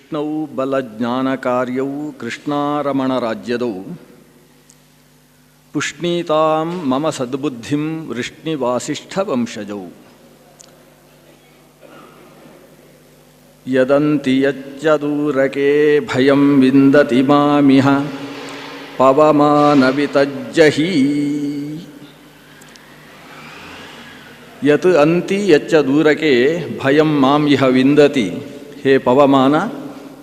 ಕೃಷ್ಣೌ ಬಲಜ್ಞಾನಕಾರ್ಯೌ ಕೃಷ್ಣಾರಮಣರಾಜ್ಯದೌ ಪುಷ್ಣೀತಾಂ ಮಮ ಸದ್ಬುದ್ಧಿಂ ವೃಷ್ಣಿವಾಸಿಷ್ಠವಂಶಜೌ ಯದಂತಿ ಯಚ್ಚದೂರಕೆ ಭಯಂ ವಿಂದತಿ ಮಾಮಿಹ ಪವಮಾನವಿತಜ್ಜಹಿ ಯತ್ ಅಂತಿ ಯಚ್ಚ ದೂರಕೆ ಭಯಂ ಮಾಂ ಇಹ ವಿಂದತಿ ಹೇ ಪವಮಾನ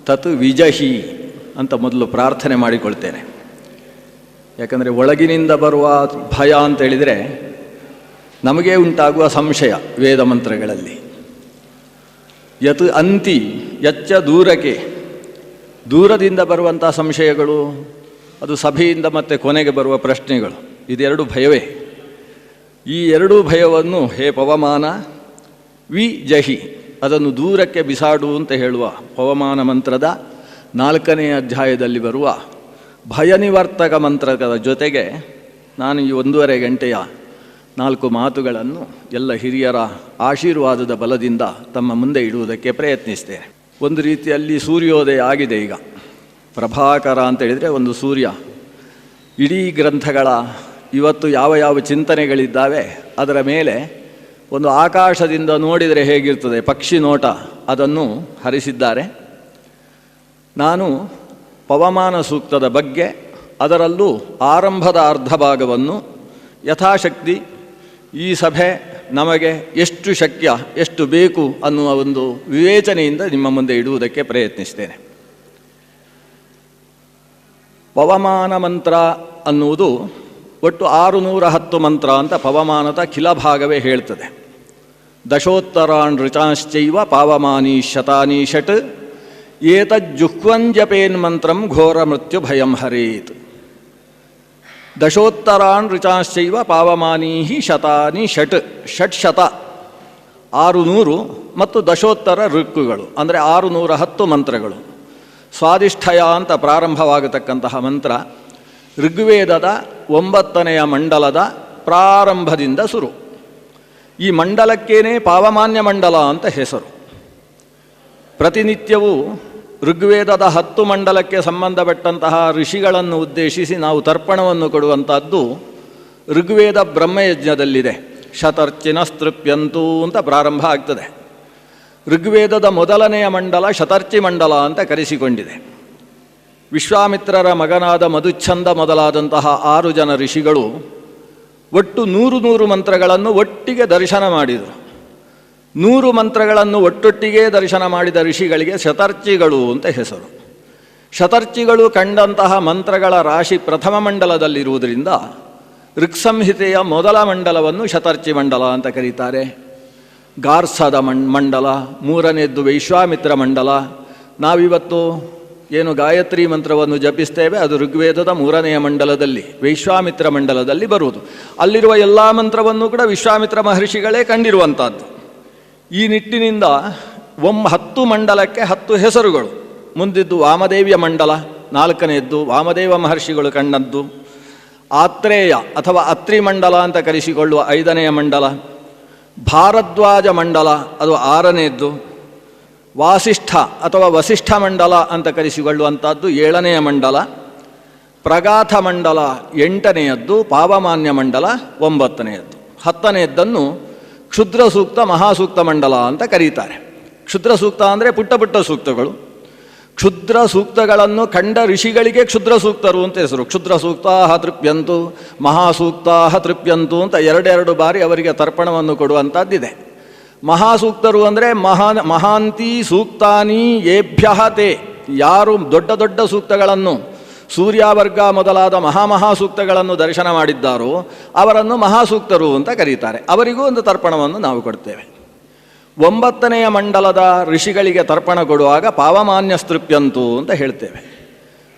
ತತ್ ವಿಜಹಿ ಅಂತ ಮೊದಲು ಪ್ರಾರ್ಥನೆ ಮಾಡಿಕೊಳ್ತೇನೆ. ಯಾಕಂದರೆ ಒಳಗಿನಿಂದ ಬರುವ ಭಯ ಅಂತೇಳಿದರೆ ನಮಗೆ ಉಂಟಾಗುವ ಸಂಶಯ ವೇದ ಮಂತ್ರಗಳಲ್ಲಿ. ಯತ್ ಅಂತಿ ಯಚ್ಚ ದೂರಕೆ, ದೂರದಿಂದ ಬರುವಂಥ ಸಂಶಯಗಳು, ಅದು ಸಭೆಯಿಂದ ಮತ್ತೆ ಕೊನೆಗೆ ಬರುವ ಪ್ರಶ್ನೆಗಳು, ಇದೆರಡು ಭಯವೇ. ಈ ಎರಡೂ ಭಯವನ್ನು ಹೇ ಪವಮಾನ ವಿಜಹಿ, ಅದನ್ನು ದೂರಕ್ಕೆ ಬಿಸಾಡು ಅಂತ ಹೇಳುವ ಪವಮಾನ ಮಂತ್ರದ 4ನೇ ಅಧ್ಯಾಯದಲ್ಲಿ ಬರುವ ಭಯನಿವರ್ತಕ ಮಂತ್ರದ ಜೊತೆಗೆ ನಾನು ಈ 1.5 ಗಂಟೆಯ 4 ಮಾತುಗಳನ್ನು ಎಲ್ಲ ಹಿರಿಯರ ಆಶೀರ್ವಾದದ ಬಲದಿಂದ ತಮ್ಮ ಮುಂದೆ ಇಡುವುದಕ್ಕೆ ಪ್ರಯತ್ನಿಸ್ತೇನೆ. ಒಂದು ರೀತಿಯಲ್ಲಿ ಸೂರ್ಯೋದಯ ಆಗಿದೆ ಈಗ. ಪ್ರಭಾಕರ ಅಂತ ಹೇಳಿದರೆ ಒಂದು ಸೂರ್ಯ. ಇಡೀ ಗ್ರಂಥಗಳ ಇವತ್ತು ಯಾವ ಯಾವ ಚಿಂತನೆಗಳಿದ್ದಾವೆ ಅದರ ಮೇಲೆ ಒಂದು ಆಕಾಶದಿಂದ ನೋಡಿದರೆ ಹೇಗಿರ್ತದೆ ಪಕ್ಷಿ ನೋಟ, ಅದನ್ನು ಹರಿಸಿದ್ದಾರೆ. ನಾನು ಪವಮಾನ ಸೂಕ್ತದ ಬಗ್ಗೆ, ಅದರಲ್ಲೂ ಆರಂಭದ ಅರ್ಧ ಭಾಗವನ್ನು ಯಥಾಶಕ್ತಿ ಈ ಸಭೆ ನಮಗೆ ಎಷ್ಟು ಶಕ್ಯ, ಎಷ್ಟು ಬೇಕು ಅನ್ನುವ ಒಂದು ವಿವೇಚನೆಯಿಂದ ನಿಮ್ಮ ಮುಂದೆ ಇಡುವುದಕ್ಕೆ ಪ್ರಯತ್ನಿಸ್ತೇನೆ. ಪವಮಾನ ಮಂತ್ರ ಅನ್ನುವುದು ಒಟ್ಟು 610 ಮಂತ್ರ ಅಂತ ಪವಮಾನದ ಕಿಲಭಾಗವೇ ಹೇಳ್ತದೆ. ದಶೋತ್ತರಾನ್ ಋಚಾಶ್ಚೈವ ಪಾವಮಾನಿ ಶತಾನಿ ಷಟ್ ಏತಜ್ಜುಹ್ವಂಜಪೇನ್ ಮಂತ್ರಂ ಘೋರ ಮೃತ್ಯು ಭಯಂ ಹರೇತ್. ದಶೋತ್ತರಾನ್ ಋಚಾಶ್ಚೈವ ಪಾವಮಾನೀ ಶತಾನಿ ಷಟ್, ಷಟ್ಶತ 600 ಮತ್ತು ದಶೋತ್ತರ ಋಕ್ಕುಗಳು ಅಂದರೆ 610 ಮಂತ್ರಗಳು. ಸ್ವಾದಿಷ್ಠಯ ಅಂತ ಪ್ರಾರಂಭವಾಗತಕ್ಕಂತಹ ಮಂತ್ರ ಋಗ್ವೇದದ 9ನೇ ಮಂಡಲದ ಪ್ರಾರಂಭದಿಂದ ಶುರು. ಈ ಮಂಡಲಕ್ಕೇನೆ ಪಾವಮಾನ್ಯ ಮಂಡಲ ಅಂತ ಹೆಸರು. ಪ್ರತಿನಿತ್ಯವೂ ಋಗ್ವೇದದ 10 ಮಂಡಲಕ್ಕೆ ಸಂಬಂಧಪಟ್ಟಂತಹ ಋಷಿಗಳನ್ನು ಉದ್ದೇಶಿಸಿ ನಾವು ತರ್ಪಣವನ್ನು ಕೊಡುವಂಥದ್ದು ಋಗ್ವೇದ ಬ್ರಹ್ಮಯಜ್ಞದಲ್ಲಿದೆ. ಶತರ್ಚಿನಸ್ತೃಪ್ಯಂತೂ ಅಂತ ಪ್ರಾರಂಭ ಆಗ್ತದೆ. ಋಗ್ವೇದದ 1ನೆಯ ಮಂಡಲ ಶತರ್ಚಿ ಮಂಡಲ ಅಂತ ಕರೆಸಿಕೊಂಡಿದೆ. ವಿಶ್ವಾಮಿತ್ರರ ಮಗನಾದ ಮಧುಚ್ಛಂದ ಮೊದಲಾದಂತಹ 6 ಜನ ಋಷಿಗಳು ಒಟ್ಟು 100 ಮಂತ್ರಗಳನ್ನು ಒಟ್ಟಿಗೆ ದರ್ಶನ ಮಾಡಿದರು. 100 ಮಂತ್ರಗಳನ್ನು ಒಟ್ಟೊಟ್ಟಿಗೆ ದರ್ಶನ ಮಾಡಿದ ಋಷಿಗಳಿಗೆ ಶತರ್ಚಿಗಳು ಅಂತ ಹೆಸರು. ಶತರ್ಚಿಗಳು ಕಂಡಂತಹ ಮಂತ್ರಗಳ ರಾಶಿ ಪ್ರಥಮ ಮಂಡಲದಲ್ಲಿರುವುದರಿಂದ ಋಕ್ಸಂಹಿತೆಯ ಮೊದಲ ಮಂಡಲವನ್ನು ಶತರ್ಚಿ ಮಂಡಲ ಅಂತ ಕರೀತಾರೆ. ಗಾರ್ಸದ ಮಂಡಲ, 3ನೇದ್ದು ವೈಶ್ವಾಮಿತ್ರ ಮಂಡಲ. ನಾವಿವತ್ತು ಏನು ಗಾಯತ್ರಿ ಮಂತ್ರವನ್ನು ಜಪಿಸ್ತೇವೆ ಅದು ಋಗ್ವೇದದ 3ನೆಯ ಮಂಡಲದಲ್ಲಿ ವೈಶ್ವಾಮಿತ್ರ ಮಂಡಲದಲ್ಲಿ ಬರುವುದು. ಅಲ್ಲಿರುವ ಎಲ್ಲ ಮಂತ್ರವನ್ನು ಕೂಡ ವಿಶ್ವಾಮಿತ್ರ ಮಹರ್ಷಿಗಳೇ ಕಂಡಿರುವಂಥದ್ದು. ಈ ನಿಟ್ಟಿನಿಂದ 10 ಮಂಡಲಕ್ಕೆ 10 ಹೆಸರುಗಳು. ಮುಂದಿದ್ದು ವಾಮದೇವ್ಯ ಮಂಡಲ, 4ನೇದ್ದು ವಾಮದೇವ ಮಹರ್ಷಿಗಳು ಕಂಡದ್ದು. ಆತ್ರೇಯ ಅಥವಾ ಅತ್ರಿ ಮಂಡಲ ಅಂತ ಕರೆಸಿಕೊಳ್ಳುವ 5ನೆಯ ಮಂಡಲ. ಭಾರದ್ವಾಜ ಮಂಡಲ ಅದು 6ನೇದ್ದು. ವಾಸಿಷ್ಠ ಅಥವಾ ವಸಿಷ್ಠ ಮಂಡಲ ಅಂತ ಕರೆಸಿಕೊಳ್ಳುವಂಥದ್ದು 7ನೆಯ ಮಂಡಲ. ಪ್ರಗಾಥ ಮಂಡಲ 8ನೇಯದ್ದು. ಪಾವಮಾನ್ಯ ಮಂಡಲ 9ನೇಯದ್ದು. 10ನೇದ್ದನ್ನು ಕ್ಷುದ್ರ ಸೂಕ್ತ ಮಹಾಸೂಕ್ತ ಮಂಡಲ ಅಂತ ಕರೀತಾರೆ. ಕ್ಷುದ್ರ ಸೂಕ್ತ ಅಂದರೆ ಪುಟ್ಟ ಪುಟ್ಟ ಸೂಕ್ತಗಳು. ಕ್ಷುದ್ರ ಸೂಕ್ತಗಳನ್ನು ಕಂಡ ಋಷಿಗಳಿಗೆ ಕ್ಷುದ್ರ ಸೂಕ್ತರು ಅಂತ ಹೆಸರು. ಕ್ಷುದ್ರ ಸೂಕ್ತಾ ತೃಪ್ಯಂತು, ಮಹಾಸೂಕ್ತಾ ತೃಪ್ಯಂತು ಅಂತ 2 ಬಾರಿ ಅವರಿಗೆ ತರ್ಪಣವನ್ನು ಕೊಡುವಂಥದ್ದಿದೆ. ಮಹಾಸೂಕ್ತರು ಅಂದರೆ ಮಹಾಂತಿ ಸೂಕ್ತಾನಿ ಏಭ್ಯ ತೇ, ಯಾರು ದೊಡ್ಡ ದೊಡ್ಡ ಸೂಕ್ತಗಳನ್ನು ಸೂರ್ಯವರ್ಗ ಮೊದಲಾದ ಮಹಾಸೂಕ್ತಗಳನ್ನು ದರ್ಶನ ಮಾಡಿದ್ದಾರೋ ಅವರನ್ನು ಮಹಾಸೂಕ್ತರು ಅಂತ ಕರೀತಾರೆ. ಅವರಿಗೂ ಒಂದು ತರ್ಪಣವನ್ನು ನಾವು ಕೊಡ್ತೇವೆ. 9ನೆಯ ಮಂಡಲದ ಋಷಿಗಳಿಗೆ ತರ್ಪಣ ಕೊಡುವಾಗ ಪಾವಮಾನ್ಯ ಸ್ತೃಪ್ಯಂತು ಅಂತ ಹೇಳ್ತೇವೆ.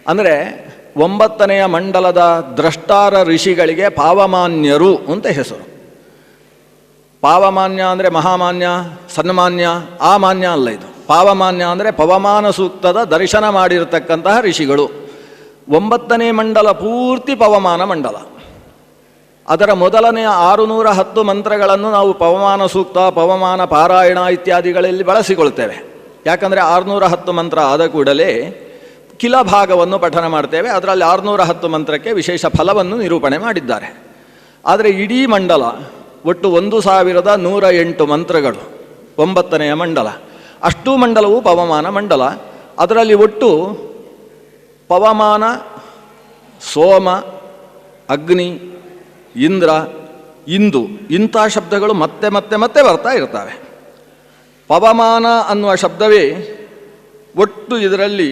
ಅಂದರೆ 9ನೆಯ ಮಂಡಲದ ದ್ರಷ್ಟಾರ ಋಷಿಗಳಿಗೆ ಪಾವಮಾನ್ಯರು ಅಂತ ಹೆಸರು. ಪಾವಮಾನ್ಯ ಅಂದರೆ ಮಹಾಮಾನ್ಯ, ಸನ್ಮಾನ್ಯ, ಆ ಮಾನ್ಯ ಅಲ್ಲ ಇದು. ಪಾವಮಾನ್ಯ ಅಂದರೆ ಪವಮಾನ ಸೂಕ್ತದ ದರ್ಶನ ಮಾಡಿರತಕ್ಕಂತಹ ಋಷಿಗಳು. 9ನೇ ಮಂಡಲ ಪೂರ್ತಿ ಪವಮಾನ ಮಂಡಲ. ಅದರ ಮೊದಲನೆಯ 610 ಮಂತ್ರಗಳನ್ನು ನಾವು ಪವಮಾನ ಸೂಕ್ತ, ಪವಮಾನ ಪಾರಾಯಣ ಇತ್ಯಾದಿಗಳಲ್ಲಿ ಬಳಸಿಕೊಳ್ತೇವೆ. ಯಾಕಂದರೆ 610 ಮಂತ್ರ ಆದ ಕೂಡಲೇ ಕಿಲ ಭಾಗವನ್ನು ಪಠನ ಮಾಡ್ತೇವೆ. ಅದರಲ್ಲಿ 610 ಮಂತ್ರಕ್ಕೆ ವಿಶೇಷ ಫಲವನ್ನು ನಿರೂಪಣೆ ಮಾಡಿದ್ದಾರೆ. ಆದರೆ ಇಡೀ ಮಂಡಲ ಒಟ್ಟು 1108 ಮಂತ್ರಗಳು, 9ನೆಯ ಮಂಡಲ. ಅಷ್ಟೂ ಮಂಡಲವು ಪವಮಾನ ಮಂಡಲ. ಅದರಲ್ಲಿ ಒಟ್ಟು ಪವಮಾನ, ಸೋಮ, ಅಗ್ನಿ, ಇಂದ್ರ, ಇಂದು ಇಂಥ ಶಬ್ದಗಳು ಮತ್ತೆ ಮತ್ತೆ ಮತ್ತೆ ಬರ್ತಾ ಇರ್ತವೆ. ಪವಮಾನ ಅನ್ನುವ ಶಬ್ದವೇ ಒಟ್ಟು ಇದರಲ್ಲಿ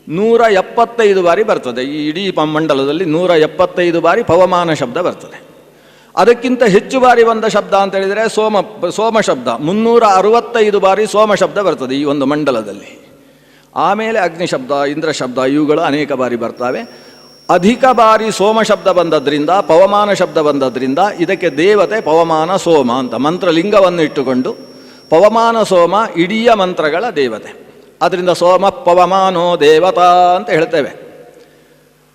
175 ಬಾರಿ ಬರ್ತದೆ. ಈ ಇಡೀ ಮಂಡಲದಲ್ಲಿ 175 ಬಾರಿ ಪವಮಾನ ಶಬ್ದ ಬರ್ತದೆ. ಅದಕ್ಕಿಂತ ಹೆಚ್ಚು ಬಾರಿ ಬಂದ ಶಬ್ದ ಅಂತ ಹೇಳಿದರೆ ಸೋಮ ಶಬ್ದ 365 ಬಾರಿ ಸೋಮ ಶಬ್ದ ಬರ್ತದೆ ಈ ಒಂದು ಮಂಡಲದಲ್ಲಿ. ಆಮೇಲೆ ಅಗ್ನಿ ಶಬ್ದ, ಇಂದ್ರ ಶಬ್ದ ಇವುಗಳು ಅನೇಕ ಬಾರಿ ಬರ್ತವೆ. ಅಧಿಕ ಬಾರಿ ಸೋಮ ಶಬ್ದ ಬಂದದ್ರಿಂದ, ಪವಮಾನ ಶಬ್ದ ಬಂದದ್ರಿಂದ ಇದಕ್ಕೆ ದೇವತೆ ಪವಮಾನ ಸೋಮ ಅಂತ ಮಂತ್ರಲಿಂಗವನ್ನು ಇಟ್ಟುಕೊಂಡು ಪವಮಾನ ಸೋಮ ಇಡೀ ಮಂತ್ರಗಳ ದೇವತೆ. ಅದರಿಂದ ಸೋಮ ಪವಮಾನೋ ದೇವತಾ ಅಂತ ಹೇಳ್ತೇವೆ.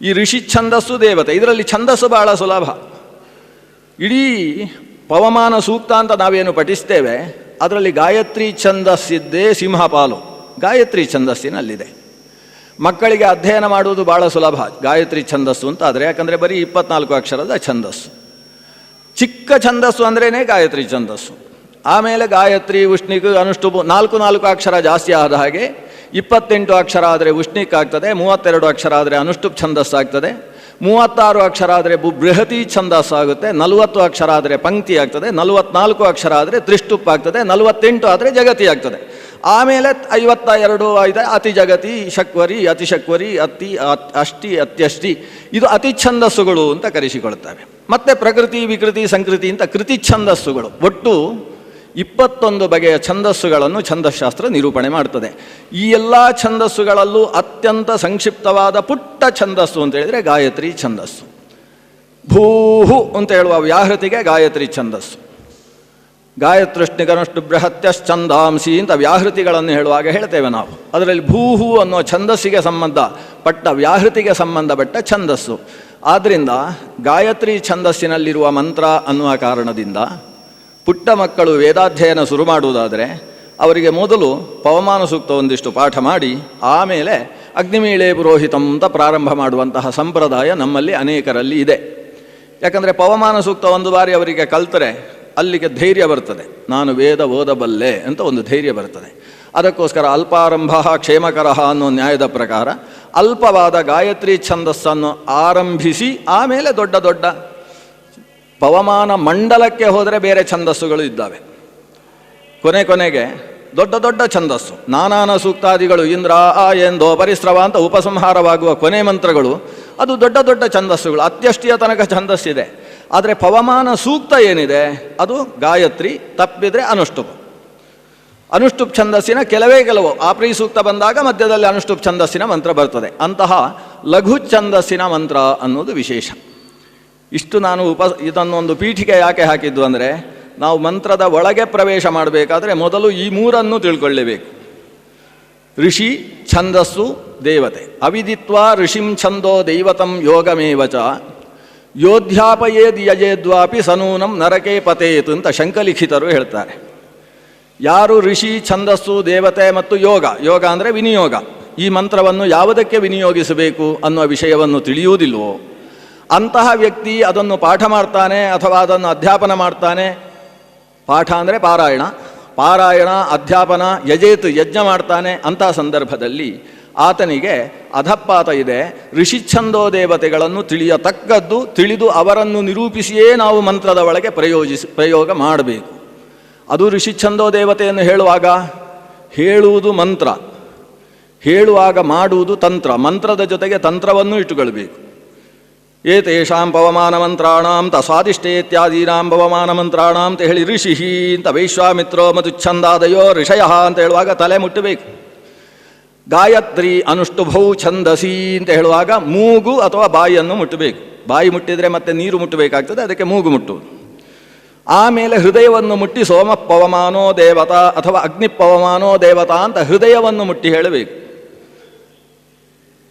ಈ ಋಷಿ ಛಂದಸ್ಸು ದೇವತೆ. ಇದರಲ್ಲಿ ಛಂದಸ್ಸು ಬಹಳ ಸುಲಭ. ಇಡೀ ಪವಮಾನ ಸೂಕ್ತ ಅಂತ ನಾವೇನು ಪಠಿಸ್ತೇವೆ ಅದರಲ್ಲಿ ಗಾಯತ್ರಿ ಛಂದಸ್ಸಿದ್ದೇ ಸಿಂಹಪಾಲು ಗಾಯತ್ರಿ ಛಂದಸ್ಸಿನಲ್ಲಿದೆ. ಮಕ್ಕಳಿಗೆ ಅಧ್ಯಯನ ಮಾಡುವುದು ಭಾಳ ಸುಲಭ ಗಾಯತ್ರಿ ಛಂದಸ್ಸು ಅಂತ ಆದರೆ, ಯಾಕಂದರೆ ಬರೀ 24 ಅಕ್ಷರದ ಛಂದಸ್ಸು. ಚಿಕ್ಕ ಛಂದಸ್ಸು ಅಂದ್ರೇ ಗಾಯತ್ರಿ ಛಂದಸ್ಸು. ಆಮೇಲೆ ಗಾಯತ್ರಿ, ಉಷ್ಣಿಕ್, ಅನುಷ್ಠುಪ್ 4 ಅಕ್ಷರ ಜಾಸ್ತಿ ಆದ ಹಾಗೆ 28 ಅಕ್ಷರ ಆದರೆ ಉಷ್ಣಿಕ್ ಆಗ್ತದೆ, 32 ಅಕ್ಷರ ಆದರೆ ಅನುಷ್ಠುಪ್ ಛಂದಸ್ಸಾಗ್ತದೆ, 36 ಅಕ್ಷರ ಆದರೆ ಬೃಹತಿ ಛಂದಸ್ಸಾಗುತ್ತೆ, 40 ಅಕ್ಷರ ಆದರೆ ಪಂಕ್ತಿ ಆಗ್ತದೆ, 44 ಅಕ್ಷರ ಆದರೆ ತ್ರಿಷ್ಟುಪ್ ಆಗ್ತದೆ, 48 ಆದರೆ ಜಗತಿ ಆಗ್ತದೆ. ಆಮೇಲೆ 52 ಇದೆ ಅತಿ ಜಗತಿ, ಶಕ್ವರಿ, ಅತಿಶಕ್ವರಿ, ಅಷ್ಟಿ, ಅತ್ಯಷ್ಟಿ. ಇದು ಅತಿ ಛಂದಸ್ಸುಗಳು ಅಂತ ಕರೆಸಿಕೊಳ್ತವೆ. ಮತ್ತು ಪ್ರಕೃತಿ, ವಿಕೃತಿ, ಸಂಕೃತಿ ಅಂತ ಕೃತಿ ಛಂದಸ್ಸುಗಳು. ಒಟ್ಟು 21 ಬಗೆಯ ಛಂದಸ್ಸುಗಳನ್ನು ಛಂದಶಾಸ್ತ್ರ ನಿರೂಪಣೆ ಮಾಡ್ತದೆ. ಈ ಎಲ್ಲ ಛಂದಸ್ಸುಗಳಲ್ಲೂ ಅತ್ಯಂತ ಸಂಕ್ಷಿಪ್ತವಾದ ಪುಟ್ಟ ಛಂದಸ್ಸು ಅಂತ ಹೇಳಿದರೆ ಗಾಯತ್ರಿ ಛಂದಸ್ಸು. ಭೂಹು ಅಂತ ಹೇಳುವ ವ್ಯಾಹೃತಿಗೆ ಗಾಯತ್ರಿ ಛಂದಸ್ಸು. ಗಾಯತ್ರಿಷ್ಣಿಗನುಷ್ಟು ಬೃಹತ್ಯಶ್ಚಂದಾಂಸಿ ಅಂತ ವ್ಯಾಹೃತಿಗಳನ್ನು ಹೇಳುವಾಗ ಹೇಳ್ತೇವೆ ನಾವು. ಅದರಲ್ಲಿ ಭೂಹು ಅನ್ನುವ ಛಂದಸ್ಸಿಗೆ ಸಂಬಂಧಪಟ್ಟ ವ್ಯಾಹೃತಿಗೆ ಸಂಬಂಧಪಟ್ಟ ಛಂದಸ್ಸು. ಆದ್ದರಿಂದ ಗಾಯತ್ರಿ ಛಂದಸ್ಸಿನಲ್ಲಿರುವ ಮಂತ್ರ ಅನ್ನುವ ಕಾರಣದಿಂದ ಪುಟ್ಟ ಮಕ್ಕಳು ವೇದಾಧ್ಯಯನ ಶುರು ಮಾಡುವುದಾದರೆ ಅವರಿಗೆ ಮೊದಲು ಪವಮಾನ ಸೂಕ್ತ ಒಂದಿಷ್ಟು ಪಾಠ ಮಾಡಿ ಆಮೇಲೆ ಅಗ್ನಿಮೀಳೆ ಪುರೋಹಿತಂ ಅಂತ ಪ್ರಾರಂಭ ಮಾಡುವಂತಹ ಸಂಪ್ರದಾಯ ನಮ್ಮಲ್ಲಿ ಅನೇಕರಲ್ಲಿ ಇದೆ. ಯಾಕಂದರೆ ಪವಮಾನ ಸೂಕ್ತ ಒಂದು ಬಾರಿ ಅವರಿಗೆ ಕಲ್ತರೆ ಅಲ್ಲಿಗೆ ಧೈರ್ಯ ಬರ್ತದೆ, ನಾನು ವೇದ ಓದಬಲ್ಲೆ ಅಂತ ಒಂದು ಧೈರ್ಯ ಬರ್ತದೆ. ಅದಕ್ಕೋಸ್ಕರ ಅಲ್ಪಾರಂಭ ಕ್ಷೇಮಕರ ಅನ್ನೋ ನ್ಯಾಯದ ಪ್ರಕಾರ ಅಲ್ಪವಾದ ಗಾಯತ್ರಿ ಛಂದಸ್ಸನ್ನು ಆರಂಭಿಸಿ ಆಮೇಲೆ ದೊಡ್ಡ ದೊಡ್ಡ ಪವಮಾನ ಮಂಡಲಕ್ಕೆ ಹೋದರೆ ಬೇರೆ ಛಂದಸ್ಸುಗಳು ಇದ್ದಾವೆ. ಕೊನೆಗೆ ದೊಡ್ಡ ದೊಡ್ಡ ಛಂದಸ್ಸು ನಾನಾನ ಸೂಕ್ತಾದಿಗಳು ಇಂದ್ರ ಆ ಎಂದೋ ಪರಿಸ್ರವ ಅಂತ ಉಪಸಂಹಾರವಾಗುವ ಕೊನೆ ಮಂತ್ರಗಳು ಅದು ದೊಡ್ಡ ದೊಡ್ಡ ಛಂದಸ್ಸುಗಳು. ಅತ್ಯಷ್ಟಿಯ ತನಕ ಛಂದಸ್ಸಿದೆ. ಆದರೆ ಪವಮಾನ ಸೂಕ್ತ ಏನಿದೆ ಅದು ಗಾಯತ್ರಿ, ತಪ್ಪಿದರೆ ಅನುಷ್ಠುಪ್ ಛಂದಸ್ಸಿನ ಕೆಲವು ಆಪ್ರಿ ಸೂಕ್ತ ಬಂದಾಗ ಮಧ್ಯದಲ್ಲಿ ಅನುಷ್ಠುಪ್ ಛಂದಸ್ಸಿನ ಮಂತ್ರ ಬರ್ತದೆ. ಅಂತಹ ಲಘು ಛಂದಸ್ಸಿನ ಮಂತ್ರ ಅನ್ನೋದು ವಿಶೇಷ. ಇಷ್ಟು ನಾನು ಇದನ್ನೊಂದು ಪೀಠಿಕೆ ಯಾಕೆ ಹಾಕಿದ್ದು ಅಂದರೆ ನಾವು ಮಂತ್ರದ ಒಳಗೆ ಪ್ರವೇಶ ಮಾಡಬೇಕಾದ್ರೆ ಮೊದಲು ಈ ಮೂರನ್ನು ತಿಳ್ಕೊಳ್ಳೇಬೇಕು. ಋಷಿ, ಛಂದಸ್ಸು, ದೇವತೆ. ಅವಿದಿತ್ವಾ ಋಷಿಂ ಛಂದೋ ದೈವತಂ ಯೋಗಮೇವಚ ಯೋಧ್ಯಾಪಯೇದ್ ಯಜೇದ್ವಾಪಿ ಸನೂನಂ ನರಕೆ ಪತೇತ್ ಅಂತ ಶಂಕಲಿಖಿತರು ಹೇಳ್ತಾರೆ. ಯಾರು ಋಷಿ, ಛಂದಸ್ಸು, ದೇವತೆ ಮತ್ತು ಯೋಗ ಅಂದರೆ ವಿನಿಯೋಗ, ಈ ಮಂತ್ರವನ್ನು ಯಾವುದಕ್ಕೆ ವಿನಿಯೋಗಿಸಬೇಕು ಅನ್ನುವ ವಿಷಯವನ್ನು ತಿಳಿಯುವುದಿಲ್ವೋ ಅಂತಹ ವ್ಯಕ್ತಿ ಅದನ್ನು ಪಾಠ ಮಾಡ್ತಾನೆ ಅಥವಾ ಅದನ್ನು ಅಧ್ಯಾಪನ ಮಾಡ್ತಾನೆ. ಪಾಠ ಅಂದರೆ ಪಾರಾಯಣ, ಅಧ್ಯಾಪನ, ಯಜೇತ್ ಯಜ್ಞ ಮಾಡ್ತಾನೆ. ಅಂತಹ ಸಂದರ್ಭದಲ್ಲಿ ಆತನಿಗೆ ಅಧಪಾತ ಇದೆ. ಋಷಿಚ್ಛಂದೋ ದೇವತೆಗಳನ್ನು ತಿಳಿಯತಕ್ಕದ್ದು, ತಿಳಿದು ಅವರನ್ನು ನಿರೂಪಿಸಿಯೇ ನಾವು ಮಂತ್ರದ ಒಳಗೆ ಪ್ರಯೋಗ ಮಾಡಬೇಕು. ಅದು ಋಷಿಚ್ಛಂದೋ ದೇವತೆಯನ್ನು ಹೇಳುವುದು ಮಂತ್ರ, ಹೇಳುವಾಗ ಮಾಡುವುದು ತಂತ್ರ. ಮಂತ್ರದ ಜೊತೆಗೆ ತಂತ್ರವನ್ನು ಇಟ್ಟುಕೊಳ್ಬೇಕು. ಏತೇಷಾಂ ಪವಮಾನ ಮಂತ್ರಾಣಾಂ ತಸ್ವಾದಿಷ್ಟೇ ಇತ್ಯಾದೀನಾಂ ಪವಮಾನ ಮಂತ್ರಾಣಾಂ ಅಂತ ಹೇಳಿ ಋಷಿ ಅಂತ ವೈಶ್ವಾಮಿತ್ರೋ ಮತ್ತು ಛಂದಾದಯೋ ಋಷಯ ಅಂತ ಹೇಳುವಾಗ ತಲೆ ಮುಟ್ಟಬೇಕು. ಗಾಯತ್ರಿ ಅನುಷ್ಠುಭೌ ಛಂದಸಿ ಅಂತ ಹೇಳುವಾಗ ಮೂಗು ಅಥವಾ ಬಾಯಿಯನ್ನು ಮುಟ್ಟಬೇಕು. ಬಾಯಿ ಮುಟ್ಟಿದರೆ ಮತ್ತೆ ನೀರು ಮುಟ್ಟಬೇಕಾಗ್ತದೆ, ಅದಕ್ಕೆ ಮೂಗು ಮುಟ್ಟುವುದು. ಆಮೇಲೆ ಹೃದಯವನ್ನು ಮುಟ್ಟಿ ಸೋಮ ಪವಮಾನೋ ದೇವತಾ ಅಥವಾ ಅಗ್ನಿ ಪವಮಾನೋ ದೇವತಾ ಅಂತ ಹೃದಯವನ್ನು ಮುಟ್ಟಿ ಹೇಳಬೇಕು.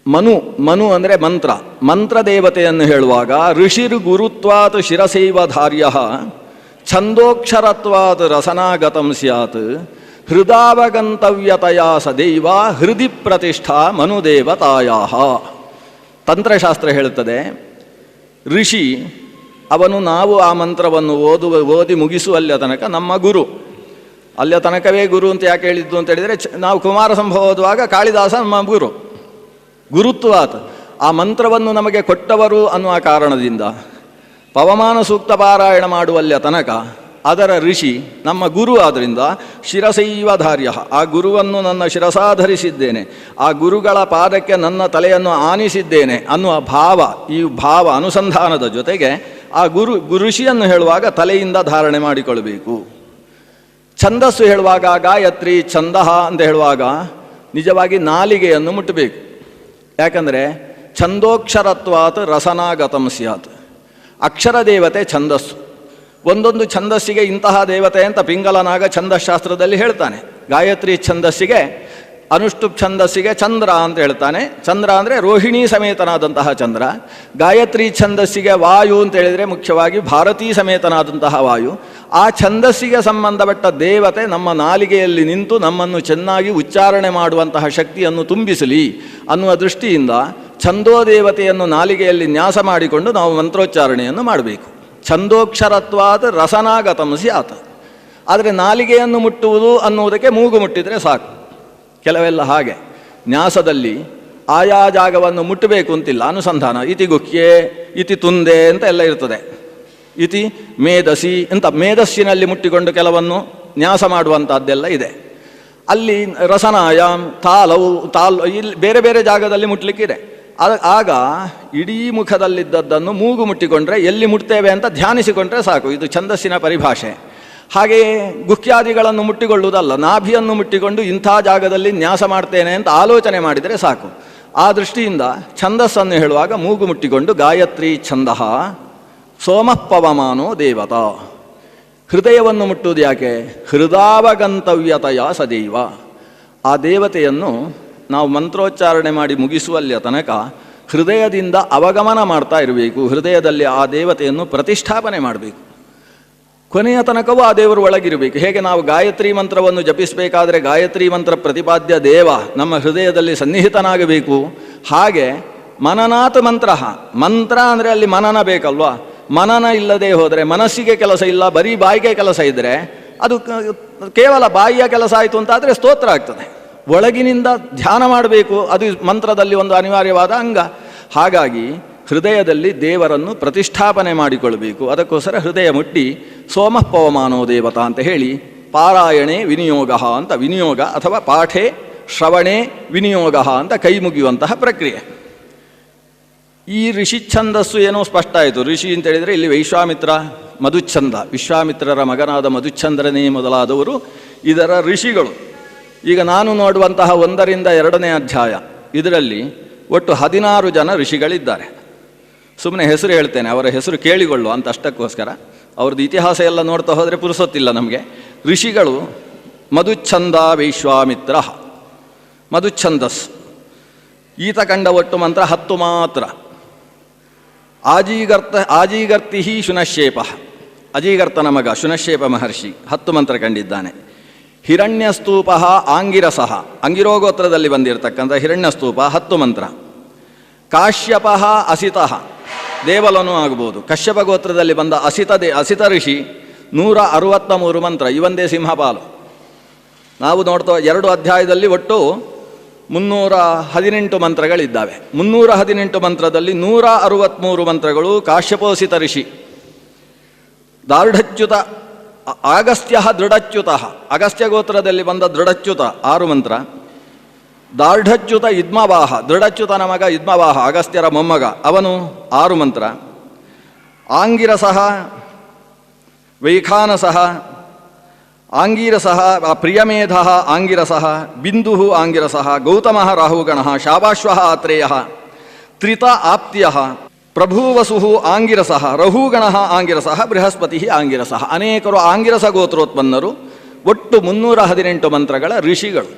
ಮನು ಅಂದರೆ ಮಂತ್ರ ದೇವತೆಯನ್ನು ಹೇಳುವಾಗ ಋಷಿರ್ ಗುರುತ್ವಾತ್ ಶಿರಸೈವ ಧಾರ್ಯ ಛಂದೋಕ್ಷರತ್ವಾತ್ ರಸನಾಗತಂ ಸ್ಯಾತ್ ಹೃದಾವಗಂತವ್ಯತಯ ಸದೈವ ಹೃದಿ ಪ್ರತಿಷ್ಠಾ ಮನುದೇವತಾಯಾ. ತಂತ್ರಶಾಸ್ತ್ರ ಹೇಳುತ್ತದೆ, ಋಷಿ ಅವನು ನಾವು ಆ ಮಂತ್ರವನ್ನು ಓದಿ ಮುಗಿಸುವಲ್ಲಿಯ ತನಕ ನಮ್ಮ ಗುರು. ಅಲ್ಲಿಯ ತನಕವೇ ಗುರು ಅಂತ ಯಾಕೆ ಹೇಳಿದ್ದು ಅಂತ ಹೇಳಿದರೆ, ನಾವು ಕುಮಾರ ಸಂಭವ ಓದುವಾಗ ಕಾಳಿದಾಸ ನಮ್ಮ ಗುರುತ್ವಾತ್ ಆ ಮಂತ್ರವನ್ನು ನಮಗೆ ಕೊಟ್ಟವರು ಅನ್ನುವ ಕಾರಣದಿಂದ ಪವಮಾನ ಸೂಕ್ತ ಪಾರಾಯಣ ಮಾಡುವಲ್ಲಿಯ ತನಕ ಅದರ ಋಷಿ ನಮ್ಮ ಗುರು. ಆದ್ದರಿಂದ ಶಿರಸೈವ ಧಾರ್ಯ, ಆ ಗುರುವನ್ನು ನನ್ನ ಶಿರಸಾಧರಿಸಿದ್ದೇನೆ, ಆ ಗುರುಗಳ ಪಾದಕ್ಕೆ ನನ್ನ ತಲೆಯನ್ನು ಆನಿಸಿದ್ದೇನೆ ಅನ್ನುವ ಭಾವ, ಈ ಭಾವ ಅನುಸಂಧಾನದ ಜೊತೆಗೆ ಆ ಋಷಿಯನ್ನು ಹೇಳುವಾಗ ತಲೆಯಿಂದ ಧಾರಣೆ ಮಾಡಿಕೊಳ್ಳಬೇಕು. ಛಂದಸ್ಸು ಹೇಳುವಾಗ ಗಾಯತ್ರಿ ಛಂದಃ ಅಂತ ಹೇಳುವಾಗ ನಿಜವಾಗಿ ನಾಲಿಗೆಯನ್ನು ಮುಟ್ಟಬೇಕು. ಯಾಕಂದರೆ ಛಂದೋಕ್ಷರತ್ವಾತ್ ರಸನಾಗತಂ ಸ್ಯಾತ್. ಅಕ್ಷರ ದೇವತೆ ಛಂದಸ್ಸು. ಒಂದೊಂದು ಛಂದಸ್ಸಿಗೆ ಇಂತಹ ದೇವತೆ ಅಂತ ಪಿಂಗಲನಾಗ ಛಂದಶಾಸ್ತ್ರದಲ್ಲಿ ಹೇಳ್ತಾನೆ. ಗಾಯತ್ರಿ ಛಂದಸ್ಸಿಗೆ, ಅನುಷ್ಠುಪ್ ಛಂದಸ್ಸಿಗೆ ಚಂದ್ರ ಅಂತ ಹೇಳ್ತಾನೆ. ಚಂದ್ರ ಅಂದರೆ ರೋಹಿಣಿ ಸಮೇತನಾದಂತಹ ಚಂದ್ರ. ಗಾಯತ್ರಿ ಛಂದಸ್ಸಿಗೆ ವಾಯು ಅಂತ ಹೇಳಿದರೆ ಮುಖ್ಯವಾಗಿ ಭಾರತೀ ಸಮೇತನಾದಂತಹ ವಾಯು. ಆ ಛಂದಸ್ಸಿಗೆ ಸಂಬಂಧಪಟ್ಟ ದೇವತೆ ನಮ್ಮ ನಾಲಿಗೆಯಲ್ಲಿ ನಿಂತು ನಮ್ಮನ್ನು ಚೆನ್ನಾಗಿ ಉಚ್ಚಾರಣೆ ಮಾಡುವಂತಹ ಶಕ್ತಿಯನ್ನು ತುಂಬಿಸಲಿ ಅನ್ನುವ ದೃಷ್ಟಿಯಿಂದ ಛಂದೋದೇವತೆಯನ್ನು ನಾಲಿಗೆಯಲ್ಲಿ ನ್ಯಾಸ ಮಾಡಿಕೊಂಡು ನಾವು ಮಂತ್ರೋಚ್ಚಾರಣೆಯನ್ನು ಮಾಡಬೇಕು. ಛಂದೋಕ್ಷರತ್ವಾದ ರಸನಾಗತಂ ಸ್ಯಾತ್. ಆದರೆ ನಾಲಿಗೆಯನ್ನು ಮುಟ್ಟುವುದು ಅನ್ನುವುದಕ್ಕೆ ಮೂಗು ಮುಟ್ಟಿದರೆ ಸಾಕು. ಕೆಲವೆಲ್ಲ ಹಾಗೆ ನ್ಯಾಸದಲ್ಲಿ ಆಯಾ ಜಾಗವನ್ನು ಮುಟ್ಟಬೇಕು ಅಂತಿಲ್ಲ, ಅನುಸಂಧಾನ. ಇತಿ ಗುಹ್ಯೆ, ಇತಿ ತುಂದೆ ಅಂತ ಎಲ್ಲ ಇರ್ತದೆ. ಇತಿ ಮೇಧಸಿ ಅಂತ ಮೇಧಸ್ಸಿನಲ್ಲಿ ಮುಟ್ಟಿಕೊಂಡು ಕೆಲವನ್ನು ನ್ಯಾಸ ಮಾಡುವಂಥದ್ದೆಲ್ಲ ಇದೆ. ಅಲ್ಲಿ ರಸನಾಯಾಮ್, ಇಲ್ಲಿ ಬೇರೆ ಬೇರೆ ಜಾಗದಲ್ಲಿ ಮುಟ್ಲಿಕ್ಕಿದೆ. ಆಗ ಇಡೀ ಮುಖದಲ್ಲಿದ್ದದ್ದನ್ನು ಮೂಗು ಮುಟ್ಟಿಕೊಂಡ್ರೆ ಎಲ್ಲಿ ಮುಟ್ತೇವೆ ಅಂತ ಧ್ಯಾನಿಸಿಕೊಂಡ್ರೆ ಸಾಕು. ಇದು ಛಂದಸ್ಸಿನ ಪರಿಭಾಷೆ. ಹಾಗೆಯೇ ಗುಹ್ಯಾದಿಗಳನ್ನು ಮುಟ್ಟಿಕೊಳ್ಳುವುದಲ್ಲ, ನಾಭಿಯನ್ನು ಮುಟ್ಟಿಕೊಂಡು ಇಂಥ ಜಾಗದಲ್ಲಿ ನ್ಯಾಸ ಮಾಡ್ತೇನೆ ಅಂತ ಆಲೋಚನೆ ಮಾಡಿದರೆ ಸಾಕು. ಆ ದೃಷ್ಟಿಯಿಂದ ಛಂದಸ್ಸನ್ನು ಹೇಳುವಾಗ ಮೂಗು ಮುಟ್ಟಿಕೊಂಡು ಗಾಯತ್ರಿ ಛಂದಃ ಸೋಮಃ ಪವಮಾನೋ ದೇವತಾ. ಹೃದಯವನ್ನು ಮುಟ್ಟುವುದು ಯಾಕೆ? ಹೃದಾವಗಂತವ್ಯತಯ ಸದೈವ. ಆ ದೇವತೆಯನ್ನು ನಾವು ಮಂತ್ರೋಚ್ಚಾರಣೆ ಮಾಡಿ ಮುಗಿಸುವಲ್ಲಿಯ ತನಕ ಹೃದಯದಿಂದ ಅವಗಮನ ಮಾಡ್ತಾ ಇರಬೇಕು. ಹೃದಯದಲ್ಲಿ ಆ ದೇವತೆಯನ್ನು ಪ್ರತಿಷ್ಠಾಪನೆ ಮಾಡಬೇಕು. ಕೊನೆಯ ತನಕವೂ ಆ ದೇವರು ಒಳಗಿರಬೇಕು. ಹೇಗೆ ನಾವು ಗಾಯತ್ರಿ ಮಂತ್ರವನ್ನು ಜಪಿಸಬೇಕಾದರೆ ಗಾಯತ್ರಿ ಮಂತ್ರ ಪ್ರತಿಪಾದ್ಯ ದೇವ ನಮ್ಮ ಹೃದಯದಲ್ಲಿ ಸನ್ನಿಹಿತನಾಗಬೇಕು. ಹಾಗೆ ಮನನಾತ್ ಮಂತ್ರ ಅಂದರೆ ಅಲ್ಲಿ ಮನನ ಬೇಕಲ್ವಾ? ಮನನ ಇಲ್ಲದೆ ಹೋದರೆ, ಮನಸ್ಸಿಗೆ ಕೆಲಸ ಇಲ್ಲ, ಬರೀ ಬಾಯಿಗೆ ಕೆಲಸ ಇದ್ದರೆ ಅದು ಕೇವಲ ಬಾಯಿಯ ಕೆಲಸ ಆಯಿತು ಅಂತಾದರೆ ಸ್ತೋತ್ರ ಆಗ್ತದೆ. ಒಳಗಿನಿಂದ ಧ್ಯಾನ ಮಾಡಬೇಕು, ಅದು ಮಂತ್ರದಲ್ಲಿ ಒಂದು ಅನಿವಾರ್ಯವಾದ ಅಂಗ. ಹಾಗಾಗಿ ಹೃದಯದಲ್ಲಿ ದೇವರನ್ನು ಪ್ರತಿಷ್ಠಾಪನೆ ಮಾಡಿಕೊಳ್ಳಬೇಕು. ಅದಕ್ಕೋಸ್ಕರ ಹೃದಯ ಮುಟ್ಟಿ ಸೋಮಃ ಪವಮಾನೋ ದೇವತಾ ಅಂತ ಹೇಳಿ ಪಾರಾಯಣೆ ವಿನಿಯೋಗ ಅಂತ, ವಿನಿಯೋಗ ಅಥವಾ ಪಾಠೆ ಶ್ರವಣೆ ವಿನಿಯೋಗ ಅಂತ ಕೈ ಮುಗಿಯುವಂತಹ ಪ್ರಕ್ರಿಯೆ. ಈ ಋಷಿ ಛಂದಸ್ಸು ಏನೋ ಸ್ಪಷ್ಟ ಆಯಿತು. ಋಷಿ ಅಂತ ಹೇಳಿದರೆ ಇಲ್ಲಿ ವೈಶ್ವಾಮಿತ್ರ, ಮಧುಚ್ಛಂದ, ವಿಶ್ವಾಮಿತ್ರರ ಮಗನಾದ ಮಧುಚ್ಛಂದ್ರನೇ ಮೊದಲಾದವರು ಇದರ ಋಷಿಗಳು. ಈಗ ನಾನು ನೋಡುವಂತಹ 1ರಿಂದ 2ನೇ ಅಧ್ಯಾಯ, ಇದರಲ್ಲಿ ಒಟ್ಟು 16 ಜನ ಋಷಿಗಳಿದ್ದಾರೆ. ಸುಮ್ಮನೆ ಹೆಸರು ಹೇಳ್ತೇನೆ, ಅವರ ಹೆಸರು ಕೇಳಿಕೊಳ್ಳುವ ಅಂತ ಅಷ್ಟಕ್ಕೋಸ್ಕರ. ಅವ್ರದ್ದು ಇತಿಹಾಸ ಎಲ್ಲ ನೋಡ್ತಾ ಹೋದರೆ ಪುರುಸೊತ್ತಿಲ್ಲ ನಮಗೆ. ಋಷಿಗಳು ಮಧುಚ್ಛಂದ ವೈಶ್ವಾಮಿತ್ರ. ಮಧುಚ್ಛಂದಸ್ ಈತ ಕಂಡ ಒಟ್ಟು ಮಂತ್ರ 10 ಮಾತ್ರ. ಆಜೀಗರ್ತಿ ಶುನಶೇಪ, ಅಜೀಗರ್ತನ ಮಗ ಶುನಶೇಪ ಮಹರ್ಷಿ 10 ಮಂತ್ರ ಕಂಡಿದ್ದಾನೆ. ಹಿರಣ್ಯಸ್ತೂಪ ಆಂಗಿರಸಃ, ಅಂಗಿರೋಗೋತ್ರದಲ್ಲಿ ಬಂದಿರತಕ್ಕಂಥ ಹಿರಣ್ಯಸ್ತೂಪ 10 ಮಂತ್ರ. ಕಾಶ್ಯಪ ಅಸಿತಃ, ದೇವಲನೂ ಆಗ್ಬೋದು. ಕಶ್ಯಪ ಗೋತ್ರದಲ್ಲಿ ಬಂದ ಅಸಿತ ಋಷಿ 163 ಮಂತ್ರ. ಇವಂದೇ ಸಿಂಹಪಾಲು. ನಾವು ನೋಡ್ತಾ 2 ಅಧ್ಯಾಯದಲ್ಲಿ ಒಟ್ಟು 318 ಮಂತ್ರಗಳಿದ್ದಾವೆ. 318 ಮಂತ್ರದಲ್ಲಿ 163 ಮಂತ್ರಗಳು ಕಾಶ್ಯಪೋಸಿತ ಋಷಿ. ದಾರ್ಢಚ್ಯುತ ಅಗಸ್ತ್ಯ ದೃಢಚ್ಯುತ, ಅಗಸ್ತ್ಯ ಗೋತ್ರದಲ್ಲಿ ಬಂದ ದೃಢಚ್ಯುತ 6 ಮಂತ್ರ. ದಾರ್ಢಚ್ಯುತ ಯುದ್ಮವಾಹ, ದೃಢಚ್ಯುತನ ಮಗ ಯುದ್ಮವಾಹ, ಅಗಸ್ತ್ಯರ ಮೊಮ್ಮಗ, ಅವನು 6 ಮಂತ್ರ. ಆಂಗಿರಸಃ ವೈಖಾನಸಃ ಆಂಗಿರಸಃ ಪ್ರಿಯಮೇಧ ಆಂಗಿರಸಃ ಬಿಂದು ಆಂಗಿರಸಃ ಗೌತಮ ರಾಹುಗಣ ಶಾಪಾಶ್ವ ಆತ್ರೇಯ ತ್ರಿತ ಆಪ್ತ್ಯ ಪ್ರಭುವಸು ಆಂಗಿರಸಃ ರಹುಗಣ ಆಂಗಿರಸಃ ಬೃಹಸ್ಪತಿ ಆಂಗಿರಸಃ. ಅನೇಕರು ಆಂಗಿರಸ ಗೋತ್ರೋತ್ಪನ್ನರು. ಒಟ್ಟು 318 ಮಂತ್ರಗಳ ಋಷಿಗಳು.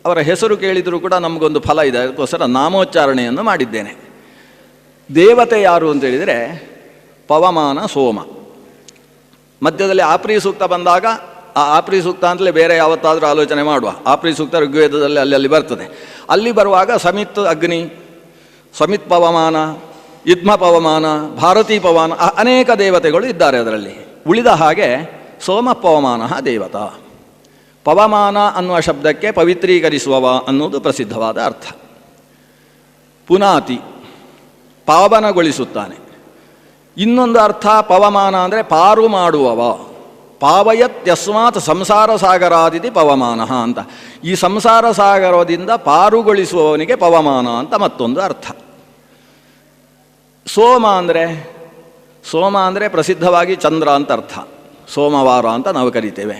ಅವರ ಹೆಸರು ಕೇಳಿದರೂ ಕೂಡ ನಮಗೊಂದು ಫಲ ಇದೆ, ಅದಕ್ಕೋಸ್ಕರ ನಾಮೋಚ್ಚಾರಣೆಯನ್ನು ಮಾಡಿದ್ದೇನೆ. ದೇವತೆ ಯಾರು ಅಂತೇಳಿದರೆ ಪವಮಾನ ಸೋಮ. ಮಧ್ಯದಲ್ಲಿ ಆಪ್ರಿ ಸೂಕ್ತ ಬಂದಾಗ ಆ ಆಪ್ರಿ ಸೂಕ್ತ ಅಂತಲೇ ಬೇರೆ ಯಾವತ್ತಾದರೂ ಆಲೋಚನೆ ಮಾಡುವ. ಆಪ್ರಿ ಸೂಕ್ತ ಋಗ್ವೇದದಲ್ಲಿ ಅಲ್ಲಿ ಬರ್ತದೆ. ಅಲ್ಲಿ ಬರುವಾಗ ಸಮಿತ್ ಅಗ್ನಿ, ಸಮಿತ್ ಪವಮಾನ, ಯುದ್ಮ ಪವಮಾನ, ಭಾರತೀ ಪವಮಾನ, ಅನೇಕ ದೇವತೆಗಳು ಇದ್ದಾರೆ ಅದರಲ್ಲಿ. ಉಳಿದ ಹಾಗೆ ಸೋಮ ಪವಮಾನ ದೇವತಾ. ಪವಮಾನ ಅನ್ನುವ ಶಬ್ದಕ್ಕೆ ಪವಿತ್ರೀಕರಿಸುವವ ಅನ್ನುವುದು ಪ್ರಸಿದ್ಧವಾದ ಅರ್ಥ. ಪುನಾತಿ, ಪಾವನಗೊಳಿಸುತ್ತಾನೆ. ಇನ್ನೊಂದು ಅರ್ಥ ಪವಮಾನ ಅಂದರೆ ಪಾರು ಮಾಡುವವ. ಪಾವಯತ್ಯಸ್ಮಾತ್ ಸಂಸಾರ ಸಾಗರಾದಿತಿ ಪವಮಾನ ಅಂತ. ಈ ಸಂಸಾರ ಸಾಗರದಿಂದ ಪಾರುಗೊಳಿಸುವವನಿಗೆ ಪವಮಾನ ಅಂತ ಮತ್ತೊಂದು ಅರ್ಥ. ಸೋಮ ಅಂದರೆ ಪ್ರಸಿದ್ಧವಾಗಿ ಚಂದ್ರ ಅಂತ ಅರ್ಥ. ಸೋಮವಾರ ಅಂತ ನಾವು ಕರಿತೇವೆ.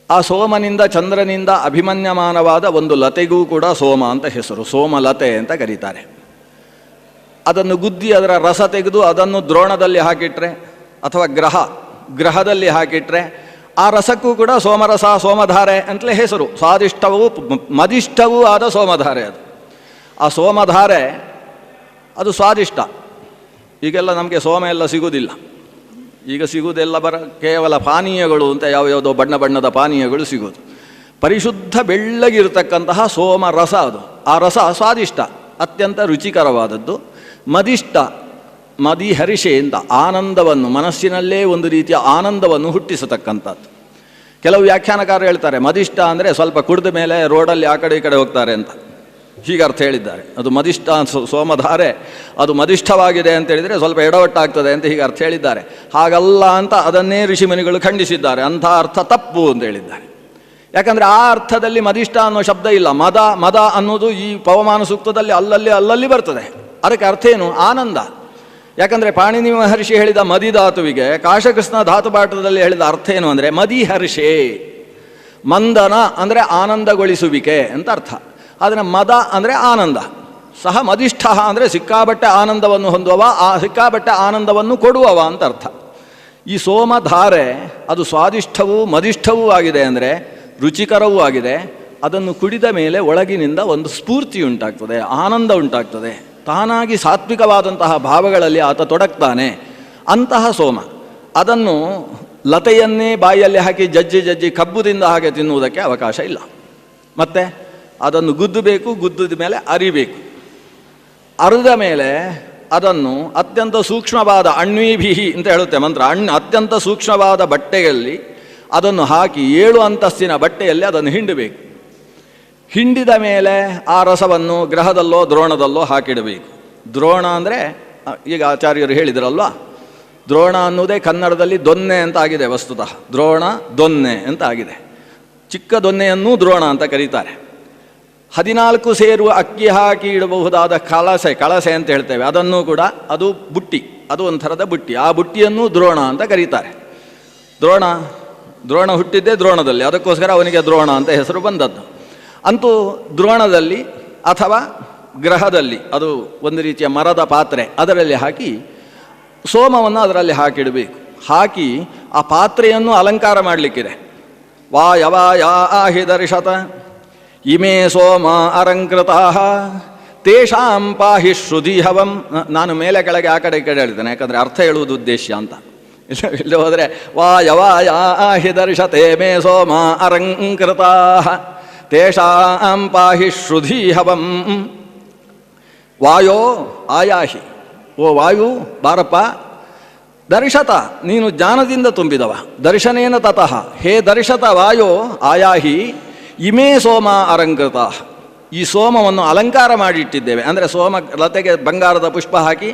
ಆ ಸೋಮನಿಂದ, ಚಂದ್ರನಿಂದ ಅಭಿಮನ್ಯಮಾನವಾದ ಒಂದು ಲತೆಗೂ ಕೂಡ ಸೋಮ ಅಂತ ಹೆಸರು. ಸೋಮಲತೆ ಅಂತ ಕರೀತಾರೆ. ಅದನ್ನು ಗುದ್ದಿ ಅದರ ರಸ ತೆಗೆದು ಅದನ್ನು ದ್ರೋಣದಲ್ಲಿ ಹಾಕಿಟ್ರೆ ಅಥವಾ ಗ್ರಹದಲ್ಲಿ ಹಾಕಿಟ್ರೆ ಆ ರಸಕ್ಕೂ ಕೂಡ ಸೋಮರಸ, ಸೋಮಧಾರೆ ಅಂತಲೇ ಹೆಸರು. ಸ್ವಾದಿಷ್ಟವೂ ಮದಿಷ್ಟವೂ ಆದ ಸೋಮಧಾರೆ ಅದು. ಆ ಸೋಮಧಾರೆ ಅದು ಸ್ವಾದಿಷ್ಟ. ಈಗೆಲ್ಲ ನಮಗೆ ಸೋಮ ಎಲ್ಲ ಸಿಗುವುದಿಲ್ಲ. ಈಗ ಸಿಗುವುದೆಲ್ಲ ಕೇವಲ ಪಾನೀಯಗಳು ಅಂತ ಯಾವುದೋ ಬಣ್ಣ ಬಣ್ಣದ ಪಾನೀಯಗಳು ಸಿಗೋದು. ಪರಿಶುದ್ಧ ಬೆಳ್ಳಗಿರತಕ್ಕಂತಹ ಸೋಮರಸ ಅದು. ಆ ರಸ ಸ್ವಾದಿಷ್ಟ, ಅತ್ಯಂತ ರುಚಿಕರವಾದದ್ದು. ಮದಿಷ್ಟ, ಮದಿಹರಿಷೆ ಅಂತ ಆನಂದವನ್ನು, ಮನಸ್ಸಿನಲ್ಲೇ ಒಂದು ರೀತಿಯ ಆನಂದವನ್ನು ಹುಟ್ಟಿಸತಕ್ಕಂಥದ್ದು. ಕೆಲವು ವ್ಯಾಖ್ಯಾನಕಾರರು ಹೇಳ್ತಾರೆ ಮದಿಷ್ಟ ಅಂದರೆ ಸ್ವಲ್ಪ ಕುಡಿದ ಮೇಲೆ ರೋಡಲ್ಲಿ ಆ ಕಡೆ ಈ ಕಡೆ ಹೋಗ್ತಾರೆ ಅಂತ, ಹೀಗೆ ಅರ್ಥ ಹೇಳಿದ್ದಾರೆ. ಅದು ಮದಿಷ್ಟ, ಸೋಮಧಾರೆ ಅದು ಮದಿಷ್ಠವಾಗಿದೆ ಅಂತ ಹೇಳಿದರೆ ಸ್ವಲ್ಪ ಎಡವಟ್ಟಾಗ್ತದೆ ಅಂತ ಹೀಗೆ ಅರ್ಥ ಹೇಳಿದ್ದಾರೆ. ಹಾಗಲ್ಲ ಅಂತ ಅದನ್ನೇ ಋಷಿಮುನಿಗಳು ಖಂಡಿಸಿದ್ದಾರೆ. ಅಂಥ ಅರ್ಥ ತಪ್ಪು ಅಂತ ಹೇಳಿದ್ದಾರೆ. ಯಾಕಂದರೆ ಆ ಅರ್ಥದಲ್ಲಿ ಮದಿಷ್ಠ ಅನ್ನೋ ಶಬ್ದ ಇಲ್ಲ. ಮದ ಅನ್ನೋದು ಈ ಪವಮಾನ ಸೂಕ್ತದಲ್ಲಿ ಅಲ್ಲಲ್ಲಿ ಬರ್ತದೆ. ಅದಕ್ಕೆ ಅರ್ಥ ಏನು? ಆನಂದ. ಯಾಕಂದರೆ ಪಾಣಿನಿ ಮಹರ್ಷಿ ಹೇಳಿದ ಮದಿ ಧಾತುವಿಗೆ ಕಾಶಕೃಷ್ಣ ಧಾತುಪಾಠದಲ್ಲಿ ಹೇಳಿದ ಅರ್ಥ ಏನು ಅಂದರೆ ಮದಿಹರ್ಷೆ. ಮಂದನ ಅಂದರೆ ಆನಂದಗೊಳಿಸುವಿಕೆ ಅಂತ ಅರ್ಥ. ಆದರೆ ಮದ ಅಂದರೆ ಆನಂದ. ಸಹ ಮದಿಷ್ಠ ಅಂದರೆ ಸಿಕ್ಕಾಬಟ್ಟೆ ಆನಂದವನ್ನು ಹೊಂದುವವ, ಆ ಸಿಕ್ಕಾಬಟ್ಟೆ ಆನಂದವನ್ನು ಕೊಡುವವ ಅಂತ ಅರ್ಥ. ಈ ಸೋಮಧಾರೆ ಅದು ಸ್ವಾದಿಷ್ಠವೂ ಮದಿಷ್ಠವೂ ಆಗಿದೆ ಅಂದರೆ ರುಚಿಕರವೂ ಆಗಿದೆ. ಅದನ್ನು ಕುಡಿದ ಮೇಲೆ ಒಳಗಿನಿಂದ ಒಂದು ಸ್ಫೂರ್ತಿ ಉಂಟಾಗ್ತದೆ, ಆನಂದ ಉಂಟಾಗ್ತದೆ. ತಾನಾಗಿ ಸಾತ್ವಿಕವಾದಂತಹ ಭಾವಗಳಲ್ಲಿ ಆತ ತೊಡಗ್ತಾನೆ. ಅಂತಹ ಸೋಮ. ಅದನ್ನು ಲತೆಯನ್ನೇ ಬಾಯಿಯಲ್ಲಿ ಹಾಕಿ ಜಜ್ಜಿ ಕಬ್ಬುದಿಂದ ಹಾಗೆ ತಿನ್ನುವುದಕ್ಕೆ ಅವಕಾಶ ಇಲ್ಲ. ಮತ್ತು ಅದನ್ನು ಗುದ್ದಬೇಕು, ಗುದ್ದಿದ ಮೇಲೆ ಅರಿಬೇಕು. ಅರಿದ ಮೇಲೆ ಅದನ್ನು ಅತ್ಯಂತ ಸೂಕ್ಷ್ಮವಾದ ಅಣ್ವೀಭಿಹಿ ಅಂತ ಹೇಳುತ್ತೆ ಮಂತ್ರ. ಅತ್ಯಂತ ಸೂಕ್ಷ್ಮವಾದ ಬಟ್ಟೆಯಲ್ಲಿ ಅದನ್ನು ಹಾಕಿ 7 ಅಂತಸ್ತಿನ ಬಟ್ಟೆಯಲ್ಲಿ ಅದನ್ನು ಹಿಂಡಬೇಕು. ಹಿಂಡಿದ ಮೇಲೆ ಆ ರಸವನ್ನು ಗ್ರಹದಲ್ಲೋ ದ್ರೋಣದಲ್ಲೋ ಹಾಕಿಡಬೇಕು. ದ್ರೋಣ ಅಂದರೆ ಈಗ ಆಚಾರ್ಯರು ಹೇಳಿದ್ರಲ್ವಾ, ದ್ರೋಣ ಅನ್ನುವುದೇ ಕನ್ನಡದಲ್ಲಿ ದೊನ್ನೆ ಅಂತ ಆಗಿದೆ. ವಸ್ತುತಃ ದ್ರೋಣ ದೊನ್ನೆ ಅಂತ ಆಗಿದೆ. ಚಿಕ್ಕ ದೊನ್ನೆಯನ್ನೂ ದ್ರೋಣ ಅಂತ ಕರೀತಾರೆ. 14 ಸೇರು ಅಕ್ಕಿ ಹಾಕಿ ಇಡಬಹುದಾದ ಕಳಸೆ ಅಂತ ಹೇಳ್ತೇವೆ. ಅದನ್ನು ಕೂಡ ಅದು ಬುಟ್ಟಿ, ಅದು ಒಂಥರದ ಬುಟ್ಟಿ. ಆ ಬುಟ್ಟಿಯನ್ನು ದ್ರೋಣ ಅಂತ ಕರೀತಾರೆ. ದ್ರೋಣ ಹುಟ್ಟಿದ್ದೇ ದ್ರೋಣದಲ್ಲಿ, ಅದಕ್ಕೋಸ್ಕರ ಅವನಿಗೆ ದ್ರೋಣ ಅಂತ ಹೆಸರು ಬಂದದ್ದು. ಅಂತೂ ದ್ರೋಣದಲ್ಲಿ ಅಥವಾ ಗ್ರಹದಲ್ಲಿ, ಅದು ಒಂದು ರೀತಿಯ ಮರದ ಪಾತ್ರೆ, ಅದರಲ್ಲಿ ಹಾಕಿ ಸೋಮವನ್ನು ಅದರಲ್ಲಿ ಹಾಕಿಡಬೇಕು. ಹಾಕಿ ಆ ಪಾತ್ರೆಯನ್ನು ಅಲಂಕಾರ ಮಾಡಲಿಕ್ಕಿದೆ. ವಾಯವಾಯಾಹಿ ದರ್ಶತ ಇಮೇ ಸೋಮ ಅಲಂಕೃತಾ ತೇಷಾಂ ಪಾಹಿ ಶ್ರುಧಿಹವಂ. ನಾನು ಮೇಲೆ ಕೆಳಗೆ ಆ ಕಡೆ ಈ ಕಡೆ ಹೇಳ್ತೇನೆ, ಯಾಕಂದರೆ ಅರ್ಥ ಹೇಳುವುದು ಉದ್ದೇಶ ಅಂತ. ಇಲ್ಲ ಹೋದರೆ ವಾಯವಾಯಾಹಿ ದರ್ಶತೆ ಮೇ ಸೋಮ ಅಲಂಕೃತಾ ತೇಷಾಂ ಪಾಹಿ ಶ್ರುಧಿಹವಂ. ವಾಯೋ ಆಯಾಹಿ, ಓ ವಾಯು ಬಾರಪ್ಪ. ದರ್ಶತ, ನೀನು ಜ್ಞಾನದಿಂದ ತುಂಬಿದವ. ದರ್ಶನೇನ ತತಃ, ಹೇ ದರ್ಶತ ವಾಯೋ ಆಯಾಹಿ ಇಮೇ ಸೋಮ ಅಲಂಕೃತ. ಈ ಸೋಮವನ್ನು ಅಲಂಕಾರ ಮಾಡಿಟ್ಟಿದ್ದೇವೆ. ಅಂದರೆ ಸೋಮ ಲತೆಗೆ ಬಂಗಾರದ ಪುಷ್ಪ ಹಾಕಿ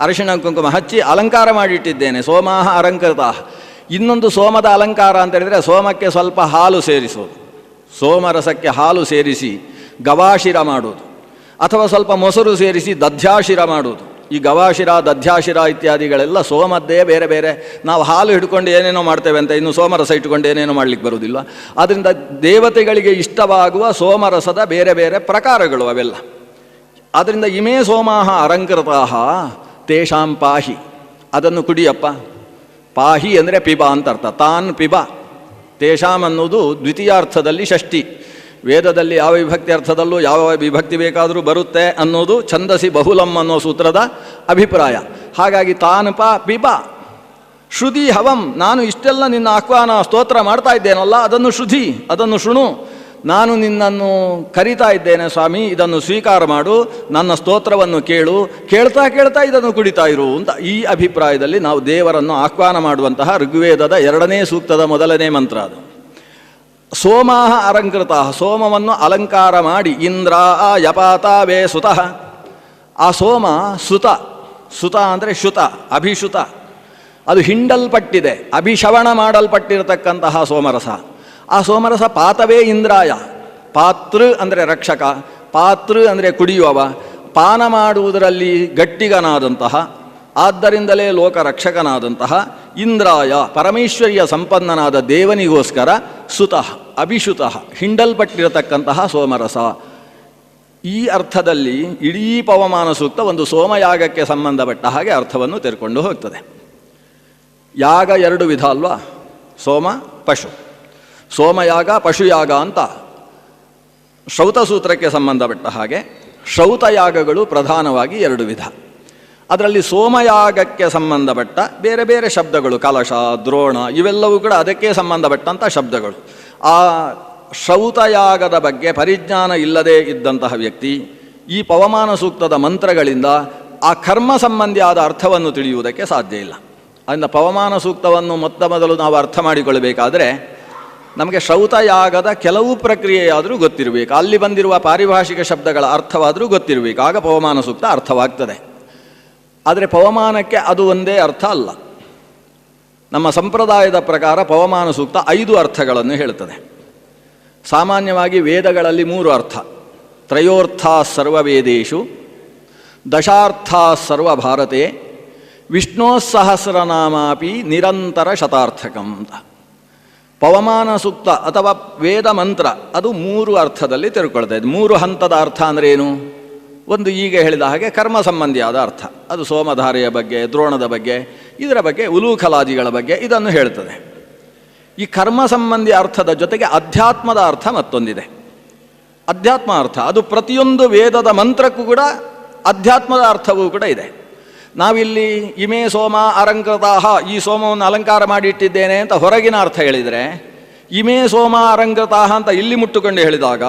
ಅರಿಶಿಣ ಕುಂಕುಮ ಹಚ್ಚಿ ಅಲಂಕಾರ ಮಾಡಿಟ್ಟಿದ್ದೇನೆ. ಸೋಮಾಹ ಅಲಂಕೃತ. ಇನ್ನೊಂದು ಸೋಮದ ಅಲಂಕಾರ ಅಂತ ಹೇಳಿದರೆ ಸೋಮಕ್ಕೆ ಸ್ವಲ್ಪ ಹಾಲು ಸೇರಿಸೋದು. ಸೋಮರಸಕ್ಕೆ ಹಾಲು ಸೇರಿಸಿ ಗವಾಶಿರ ಮಾಡೋದು, ಅಥವಾ ಸ್ವಲ್ಪ ಮೊಸರು ಸೇರಿಸಿ ದಧ್ಯಾಶಿರ ಮಾಡೋದು. ಈ ಗವಾಶಿರ, ದಧ್ಯಾಶಿರ ಇತ್ಯಾದಿಗಳೆಲ್ಲ ಸೋಮದ್ದೇ ಬೇರೆ ಬೇರೆ. ನಾವು ಹಾಲು ಹಿಡ್ಕೊಂಡು ಏನೇನೋ ಮಾಡ್ತೇವೆ ಅಂತ ಇನ್ನು ಸೋಮರಸ ಇಟ್ಟುಕೊಂಡು ಏನೇನೋ ಮಾಡಲಿಕ್ಕೆ ಬರುವುದಿಲ್ಲ. ಆದ್ದರಿಂದ ದೇವತೆಗಳಿಗೆ ಇಷ್ಟವಾಗುವ ಸೋಮರಸದ ಬೇರೆ ಬೇರೆ ಪ್ರಕಾರಗಳು ಅವೆಲ್ಲ. ಆದ್ದರಿಂದ ಇಮೇ ಸೋಮಾಹ ಅಲಂಕೃತಾಹ ತೇಷಾಂ ಪಾಹಿ, ಅದನ್ನು ಕುಡಿಯಪ್ಪ. ಪಾಹಿ ಅಂದರೆ ಪಿಬ ಅಂತ ಅರ್ಥ. ತಾನ್ ಪಿಬ. ತೇಷಾಂ ಅನ್ನೋದು ದ್ವಿತೀಯಾರ್ಥದಲ್ಲಿ ಷಷ್ಠಿ. ವೇದದಲ್ಲಿ ಯಾವ ವಿಭಕ್ತಿ ಅರ್ಥದಲ್ಲೂ ಯಾವ ವಿಭಕ್ತಿ ಬೇಕಾದರೂ ಬರುತ್ತೆ ಅನ್ನೋದು ಛಂದಸಿ ಬಹುಲಂ ಅನ್ನೋ ಸೂತ್ರದ ಅಭಿಪ್ರಾಯ. ಹಾಗಾಗಿ ತಾನ್ ಪಿಬ. ಶ್ರುತಿ ಹವಂ, ನಾನು ಇಷ್ಟೆಲ್ಲ ನಿನ್ನ ಆಹ್ವಾನ ಸ್ತೋತ್ರ ಮಾಡ್ತಾ ಇದ್ದೇನಲ್ಲ, ಅದನ್ನು ಶ್ರುತಿ, ಅದನ್ನು ಶೃಣು. ನಾನು ನಿನ್ನನ್ನು ಕರಿತಾ ಇದ್ದೇನೆ ಸ್ವಾಮಿ, ಇದನ್ನು ಸ್ವೀಕಾರ ಮಾಡು, ನನ್ನ ಸ್ತೋತ್ರವನ್ನು ಕೇಳು, ಕೇಳ್ತಾ ಕೇಳ್ತಾ ಇದನ್ನು ಕುಡಿತಾ ಇರು ಅಂತ. ಈ ಅಭಿಪ್ರಾಯದಲ್ಲಿ ನಾವು ದೇವರನ್ನು ಆಹ್ವಾನ ಮಾಡುವಂತಹ ಋಗ್ವೇದದ 2ನೇ ಸೂಕ್ತದ 1ನೇ ಮಂತ್ರ ಅದು. ಸೋಮಾಹ ಅಲಂಕೃತ, ಸೋಮವನ್ನು ಅಲಂಕಾರ ಮಾಡಿ, ಇಂದ್ರ ಯಪಾತಾವೇ ಸುತಃ. ಆ ಸೋಮ ಸುತ, ಸುತ ಅಂದರೆ ಶುತ, ಅಭಿಶುತ, ಅದು ಹಿಂಡಲ್ಪಟ್ಟಿದೆ, ಅಭಿಶವಣ ಮಾಡಲ್ಪಟ್ಟಿರತಕ್ಕಂತಹ ಸೋಮರಸ. ಆ ಸೋಮರಸ ಪಾತವೇ ಇಂದ್ರಾಯ. ಪಾತೃ ಅಂದರೆ ರಕ್ಷಕ, ಪಾತೃ ಅಂದರೆ ಕುಡಿಯುವವ, ಪಾನ ಮಾಡುವುದರಲ್ಲಿ ಗಟ್ಟಿಗನಾದಂತಹ, ಆದ್ದರಿಂದಲೇ ಲೋಕ ರಕ್ಷಕನಾದಂತಹ ಇಂದ್ರಾಯ, ಪರಮೇಶ್ವರಿಯ ಸಂಪನ್ನನಾದ ದೇವನಿಗೋಸ್ಕರ ಸುತಃ ಅಭಿಶುತಃ, ಹಿಂಡಲ್ಪಟ್ಟಿರತಕ್ಕಂತಹ ಸೋಮರಸ. ಈ ಅರ್ಥದಲ್ಲಿ ಇಡೀ ಪವಮಾನ ಸೂಕ್ತ ಒಂದು ಸೋಮಯಾಗಕ್ಕೆ ಸಂಬಂಧಪಟ್ಟ ಹಾಗೆ ಅರ್ಥವನ್ನು ತೆರೆಕೊಂಡು ಹೋಗ್ತದೆ. ಯಾಗ 2 ವಿಧ ಅಲ್ವಾ, ಸೋಮ ಪಶು. ಸೋಮಯಾಗ ಪಶುಯಾಗ ಅಂತ ಶ್ರೌತಸೂತ್ರಕ್ಕೆ ಸಂಬಂಧಪಟ್ಟ ಹಾಗೆ ಶ್ರೌತಯಾಗಗಳು ಪ್ರಧಾನವಾಗಿ 2 ವಿಧ. ಅದರಲ್ಲಿ ಸೋಮಯಾಗಕ್ಕೆ ಸಂಬಂಧಪಟ್ಟ ಬೇರೆ ಬೇರೆ ಶಬ್ದಗಳು, ಕಲಶ, ದ್ರೋಣ, ಇವೆಲ್ಲವೂ ಕೂಡ ಅದಕ್ಕೆ ಸಂಬಂಧಪಟ್ಟಂಥ ಶಬ್ದಗಳು. ಆ ಶ್ರೌತಯಾಗದ ಬಗ್ಗೆ ಪರಿಜ್ಞಾನ ಇಲ್ಲದೆ ಇದ್ದಂತಹ ವ್ಯಕ್ತಿ ಈ ಪವಮಾನ ಸೂಕ್ತದ ಮಂತ್ರಗಳಿಂದ ಆ ಕರ್ಮ ಸಂಬಂಧಿಯಾದ ಅರ್ಥವನ್ನು ತಿಳಿಯುವುದಕ್ಕೆ ಸಾಧ್ಯ ಇಲ್ಲ. ಅದರಿಂದ ಪವಮಾನ ಸೂಕ್ತವನ್ನು ಮೊದಲು ನಾವು ಅರ್ಥ ಮಾಡಿಕೊಳ್ಳಬೇಕಾದರೆ ನಮಗೆ ಶ್ರೌತಯಾಗದ ಕೆಲವು ಪ್ರಕ್ರಿಯೆಯಾದರೂ ಗೊತ್ತಿರಬೇಕು, ಅಲ್ಲಿ ಬಂದಿರುವ ಪಾರಿಭಾಷಿಕ ಶಬ್ದಗಳ ಅರ್ಥವಾದರೂ ಗೊತ್ತಿರಬೇಕು, ಆಗ ಪವಮಾನ ಸೂಕ್ತ ಅರ್ಥವಾಗ್ತದೆ. ಆದರೆ ಪವಮಾನಕ್ಕೆ ಅದು ಒಂದೇ ಅರ್ಥ ಅಲ್ಲ. ನಮ್ಮ ಸಂಪ್ರದಾಯದ ಪ್ರಕಾರ ಪವಮಾನ ಸೂಕ್ತ 5 ಅರ್ಥಗಳನ್ನು ಹೇಳುತ್ತದೆ. ಸಾಮಾನ್ಯವಾಗಿ ವೇದಗಳಲ್ಲಿ 3 ಅರ್ಥ, ತ್ರಯೋರ್ಥಾ ಸರ್ವವೇದೇಶು, ದಶಾರ್ಥಾ ಸರ್ವಭಾರತೆ, ವಿಷ್ಣೋ ಸಹಸ್ರನಾಮಾಪಿ ನಿರಂತರ ಶತಾರ್ಥಕಂ ಅಂತ. ಪವಮಾನ ಸೂಕ್ತ ಅಥವಾ ವೇದ ಮಂತ್ರ ಅದು 3 ಅರ್ಥದಲ್ಲಿ ತಿಳ್ಕೊಳ್ತಾ ಇದೆ. 3 ಹಂತದ ಅರ್ಥ ಅಂದರೆ ಏನು? ಒಂದು ಈಗ ಹೇಳಿದ ಹಾಗೆ ಕರ್ಮ ಸಂಬಂಧಿಯಾದ ಅರ್ಥ, ಅದು ಸೋಮಧಾರೆಯ ಬಗ್ಗೆ, ದ್ರೋಣದ ಬಗ್ಗೆ, ಇದರ ಬಗ್ಗೆ, ಉಲೂಖಲಾದಿಗಳ ಬಗ್ಗೆ ಇದನ್ನು ಹೇಳ್ತದೆ. ಈ ಕರ್ಮ ಸಂಬಂಧಿ ಅರ್ಥದ ಜೊತೆಗೆ ಅಧ್ಯಾತ್ಮದ ಅರ್ಥ ಮತ್ತೊಂದಿದೆ. ಅಧ್ಯಾತ್ಮ ಅರ್ಥ ಅದು ಪ್ರತಿಯೊಂದು ವೇದದ ಮಂತ್ರಕ್ಕೂ ಕೂಡ ಅಧ್ಯಾತ್ಮದ ಅರ್ಥವೂ ಕೂಡ ಇದೆ. ನಾವಿಲ್ಲಿ ಇಮೇ ಸೋಮ ಅಲಂಕೃತಾಹ, ಈ ಸೋಮವನ್ನು ಅಲಂಕಾರ ಮಾಡಿ ಇಟ್ಟಿದ್ದೇನೆ ಅಂತ ಹೊರಗಿನ ಅರ್ಥ ಹೇಳಿದರೆ, ಇಮೇ ಸೋಮ ಅಲಂಕೃತಾಹ ಅಂತ ಇಲ್ಲಿ ಮುಟ್ಟುಕೊಂಡು ಹೇಳಿದಾಗ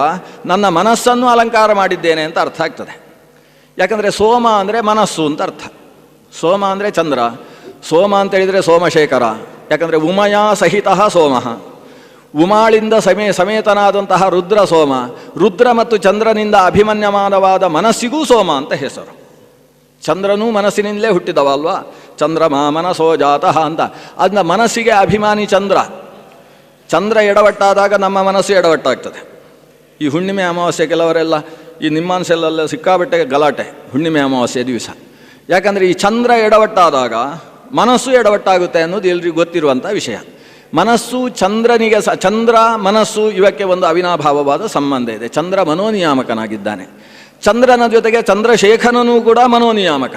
ನನ್ನ ಮನಸ್ಸನ್ನು ಅಲಂಕಾರ ಮಾಡಿದ್ದೇನೆ ಅಂತ ಅರ್ಥ ಆಗ್ತದೆ. ಯಾಕಂದರೆ ಸೋಮ ಅಂದರೆ ಮನಸ್ಸು ಅಂತ ಅರ್ಥ. ಸೋಮ ಅಂದರೆ ಚಂದ್ರ, ಸೋಮ ಅಂತ ಹೇಳಿದರೆ ಸೋಮಶೇಖರ. ಯಾಕಂದರೆ ಉಮಯಾ ಸಹಿತ ಸೋಮ, ಉಮಾಳಿಂದ ಸಮೇತನಾದಂತಹ ರುದ್ರ ಸೋಮ, ರುದ್ರ ಮತ್ತು ಚಂದ್ರನಿಂದ ಅಭಿಮನ್ಯಮಾನವಾದ ಮನಸ್ಸಿಗೂ ಸೋಮ ಅಂತ ಹೆಸರು. ಚಂದ್ರನೂ ಮನಸ್ಸಿನಿಂದಲೇ ಹುಟ್ಟಿದವ ಅಲ್ವಾ, ಚಂದ್ರಮ ಮನಸೋ ಜಾತಃ ಅಂತ. ಅದನ್ನ ಮನಸ್ಸಿಗೆ ಅಭಿಮಾನಿ ಚಂದ್ರ. ಚಂದ್ರ ಎಡವಟ್ಟಾದಾಗ ನಮ್ಮ ಮನಸ್ಸು ಎಡವಟ್ಟಾಗ್ತದೆ. ಈ ಹುಣ್ಣಿಮೆ ಅಮಾವಾಸ್ಯೆ ಕೆಲವರೆಲ್ಲ ಈ ನಿಮ್ಮಾನ್ಸೆಲ್ಲ ಸಿಕ್ಕಾಬಟ್ಟೆ ಗಲಾಟೆ ಹುಣ್ಣಿಮೆ ಅಮಾವಾಸ್ಯೆ ದಿವಸ. ಯಾಕಂದರೆ ಈ ಚಂದ್ರ ಎಡವಟ್ಟಾದಾಗ ಮನಸ್ಸು ಎಡವಟ್ಟಾಗುತ್ತೆ ಅನ್ನೋದು ಎಲ್ರಿಗೂ ಗೊತ್ತಿರುವಂಥ ವಿಷಯ. ಮನಸ್ಸು ಚಂದ್ರನಿಗೆ ಚಂದ್ರ ಮನಸ್ಸು ಇವಕ್ಕೆ ಒಂದು ಅವಿನಾಭಾವವಾದ ಸಂಬಂಧ ಇದೆ. ಚಂದ್ರ ಮನೋನಿಯಾಮಕನಾಗಿದ್ದಾನೆ. ಚಂದ್ರನ ಜೊತೆಗೆ ಚಂದ್ರಶೇಖರನೂ ಕೂಡ ಮನೋನಿಯಾಮಕ,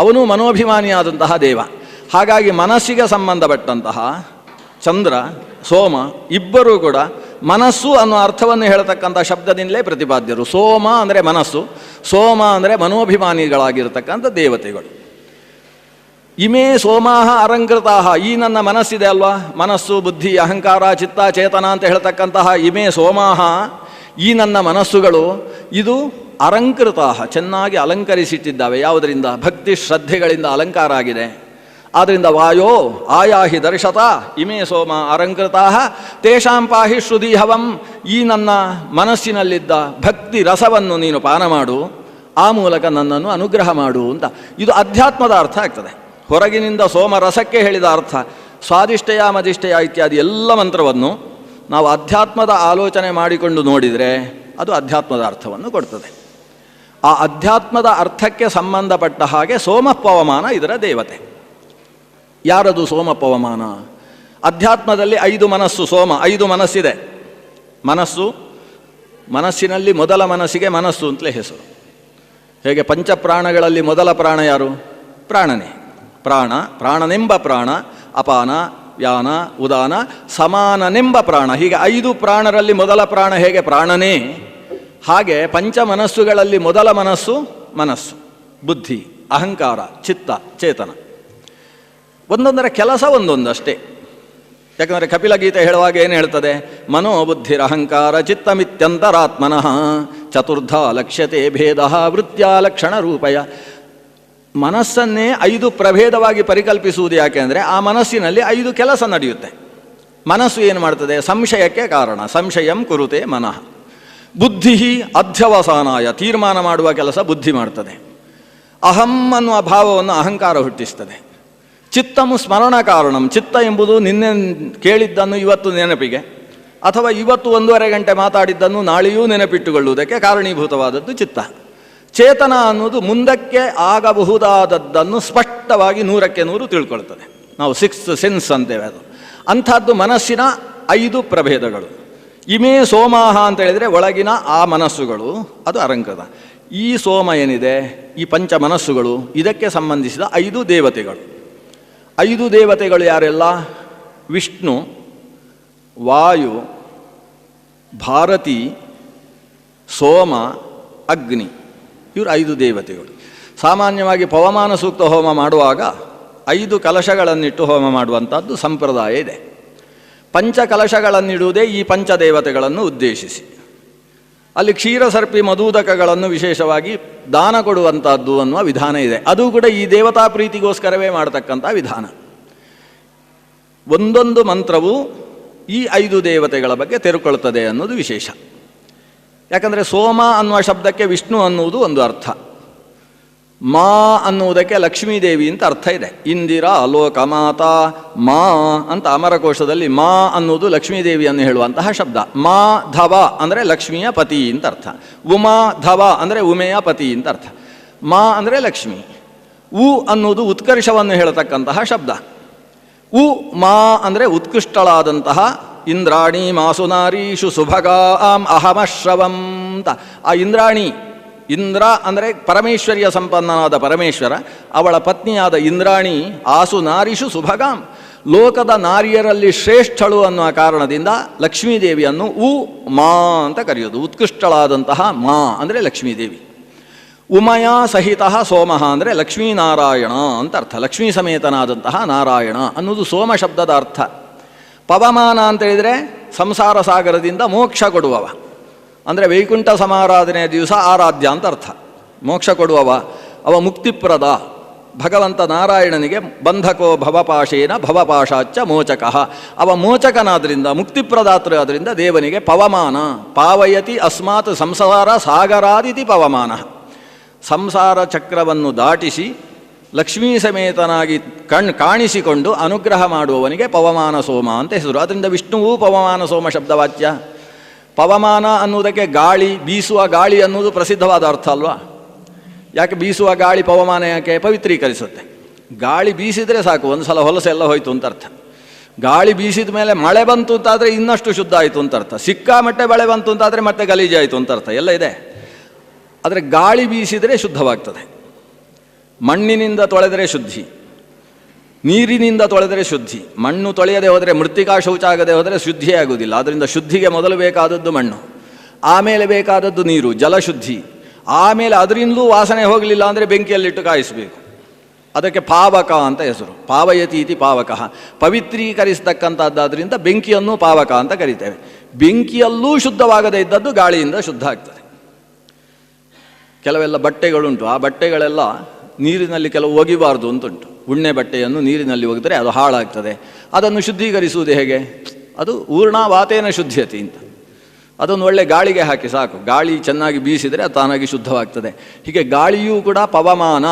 ಅವನು ಮನೋಭಿಮಾನಿಯಾದಂತಹ ದೇವ. ಹಾಗಾಗಿ ಮನಸ್ಸಿಗೆ ಸಂಬಂಧಪಟ್ಟಂತಹ ಚಂದ್ರ ಸೋಮ ಇಬ್ಬರೂ ಕೂಡ ಮನಸ್ಸು ಅನ್ನೋ ಅರ್ಥವನ್ನು ಹೇಳತಕ್ಕಂಥ ಶಬ್ದದಿಂದಲೇ ಪ್ರತಿಪಾದ್ಯರು. ಸೋಮ ಅಂದರೆ ಮನಸ್ಸು, ಸೋಮ ಅಂದರೆ ಮನೋಭಿಮಾನಿಗಳಾಗಿರ್ತಕ್ಕಂಥ ದೇವತೆಗಳು. ಇಮೇ ಸೋಮಾಹ ಅಲಂಕೃತಾಹ, ಈ ನನ್ನ ಮನಸ್ಸಿದೆ ಅಲ್ವಾ, ಮನಸ್ಸು ಬುದ್ಧಿ ಅಹಂಕಾರ ಚಿತ್ತ ಚೇತನ ಅಂತ ಹೇಳ್ತಕ್ಕಂತಹ ಇಮೇ ಸೋಮಾಹ, ಈ ನನ್ನ ಮನಸ್ಸುಗಳು ಇದು ಅಲಂಕೃತಾಹ, ಚೆನ್ನಾಗಿ ಅಲಂಕರಿಸಿಟ್ಟಿದ್ದಾವೆ. ಯಾವುದರಿಂದ? ಭಕ್ತಿ ಶ್ರದ್ಧೆಗಳಿಂದ ಅಲಂಕಾರ ಆಗಿದೆ. ಆದ್ದರಿಂದ ವಾಯೋ ಆಯಾಹಿ ದರ್ಶತ ಇಮೇ ಸೋಮ ಅಲಂಕೃತಾಹ ತೇಷಾಂ ಪಾಹಿ ಶ್ರುತಿ ಹವಂ, ಈ ನನ್ನ ಮನಸ್ಸಿನಲ್ಲಿದ್ದ ಭಕ್ತಿ ರಸವನ್ನು ನೀನು ಪಾನ ಮಾಡು, ಆ ಮೂಲಕ ನನ್ನನ್ನು ಅನುಗ್ರಹ ಮಾಡು ಅಂತ. ಇದು ಅಧ್ಯಾತ್ಮದ ಅರ್ಥ ಆಗ್ತದೆ. ಹೊರಗಿನಿಂದ ಸೋಮರಸಕ್ಕೆ ಹೇಳಿದ ಅರ್ಥ, ಸ್ವಾದಿಷ್ಟಯ ಮದಿಷ್ಟಯ ಇತ್ಯಾದಿ ಎಲ್ಲ ಮಂತ್ರವನ್ನು ನಾವು ಅಧ್ಯಾತ್ಮದ ಆಲೋಚನೆ ಮಾಡಿಕೊಂಡು ನೋಡಿದರೆ ಅದು ಅಧ್ಯಾತ್ಮದ ಅರ್ಥವನ್ನು ಕೊಡ್ತದೆ. ಆ ಅಧ್ಯಾತ್ಮದ ಅರ್ಥಕ್ಕೆ ಸಂಬಂಧಪಟ್ಟ ಹಾಗೆ ಸೋಮಪವಮಾನ ಇದರ ದೇವತೆ. ಯಾರದು ಸೋಮಪವಮಾನ? ಅಧ್ಯಾತ್ಮದಲ್ಲಿ 5 ಮನಸ್ಸು, ಸೋಮ 5 ಮನಸ್ಸಿದೆ. ಮನಸ್ಸಿನಲ್ಲಿ ಮೊದಲ ಮನಸ್ಸಿಗೆ ಮನಸ್ಸು ಅಂತಲೇ ಹೆಸರು. ಹೇಗೆ ಪಂಚಪ್ರಾಣಗಳಲ್ಲಿ ಮೊದಲ ಪ್ರಾಣ ಯಾರು? ಪ್ರಾಣನೇ. ಪ್ರಾಣನೆಂಬ ಪ್ರಾಣ, ಅಪಾನ ವ್ಯಾನ ಉದಾನ ಸಮಾನನೆಂಬ ಪ್ರಾಣ. ಹೀಗೆ 5 ಪ್ರಾಣರಲ್ಲಿ ಮೊದಲ ಪ್ರಾಣ ಹೇಗೆ ಪ್ರಾಣನೇ, ಹಾಗೆ ಪಂಚ ಮನಸ್ಸುಗಳಲ್ಲಿ ಮೊದಲ ಮನಸ್ಸು ಬುದ್ಧಿ ಅಹಂಕಾರ ಚಿತ್ತ ಚೇತನ. ಒಂದೊಂದರ ಕೆಲಸ ಒಂದೊಂದಷ್ಟೇ. ಯಾಕಂದರೆ ಕಪಿಲ ಗೀತೆ ಹೇಳುವಾಗ ಏನು ಹೇಳ್ತದೆ? ಮನೋಬುದ್ಧಿರಹಂಕಾರ ಚಿತ್ತಮಿತ್ಯಂತರಾತ್ಮನಃ ಚತುರ್ಧ ಲಕ್ಷ್ಯತೆ ಭೇದ ವೃತ್ತ್ಯಾ ಲಕ್ಷಣ ರೂಪಯ. ಮನಸ್ಸನ್ನೇ 5 ಪ್ರಭೇದವಾಗಿ ಪರಿಕಲ್ಪಿಸುವುದು ಯಾಕೆ ಅಂದರೆ ಆ ಮನಸ್ಸಿನಲ್ಲಿ 5 ಕೆಲಸ ನಡೆಯುತ್ತೆ. ಮನಸ್ಸು ಏನು ಮಾಡ್ತದೆ? ಸಂಶಯಕ್ಕೆ ಕಾರಣ, ಸಂಶಯಂ ಕುರುತೆ ಮನಃ. ಬುದ್ಧಿ ಅಧ್ಯವಸಾನಾಯ, ತೀರ್ಮಾನ ಮಾಡುವ ಕೆಲಸ ಬುದ್ಧಿ ಮಾಡ್ತದೆ. ಅಹಂ ಅನ್ನುವ ಭಾವವನ್ನು ಅಹಂಕಾರ ಹುಟ್ಟಿಸ್ತದೆ. ಚಿತ್ತಮು ಸ್ಮರಣ ಕಾರಣಂ, ಚಿತ್ತ ಎಂಬುದು ನಿನ್ನೆ ಕೇಳಿದ್ದನ್ನು ಇವತ್ತು ನೆನಪಿಗೆ, ಅಥವಾ ಇವತ್ತು 1.5 ಗಂಟೆ ಮಾತಾಡಿದ್ದನ್ನು ನಾಳೆಯೂ ನೆನಪಿಟ್ಟುಕೊಳ್ಳುವುದಕ್ಕೆ ಕಾರಣೀಭೂತವಾದದ್ದು ಚಿತ್ತ. ಚೇತನ ಅನ್ನೋದು ಮುಂದಕ್ಕೆ ಆಗಬಹುದಾದದ್ದನ್ನು ಸ್ಪಷ್ಟವಾಗಿ 100ಕ್ಕೆ 100 ತಿಳ್ಕೊಳ್ತದೆ. ನಾವು 6th ಸೆನ್ಸ್ ಅಂತೇವೆ ಅದು. ಅಂಥದ್ದು ಮನಸ್ಸಿನ 5 ಪ್ರಭೇದಗಳು. ಇಮೇ ಸೋಮಾಹ ಅಂತ ಹೇಳಿದರೆ ಒಳಗಿನ ಆ ಮನಸ್ಸುಗಳು, ಅದು ಅರಂಕದ. ಈ ಸೋಮ ಏನಿದೆ, ಈ ಪಂಚ ಮನಸ್ಸುಗಳು, ಇದಕ್ಕೆ ಸಂಬಂಧಿಸಿದ 5 ದೇವತೆಗಳು. 5 ದೇವತೆಗಳು ಯಾರೆಲ್ಲ? ವಿಷ್ಣು, ವಾಯು, ಭಾರತಿ, ಸೋಮ, ಅಗ್ನಿ. ಇವರು 5 ದೇವತೆಗಳು. ಸಾಮಾನ್ಯವಾಗಿ ಪವಮಾನ ಸೂಕ್ತ ಹೋಮ ಮಾಡುವಾಗ 5 ಕಲಶಗಳನ್ನಿಟ್ಟು ಹೋಮ ಮಾಡುವಂಥದ್ದು ಸಂಪ್ರದಾಯ ಇದೆ. ಪಂಚಕಲಶಗಳನ್ನಿಡುವುದೇ ಈ ಪಂಚದೇವತೆಗಳನ್ನು ಉದ್ದೇಶಿಸಿ. ಅಲ್ಲಿ ಕ್ಷೀರಸರ್ಪಿ ಮಧೂದಕಗಳನ್ನು ವಿಶೇಷವಾಗಿ ದಾನ ಕೊಡುವಂಥದ್ದು ಅನ್ನುವ ವಿಧಾನ ಇದೆ. ಅದು ಕೂಡ ಈ ದೇವತಾ ಪ್ರೀತಿಗೋಸ್ಕರವೇ ಮಾಡತಕ್ಕಂಥ ವಿಧಾನ. ಒಂದೊಂದು ಮಂತ್ರವು ಈ 5 ದೇವತೆಗಳ ಬಗ್ಗೆ ತೆರೆಕೊಳ್ತದೆ ಅನ್ನೋದು ವಿಶೇಷ. ಯಾಕಂದರೆ ಸೋಮ ಅನ್ನುವ ಶಬ್ದಕ್ಕೆ ವಿಷ್ಣು ಅನ್ನುವುದು ಒಂದು ಅರ್ಥ, ಮಾ ಅನ್ನುವುದಕ್ಕೆ ಲಕ್ಷ್ಮೀದೇವಿ ಅಂತ ಅರ್ಥ ಇದೆ. ಇಂದಿರಾ ಲೋಕಮಾತಾ ಮಾ ಅಂತ ಅಮರಕೋಶದಲ್ಲಿ ಮಾ ಅನ್ನುವುದು ಲಕ್ಷ್ಮೀದೇವಿಯನ್ನು ಹೇಳುವಂತಹ ಶಬ್ದ. ಮಾ ಧವ ಅಂದರೆ ಲಕ್ಷ್ಮಿಯ ಪತಿ ಅಂತ ಅರ್ಥ. ಉಮಾ ಧವ ಅಂದರೆ ಉಮೆಯ ಪತಿ ಅಂತ ಅರ್ಥ. ಮಾ ಅಂದರೆ ಲಕ್ಷ್ಮಿ. ಉ ಅನ್ನುವುದು ಉತ್ಕರ್ಷವನ್ನು ಹೇಳತಕ್ಕಂತಹ ಶಬ್ದ. ಉ ಮಾ ಅಂದರೆ ಉತ್ಕೃಷ್ಟಳಾದಂತಹ ಇಂದ್ರಾಣಿ ಮಾಸುನಾರೀಷು ಸುಭಗಾಂ ಅಹಮಶ್ರವಂ ಅಂತ. ಆ ಇಂದ್ರಾಣಿ, ಇಂದ್ರ ಅಂದರೆ ಪರಮೇಶ್ವರಿಯ ಸಂಪನ್ನನಾದ ಪರಮೇಶ್ವರ, ಅವಳ ಪತ್ನಿಯಾದ ಇಂದ್ರಾಣಿ ಆಸು ನಾರೀಷು ಸುಭಗಾಂ, ಲೋಕದ ನಾರಿಯರಲ್ಲಿ ಶ್ರೇಷ್ಠಳು ಅನ್ನುವ ಕಾರಣದಿಂದ ಲಕ್ಷ್ಮೀದೇವಿಯನ್ನು ಉ ಮಾ ಅಂತ ಕರೆಯೋದು. ಉತ್ಕೃಷ್ಟಳಾದಂತಹ ಮಾ ಅಂದರೆ ಲಕ್ಷ್ಮೀದೇವಿ. ಉಮಯ ಸಹಿತ ಸೋಮಃ ಅಂದರೆ ಲಕ್ಷ್ಮೀನಾರಾಯಣ ಅಂತ ಅರ್ಥ. ಲಕ್ಷ್ಮೀ ಸಮೇತನಾದಂತಹ ನಾರಾಯಣ ಅನ್ನೋದು ಸೋಮ ಶಬ್ದದ ಅರ್ಥ. ಪವಮಾನ ಅಂತ ಹೇಳಿದರೆ ಸಂಸಾರ ಸಾಗರದಿಂದ ಮೋಕ್ಷ ಕೊಡುವವ, ಅಂದರೆ ವೈಕುಂಠ ಸಮಾರಾಧನೆಯ ದಿವಸ ಆರಾಧ್ಯ ಅಂತ ಅರ್ಥ. ಮೋಕ್ಷ ಕೊಡುವವ, ಅವ ಮುಕ್ತಿಪ್ರದ. ಭಗವಂತ ನಾರಾಯಣನಿಗೆ ಬಂಧಕೋ ಭವಪಾಶೇನ ಭವಪಾಶಾಚ್ಚ ಮೋಚಕಃ, ಅವ ಮೋಚಕನಾದ್ರಿಂದ ಮುಕ್ತಿಪ್ರದಾತೃ ಆದ್ರಿಂದ ದೇವನಿಗೆ ಪವಮಾನ. ಪಾವಯತಿ ಅಸ್ಮಾತ್ ಸಂಸಾರ ಸಾಗರಾದಿತಿ ಪವಮಾನ. ಸಂಸಾರ ಚಕ್ರವನ್ನು ದಾಟಿಸಿ ಲಕ್ಷ್ಮೀ ಸಮೇತನಾಗಿ ಕಾಣಿಸಿಕೊಂಡು ಅನುಗ್ರಹ ಮಾಡುವವನಿಗೆ ಪವಮಾನ ಸೋಮ ಅಂತ ಹೆಸರು. ಅದರಿಂದ ವಿಷ್ಣುವು ಪವಮಾನ ಸೋಮ ಶಬ್ದವಾಚ್ಯ. ಪವಮಾನ ಅನ್ನುವುದಕ್ಕೆ ಗಾಳಿ, ಬೀಸುವ ಗಾಳಿ ಅನ್ನುವುದು ಪ್ರಸಿದ್ಧವಾದ ಅರ್ಥ ಅಲ್ವಾ? ಯಾಕೆ ಬೀಸುವ ಗಾಳಿ ಪವಮಾನ ಯಾಕೆ? ಪವಿತ್ರೀಕರಿಸುತ್ತೆ. ಗಾಳಿ ಬೀಸಿದರೆ ಸಾಕು, ಒಂದು ಸಲ ಹೊಲಸೆಲ್ಲ ಹೋಯಿತು ಅಂತ ಅರ್ಥ. ಗಾಳಿ ಬೀಸಿದ ಮೇಲೆ ಮಳೆ ಬಂತು ಅಂತಾದರೆ ಇನ್ನಷ್ಟು ಶುದ್ಧ ಆಯಿತು ಅಂತ ಅರ್ಥ. ಸಿಕ್ಕಾಮಟ್ಟೆ ಮಳೆ ಬಂತು ಅಂತಾದರೆ ಮತ್ತೆ ಗಲೀಜಾಯಿತು ಅಂತ ಅರ್ಥ. ಎಲ್ಲ ಇದೆ. ಆದರೆ ಗಾಳಿ ಬೀಸಿದರೆ ಶುದ್ಧವಾಗ್ತದೆ. ಮಣ್ಣಿನಿಂದ ತೊಳೆದರೆ ಶುದ್ಧಿ, ನೀರಿನಿಂದ ತೊಳೆದರೆ ಶುದ್ಧಿ. ಮಣ್ಣು ತೊಳೆಯದೆ ಹೋದರೆ, ಮೃತ್ತಿಕಾ ಶೌಚ ಆಗದೆ ಹೋದರೆ ಶುದ್ಧಿಯೇ ಆಗುವುದಿಲ್ಲ. ಆದ್ದರಿಂದ ಶುದ್ಧಿಗೆ ಮೊದಲು ಬೇಕಾದದ್ದು ಮಣ್ಣು, ಆಮೇಲೆ ಬೇಕಾದದ್ದು ನೀರು, ಜಲಶುದ್ಧಿ. ಆಮೇಲೆ ಅದರಿಂದಲೂ ವಾಸನೆ ಹೋಗಲಿಲ್ಲ ಅಂದರೆ ಬೆಂಕಿಯಲ್ಲಿಟ್ಟು ಕಾಯಿಸಬೇಕು. ಅದಕ್ಕೆ ಪಾವಕ ಅಂತ ಹೆಸರು. ಪಾವಯತಿ ಇತಿ ಪಾವಕ, ಪವಿತ್ರೀಕರಿಸತಕ್ಕಂಥದ್ದಾದ್ದರಿಂದ ಬೆಂಕಿಯನ್ನು ಪಾವಕ ಅಂತ ಕರಿತೇವೆ. ಬೆಂಕಿಯಲ್ಲೂ ಶುದ್ಧವಾಗದೇ ಇದ್ದದ್ದು ಗಾಳಿಯಿಂದ ಶುದ್ಧ ಆಗ್ತದೆ. ಕೆಲವೆಲ್ಲ ಬಟ್ಟೆಗಳುಂಟು, ಆ ಬಟ್ಟೆಗಳೆಲ್ಲ ನೀರಿನಲ್ಲಿ ಕೆಲವು ಒಗಿಬಾರ್ದು ಅಂತುಂಟು. ಉಣ್ಣೆ ಬಟ್ಟೆಯನ್ನು ನೀರಿನಲ್ಲಿ ಒಗೆದರೆ ಅದು ಹಾಳಾಗ್ತದೆ. ಅದನ್ನು ಶುದ್ಧೀಕರಿಸುವುದು ಹೇಗೆ? ಅದು ಊರ್ಣ ವಾತೇನ ಶುದ್ಧತೆ ಅಂತ. ಅದನ್ನು ಒಳ್ಳೆ ಗಾಳಿಗೆ ಹಾಕಿ ಸಾಕು, ಗಾಳಿ ಚೆನ್ನಾಗಿ ಬೀಸಿದರೆ ಅದು ತಾನಾಗಿ ಶುದ್ಧವಾಗ್ತದೆ. ಹೀಗೆ ಗಾಳಿಯೂ ಕೂಡ ಪವಮಾನ,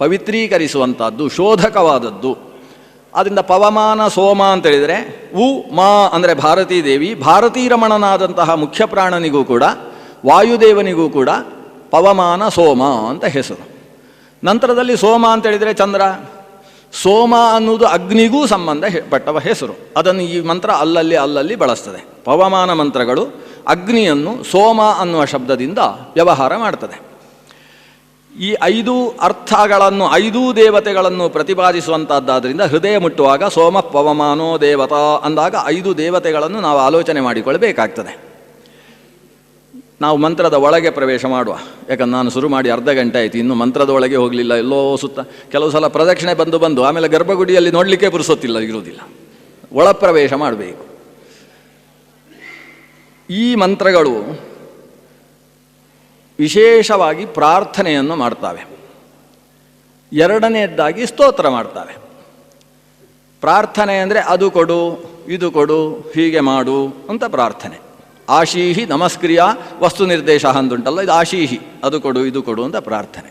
ಪವಿತ್ರೀಕರಿಸುವಂಥದ್ದು, ಶೋಧಕವಾದದ್ದು. ಆದ್ದರಿಂದ ಪವಮಾನ ಸೋಮ ಅಂತೇಳಿದರೆ ಉ ಮಾ ಅಂದರೆ ಭಾರತೀ ದೇವಿ, ಭಾರತೀ ರಮಣನಾದಂತಹ ಮುಖ್ಯ ಪ್ರಾಣನಿಗೂ ಕೂಡ ವಾಯುದೇವನಿಗೂ ಕೂಡ ಪವಮಾನ ಸೋಮ ಅಂತ ಹೆಸರು. ನಂತರದಲ್ಲಿ ಸೋಮ ಅಂತೇಳಿದರೆ ಚಂದ್ರ. ಸೋಮ ಅನ್ನುವುದು ಅಗ್ನಿಗೂ ಸಂಬಂಧಪಟ್ಟವ ಹೆಸರು. ಅದನ್ನು ಈ ಮಂತ್ರ ಅಲ್ಲಲ್ಲಿ ಬಳಸ್ತದೆ. ಪವಮಾನ ಮಂತ್ರಗಳು ಅಗ್ನಿಯನ್ನು ಸೋಮ ಅನ್ನುವ ಶಬ್ದದಿಂದ ವ್ಯವಹಾರ ಮಾಡ್ತದೆ. ಈ 5 ಅರ್ಥಗಳನ್ನು, 5 ದೇವತೆಗಳನ್ನು ಪ್ರತಿಪಾದಿಸುವಂಥದ್ದಾದ್ದರಿಂದ ಹೃದಯ ಮುಟ್ಟುವಾಗ ಸೋಮ ಪವಮಾನೋ ದೇವತಾ ಅಂದಾಗ 5 ದೇವತೆಗಳನ್ನು ನಾವು ಆಲೋಚನೆ ಮಾಡಿಕೊಳ್ಳಬೇಕಾಗ್ತದೆ. ನಾವು ಮಂತ್ರದ ಒಳಗೆ ಪ್ರವೇಶ ಮಾಡುವ. ಯಾಕಂದ್ರೆ ನಾನು ಶುರು ಮಾಡಿ ಅರ್ಧ ಗಂಟೆ ಆಯಿತು, ಇನ್ನೂ ಮಂತ್ರದ ಒಳಗೆ ಹೋಗಲಿಲ್ಲ. ಎಲ್ಲೋ ಸುತ್ತ ಕೆಲವು ಸಲ ಪ್ರದಕ್ಷಿಣೆ ಬಂದು ಆಮೇಲೆ ಗರ್ಭಗುಡಿಯಲ್ಲಿ ನೋಡಲಿಕ್ಕೆ ಪುರುಸೊತ್ತಿಲ್ಲ, ಇರುವುದಿಲ್ಲ. ಒಳಪ್ರವೇಶ ಮಾಡಬೇಕು. ಈ ಮಂತ್ರಗಳು ವಿಶೇಷವಾಗಿ ಪ್ರಾರ್ಥನೆಯನ್ನು ಮಾಡ್ತಾವೆ. ಎರಡನೆಯದ್ದಾಗಿ ಸ್ತೋತ್ರ ಮಾಡ್ತಾವೆ. ಪ್ರಾರ್ಥನೆ ಅಂದರೆ ಅದು ಕೊಡು, ಇದು ಕೊಡು, ಹೀಗೆ ಮಾಡು ಅಂತ ಪ್ರಾರ್ಥನೆ. ಆಶೀಹಿ ನಮಸ್ಕ್ರಿಯ ವಸ್ತು ನಿರ್ದೇಶ ಅಂದುಂಟಲ್ಲ, ಇದು ಆಶೀಹಿ, ಅದು ಕೊಡು ಇದು ಕೊಡು ಅಂತ ಪ್ರಾರ್ಥನೆ.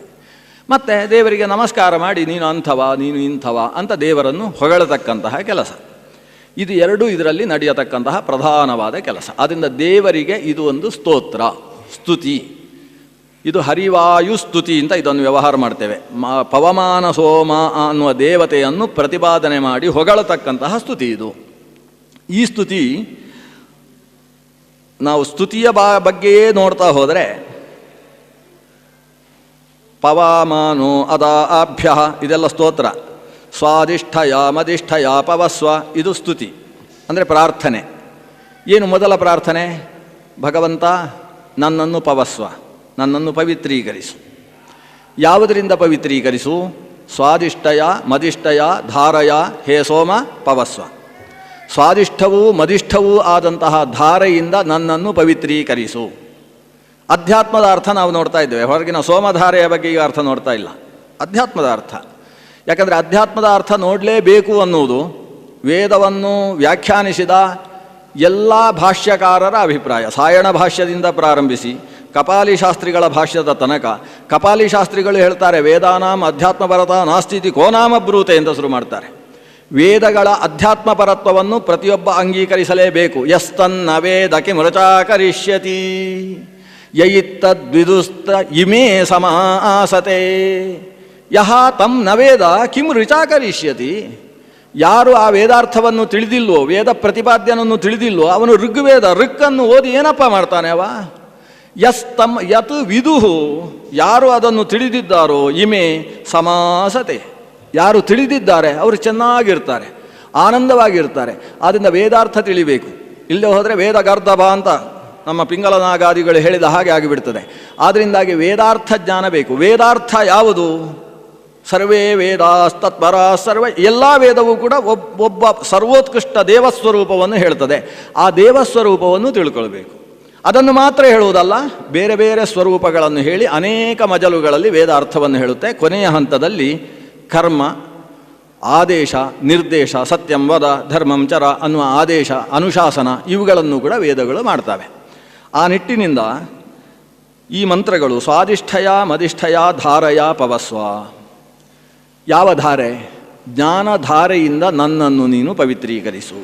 ಮತ್ತು ದೇವರಿಗೆ ನಮಸ್ಕಾರ ಮಾಡಿ ನೀನು ಅಂಥವ ನೀನು ಇಂಥವ ಅಂತ ದೇವರನ್ನು ಹೊಗಳತಕ್ಕಂತಹ ಕೆಲಸ. ಇದು ಎರಡೂ ಇದರಲ್ಲಿ ನಡೆಯತಕ್ಕಂತಹ ಪ್ರಧಾನವಾದ ಕೆಲಸ. ಆದ್ದರಿಂದ ದೇವರಿಗೆ ಇದು ಒಂದು ಸ್ತೋತ್ರ, ಸ್ತುತಿ. ಇದು ಹರಿವಾಯು ಸ್ತುತಿ ಅಂತ ಇದನ್ನು ವ್ಯವಹಾರ ಮಾಡ್ತೇವೆ. ಪವಮಾನ ಸೋಮ ಅನ್ನುವ ದೇವತೆಯನ್ನು ಪ್ರತಿಪಾದನೆ ಮಾಡಿ ಹೊಗಳತಕ್ಕಂತಹ ಸ್ತುತಿ ಇದು. ಈ ಸ್ತುತಿ ನಾವು ಸ್ತುತಿಯ ಬಗ್ಗೆಯೇ ನೋಡ್ತಾ ಹೋದರೆ ಪವಮಾನೋ ಅದಾಭ್ಯ ಇದೆಲ್ಲ ಸ್ತೋತ್ರ. ಸ್ವಾದಿಷ್ಠಯ ಮದಿಷ್ಠಯ ಪವಸ್ವ ಇದು ಸ್ತುತಿ ಅಂದರೆ ಪ್ರಾರ್ಥನೆ. ಏನು ಮೊದಲ ಪ್ರಾರ್ಥನೆ? ಭಗವಂತ ನನ್ನನ್ನು ಪವಸ್ವ, ನನ್ನನ್ನು ಪವಿತ್ರೀಕರಿಸು. ಯಾವುದರಿಂದ ಪವಿತ್ರೀಕರಿಸು? ಸ್ವಾದಿಷ್ಠಯ ಮದಿಷ್ಠಯ ಧಾರಯ ಹೇ ಸೋಮ ಪವಸ್ವ. ಸ್ವಾದಿಷ್ಠವೂ ಮದಿಷ್ಠವೂ ಆದಂತಹ ಧಾರೆಯಿಂದ ನನ್ನನ್ನು ಪವಿತ್ರೀಕರಿಸು. ಅಧ್ಯಾತ್ಮದ ಅರ್ಥ ನಾವು ನೋಡ್ತಾ ಇದ್ದೇವೆ, ಹೊರಗಿನ ಸೋಮಧಾರೆಯ ಬಗ್ಗೆ ಈಗ ಅರ್ಥ ನೋಡ್ತಾ ಇಲ್ಲ. ಅಧ್ಯಾತ್ಮದ ಅರ್ಥ, ಯಾಕಂದರೆ ಅಧ್ಯಾತ್ಮದ ಅರ್ಥ ನೋಡಲೇಬೇಕು ಅನ್ನುವುದು ವೇದವನ್ನು ವ್ಯಾಖ್ಯಾನಿಸಿದ ಎಲ್ಲ ಭಾಷ್ಯಕಾರರ ಅಭಿಪ್ರಾಯ. ಸಾಯಣ ಭಾಷ್ಯದಿಂದ ಪ್ರಾರಂಭಿಸಿ ಕಪಾಲಿ ಶಾಸ್ತ್ರಿಗಳ ಭಾಷ್ಯದ ತನಕ. ಕಪಾಲಿ ಶಾಸ್ತ್ರಿಗಳು ಹೇಳ್ತಾರೆ ವೇದಾನಾಂ ಅಧ್ಯಾತ್ಮಪರತ ನಾಸ್ತಿತಿ ಕೋನಾಮ ಬ್ರೂತೆ ಅಂತ ಶುರು ಮಾಡ್ತಾರೆ. ವೇದಗಳ ಅಧ್ಯಾತ್ಮಪರತ್ವವನ್ನು ಪ್ರತಿಯೊಬ್ಬ ಅಂಗೀಕರಿಸಲೇಬೇಕು. ಯಸ್ತನ್ನ ವೇದ ಕಿಂ ರುಚಾಕರಿಷ್ಯತಿ ಯಯಿತ್ತದ್ವಿದುಸ್ತ ಇಮೇ ಸಮಾಸತೆ ಯಹ ತಂ ನ ವೇದ ಕಿಂ ರುಚಾಕರಿಷ್ಯತಿ. ಯಾರು ಆ ವೇದಾರ್ಥವನ್ನು ತಿಳಿದಿಲ್ವೋ, ವೇದ ಪ್ರತಿಪಾದ್ಯನನ್ನು ತಿಳಿದಿಲ್ವೋ, ಅವನು ಋಗ್ವೇದ ಋಕ್ಕನ್ನು ಓದಿ ಏನಪ್ಪ ಮಾಡ್ತಾನೆ ಅವ? ಯಸ್ತಂ ಯತ್ ವಿದುಹು, ಯಾರು ಅದನ್ನು ತಿಳಿದಿದ್ದಾರೋ, ಇಮೆ ಸಮಾಸತೆ, ಯಾರು ತಿಳಿದಿದ್ದಾರೆ ಅವರು ಚೆನ್ನಾಗಿರ್ತಾರೆ, ಆನಂದವಾಗಿರ್ತಾರೆ. ಆದ್ದರಿಂದ ವೇದಾರ್ಥ ತಿಳಿಬೇಕು. ಇಲ್ಲದೆ ಹೋದರೆ ವೇದ ಗರ್ಧಭ ಅಂತ ನಮ್ಮ ಪಿಂಗಲನಾಗಾದಿಗಳು ಹೇಳಿದ ಹಾಗೆ ಆಗಿಬಿಡ್ತದೆ. ಆದ್ದರಿಂದಾಗಿ ವೇದಾರ್ಥ ಜ್ಞಾನ ಬೇಕು. ವೇದಾರ್ಥ ಯಾವುದು? ಸರ್ವೇ ವೇದಾಸ್ತತ್ಪರ ಸರ್ವ, ಎಲ್ಲ ವೇದವೂ ಕೂಡ ಒಬ್ಬ ಸರ್ವೋತ್ಕೃಷ್ಟ ದೇವಸ್ವರೂಪವನ್ನು ಹೇಳ್ತದೆ. ಆ ದೇವಸ್ವರೂಪವನ್ನು ತಿಳ್ಕೊಳ್ಬೇಕು. ಅದನ್ನು ಮಾತ್ರ ಹೇಳುವುದಲ್ಲ, ಬೇರೆ ಬೇರೆ ಸ್ವರೂಪಗಳನ್ನು ಹೇಳಿ ಅನೇಕ ಮಜಲುಗಳಲ್ಲಿ ವೇದಾರ್ಥವನ್ನು ಹೇಳುತ್ತೆ. ಕೊನೆಯ ಹಂತದಲ್ಲಿ ಕರ್ಮ, ಆದೇಶ, ನಿರ್ದೇಶ, ಸತ್ಯಂ ವದ ಧರ್ಮಂ ಚರ ಅನ್ನುವ ಆದೇಶ, ಅನುಶಾಸನ ಇವುಗಳನ್ನು ಕೂಡ ವೇದಗಳು ಮಾಡ್ತವೆ. ಆ ನಿಟ್ಟಿನಿಂದ ಈ ಮಂತ್ರಗಳು ಸ್ವಾದಿಷ್ಠಯ ಮದಿಷ್ಠಯ ಧಾರಯ ಪವಸ್ವ. ಯಾವ ಧಾರೆ? ಜ್ಞಾನಧಾರೆಯಿಂದ ನನ್ನನ್ನು ನೀನು ಪವಿತ್ರೀಕರಿಸು.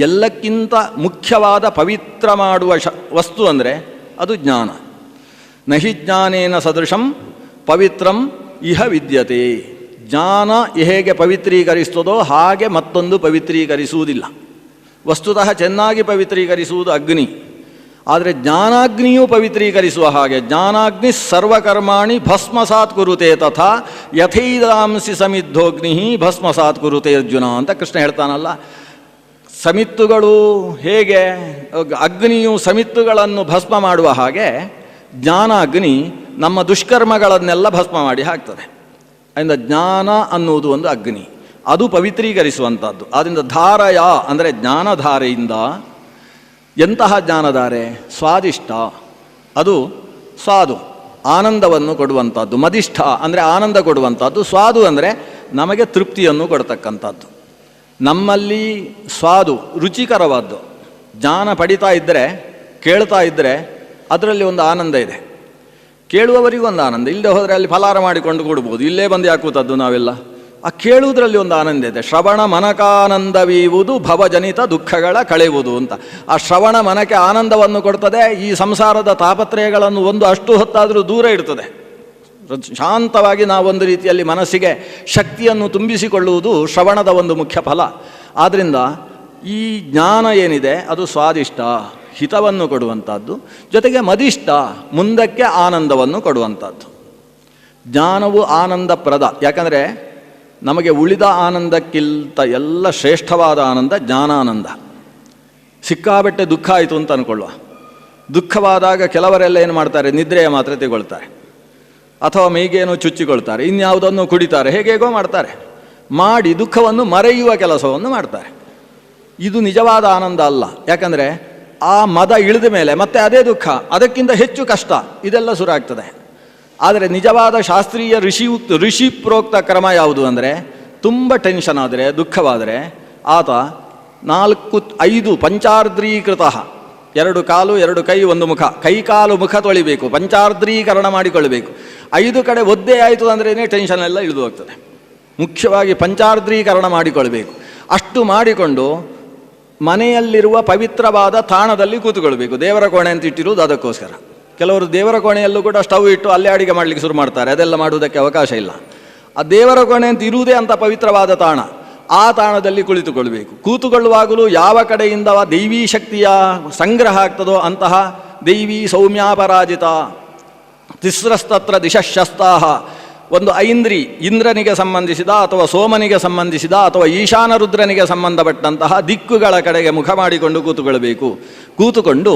ಎಲ್ಲಕ್ಕಿಂತ ಮುಖ್ಯವಾದ ಪವಿತ್ರ ಮಾಡುವ ವಸ್ತು ಅಂದರೆ ಅದು ಜ್ಞಾನ. ನಹಿ ಜ್ಞಾನೇನ ಸದೃಶಂ ಪವಿತ್ರಂ ಇಹ ವಿದ್ಯತೆ. ಜ್ಞಾನ ಹೇಗೆ ಪವಿತ್ರೀಕರಿಸ್ತದೋ ಹಾಗೆ ಮತ್ತೊಂದು ಪವಿತ್ರೀಕರಿಸುವುದಿಲ್ಲ. ವಸ್ತುತಃ ಚೆನ್ನಾಗಿ ಪವಿತ್ರೀಕರಿಸುವುದು ಅಗ್ನಿ, ಆದರೆ ಜ್ಞಾನಾಗ್ನಿಯೂ ಪವಿತ್ರೀಕರಿಸುವ ಹಾಗೆ. ಜ್ಞಾನಾಗ್ನಿ ಸರ್ವಕರ್ಮಾಣಿ ಭಸ್ಮಸಾತ್ ಕುರುತೆ ತಥಾ ಯಥೈದಾಂಸಿ ಸಮಿद्धೋಗ್ನಿ ಭಸ್ಮಸಾತ್ ಕುರುತೆ ಅರ್ಜುನ ಅಂತ ಕೃಷ್ಣ ಹೇಳ್ತಾನಲ್ಲ. ಸಮಿತ್ತುಗಳು ಹೇಗೆ ಅಗ್ನಿಯು ಸಮಿತ್ತುಗಳನ್ನು ಭಸ್ಮ ಮಾಡುವ ಹಾಗೆ ಜ್ಞಾನಾಗ್ನಿ ನಮ್ಮ ದುಷ್ಕರ್ಮಗಳನ್ನೆಲ್ಲ ಭಸ್ಮ ಮಾಡಿ ಹಾಕ್ತದೆ. ಅದರಿಂದ ಜ್ಞಾನ ಅನ್ನುವುದು ಒಂದು ಅಗ್ನಿ, ಅದು ಪವಿತ್ರೀಕರಿಸುವಂಥದ್ದು. ಆದ್ದರಿಂದ ಧಾರಯ ಅಂದರೆ ಜ್ಞಾನಧಾರೆಯಿಂದ. ಎಂತಹ ಜ್ಞಾನಧಾರೆ? ಸ್ವಾದಿಷ್ಟ, ಅದು ಸ್ವಾದು, ಆನಂದವನ್ನು ಕೊಡುವಂಥದ್ದು. ಮದಿಷ್ಠ ಅಂದರೆ ಆನಂದ ಕೊಡುವಂಥದ್ದು. ಸ್ವಾದು ಅಂದರೆ ನಮಗೆ ತೃಪ್ತಿಯನ್ನು ಕೊಡ್ತಕ್ಕಂಥದ್ದು. ನಮ್ಮಲ್ಲಿ ಸ್ವಾದು ರುಚಿಕರವಾದ್ದು. ಜ್ಞಾನ ಪಡಿತಾ ಇದ್ದರೆ, ಕೇಳ್ತಾ ಇದ್ದರೆ ಅದರಲ್ಲಿ ಒಂದು ಆನಂದ ಇದೆ. ಕೇಳುವವರಿಗೂ ಒಂದು ಆನಂದ. ಇಲ್ಲದೆ ಹೋದರೆ ಅಲ್ಲಿ ಫಲಾರ ಮಾಡಿಕೊಂಡು ಕೊಡ್ಬೋದು. ಇಲ್ಲೇ ಬಂದು ಯಾಕೂತದ್ದು ನಾವೆಲ್ಲ. ಆ ಕೇಳುವುದರಲ್ಲಿ ಒಂದು ಆನಂದ ಇದೆ. ಶ್ರವಣ ಮನಕಾನಂದವೀವುದು ಭವಜನಿತ ದುಃಖಗಳ ಕಳೆಯುವುದು ಅಂತ. ಆ ಶ್ರವಣ ಮನಕ್ಕೆ ಆನಂದವನ್ನು ಕೊಡ್ತದೆ. ಈ ಸಂಸಾರದ ತಾಪತ್ರಯಗಳನ್ನು ಒಂದು ಅಷ್ಟು ಹೊತ್ತಾದರೂ ದೂರ ಇಡ್ತದೆ. ಶಾಂತವಾಗಿ ನಾವೊಂದು ರೀತಿಯಲ್ಲಿ ಮನಸ್ಸಿಗೆ ಶಕ್ತಿಯನ್ನು ತುಂಬಿಸಿಕೊಳ್ಳುವುದು ಶ್ರವಣದ ಒಂದು ಮುಖ್ಯ ಫಲ. ಆದ್ದರಿಂದ ಈ ಜ್ಞಾನ ಏನಿದೆ ಅದು ಸ್ವಾದಿಷ್ಟ, ಹಿತವನ್ನು ಕೊಡುವಂಥದ್ದು. ಜೊತೆಗೆ ಮದಿಷ್ಠ, ಮುಂದಕ್ಕೆ ಆನಂದವನ್ನು ಕೊಡುವಂಥದ್ದು. ಜ್ಞಾನವು ಆನಂದಪ್ರದ. ಯಾಕಂದರೆ ನಮಗೆ ಉಳಿದ ಆನಂದಕ್ಕಿಂತ ಎಲ್ಲ ಶ್ರೇಷ್ಠವಾದ ಆನಂದ ಜ್ಞಾನಾನಂದ. ಸಿಕ್ಕಾಬಟ್ಟೆ ದುಃಖ ಆಯಿತು ಅಂತ ಅಂದ್ಕೊಳ್ಳುವ, ದುಃಖವಾದಾಗ ಕೆಲವರೆಲ್ಲ ಏನು ಮಾಡ್ತಾರೆ, ನಿದ್ರೆಯ ಮಾತ್ರೆ ತಗೊಳ್ತಾರೆ, ಅಥವಾ ಮೈಗೇನೋ ಚುಚ್ಚಿಕೊಳ್ತಾರೆ, ಇನ್ಯಾವುದನ್ನು ಕುಡಿತಾರೆ, ಹೇಗೇಗೋ ಮಾಡ್ತಾರೆ, ಮಾಡಿ ದುಃಖವನ್ನು ಮರೆಯುವ ಕೆಲಸವನ್ನು ಮಾಡ್ತಾರೆ. ಇದು ನಿಜವಾದ ಆನಂದ ಅಲ್ಲ. ಯಾಕಂದರೆ ಆ ಮದ ಇಳಿದ ಮೇಲೆ ಮತ್ತೆ ಅದೇ ದುಃಖ, ಅದಕ್ಕಿಂತ ಹೆಚ್ಚು ಕಷ್ಟ, ಇದೆಲ್ಲ ಶುರುವಾಗ್ತದೆ. ಆದರೆ ನಿಜವಾದ ಶಾಸ್ತ್ರೀಯ ಋಷಿ ಪ್ರೋಕ್ತ ಕ್ರಮ ಯಾವುದು ಅಂದರೆ, ತುಂಬ ಟೆನ್ಷನ್ ಆದರೆ, ದುಃಖವಾದರೆ ಆತ 4-5 ಪಂಚಾರ್ದ್ರೀಕೃತ, 2 ಕಾಲು 2 ಕೈ 1 ಮುಖ, ಕೈ ಕಾಲು ಮುಖ ತೊಳಿಬೇಕು, ಪಂಚಾರ್ದ್ರೀಕರಣ ಮಾಡಿಕೊಳ್ಳಬೇಕು. 5 ಕಡೆ ಒದ್ದೆ ಆಯಿತು ಅಂದ್ರೇ ಟೆನ್ಷನ್ ಎಲ್ಲ ಇಳಿದು ಹೋಗ್ತದೆ. ಮುಖ್ಯವಾಗಿ ಪಂಚಾರ್ದ್ರೀಕರಣ ಮಾಡಿಕೊಳ್ಬೇಕು. ಅಷ್ಟು ಮಾಡಿಕೊಂಡು ಮನೆಯಲ್ಲಿರುವ ಪವಿತ್ರವಾದ ತಾಣದಲ್ಲಿ ಕೂತುಕೊಳ್ಬೇಕು. ದೇವರ ಕೋಣೆ ಅಂತ ಇಟ್ಟಿರುವುದು ಅದಕ್ಕೋಸ್ಕರ. ಕೆಲವರು ದೇವರ ಕೋಣೆಯಲ್ಲೂ ಕೂಡ ಸ್ಟವ್ ಇಟ್ಟು ಅಲ್ಲೇ ಅಡಿಗೆ ಮಾಡಲಿಕ್ಕೆ ಶುರು ಮಾಡ್ತಾರೆ. ಅದೆಲ್ಲ ಮಾಡುವುದಕ್ಕೆ ಅವಕಾಶ ಇಲ್ಲ. ಆ ದೇವರ ಕೋಣೆ ಅಂತ ಇರುವುದೇ ಅಂತ ಪವಿತ್ರವಾದ ತಾಣ. ಆ ತಾಣದಲ್ಲಿ ಕುಳಿತುಕೊಳ್ಬೇಕು. ಕೂತುಕೊಳ್ಳುವಾಗಲೂ ಯಾವ ಕಡೆಯಿಂದ ದೈವೀ ಶಕ್ತಿಯ ಸಂಗ್ರಹ ಆಗ್ತದೋ ಅಂತಹ ದೈವೀ ಸೌಮ್ಯಾಪರಾಜಿತ ತಿಸ್ರಸ್ತತ್ರ ದಿಶಶಸ್ತಾಹ, ಒಂದು ಐಂದ್ರಿ, ಇಂದ್ರನಿಗೆ ಸಂಬಂಧಿಸಿದ ಅಥವಾ ಸೋಮನಿಗೆ ಸಂಬಂಧಿಸಿದ ಅಥವಾ ಈಶಾನ ರುದ್ರನಿಗೆ ಸಂಬಂಧಪಟ್ಟಂತಹ ದಿಕ್ಕುಗಳ ಕಡೆಗೆ ಮುಖ ಮಾಡಿಕೊಂಡು ಕೂತುಕೊಳ್ಬೇಕು. ಕೂತುಕೊಂಡು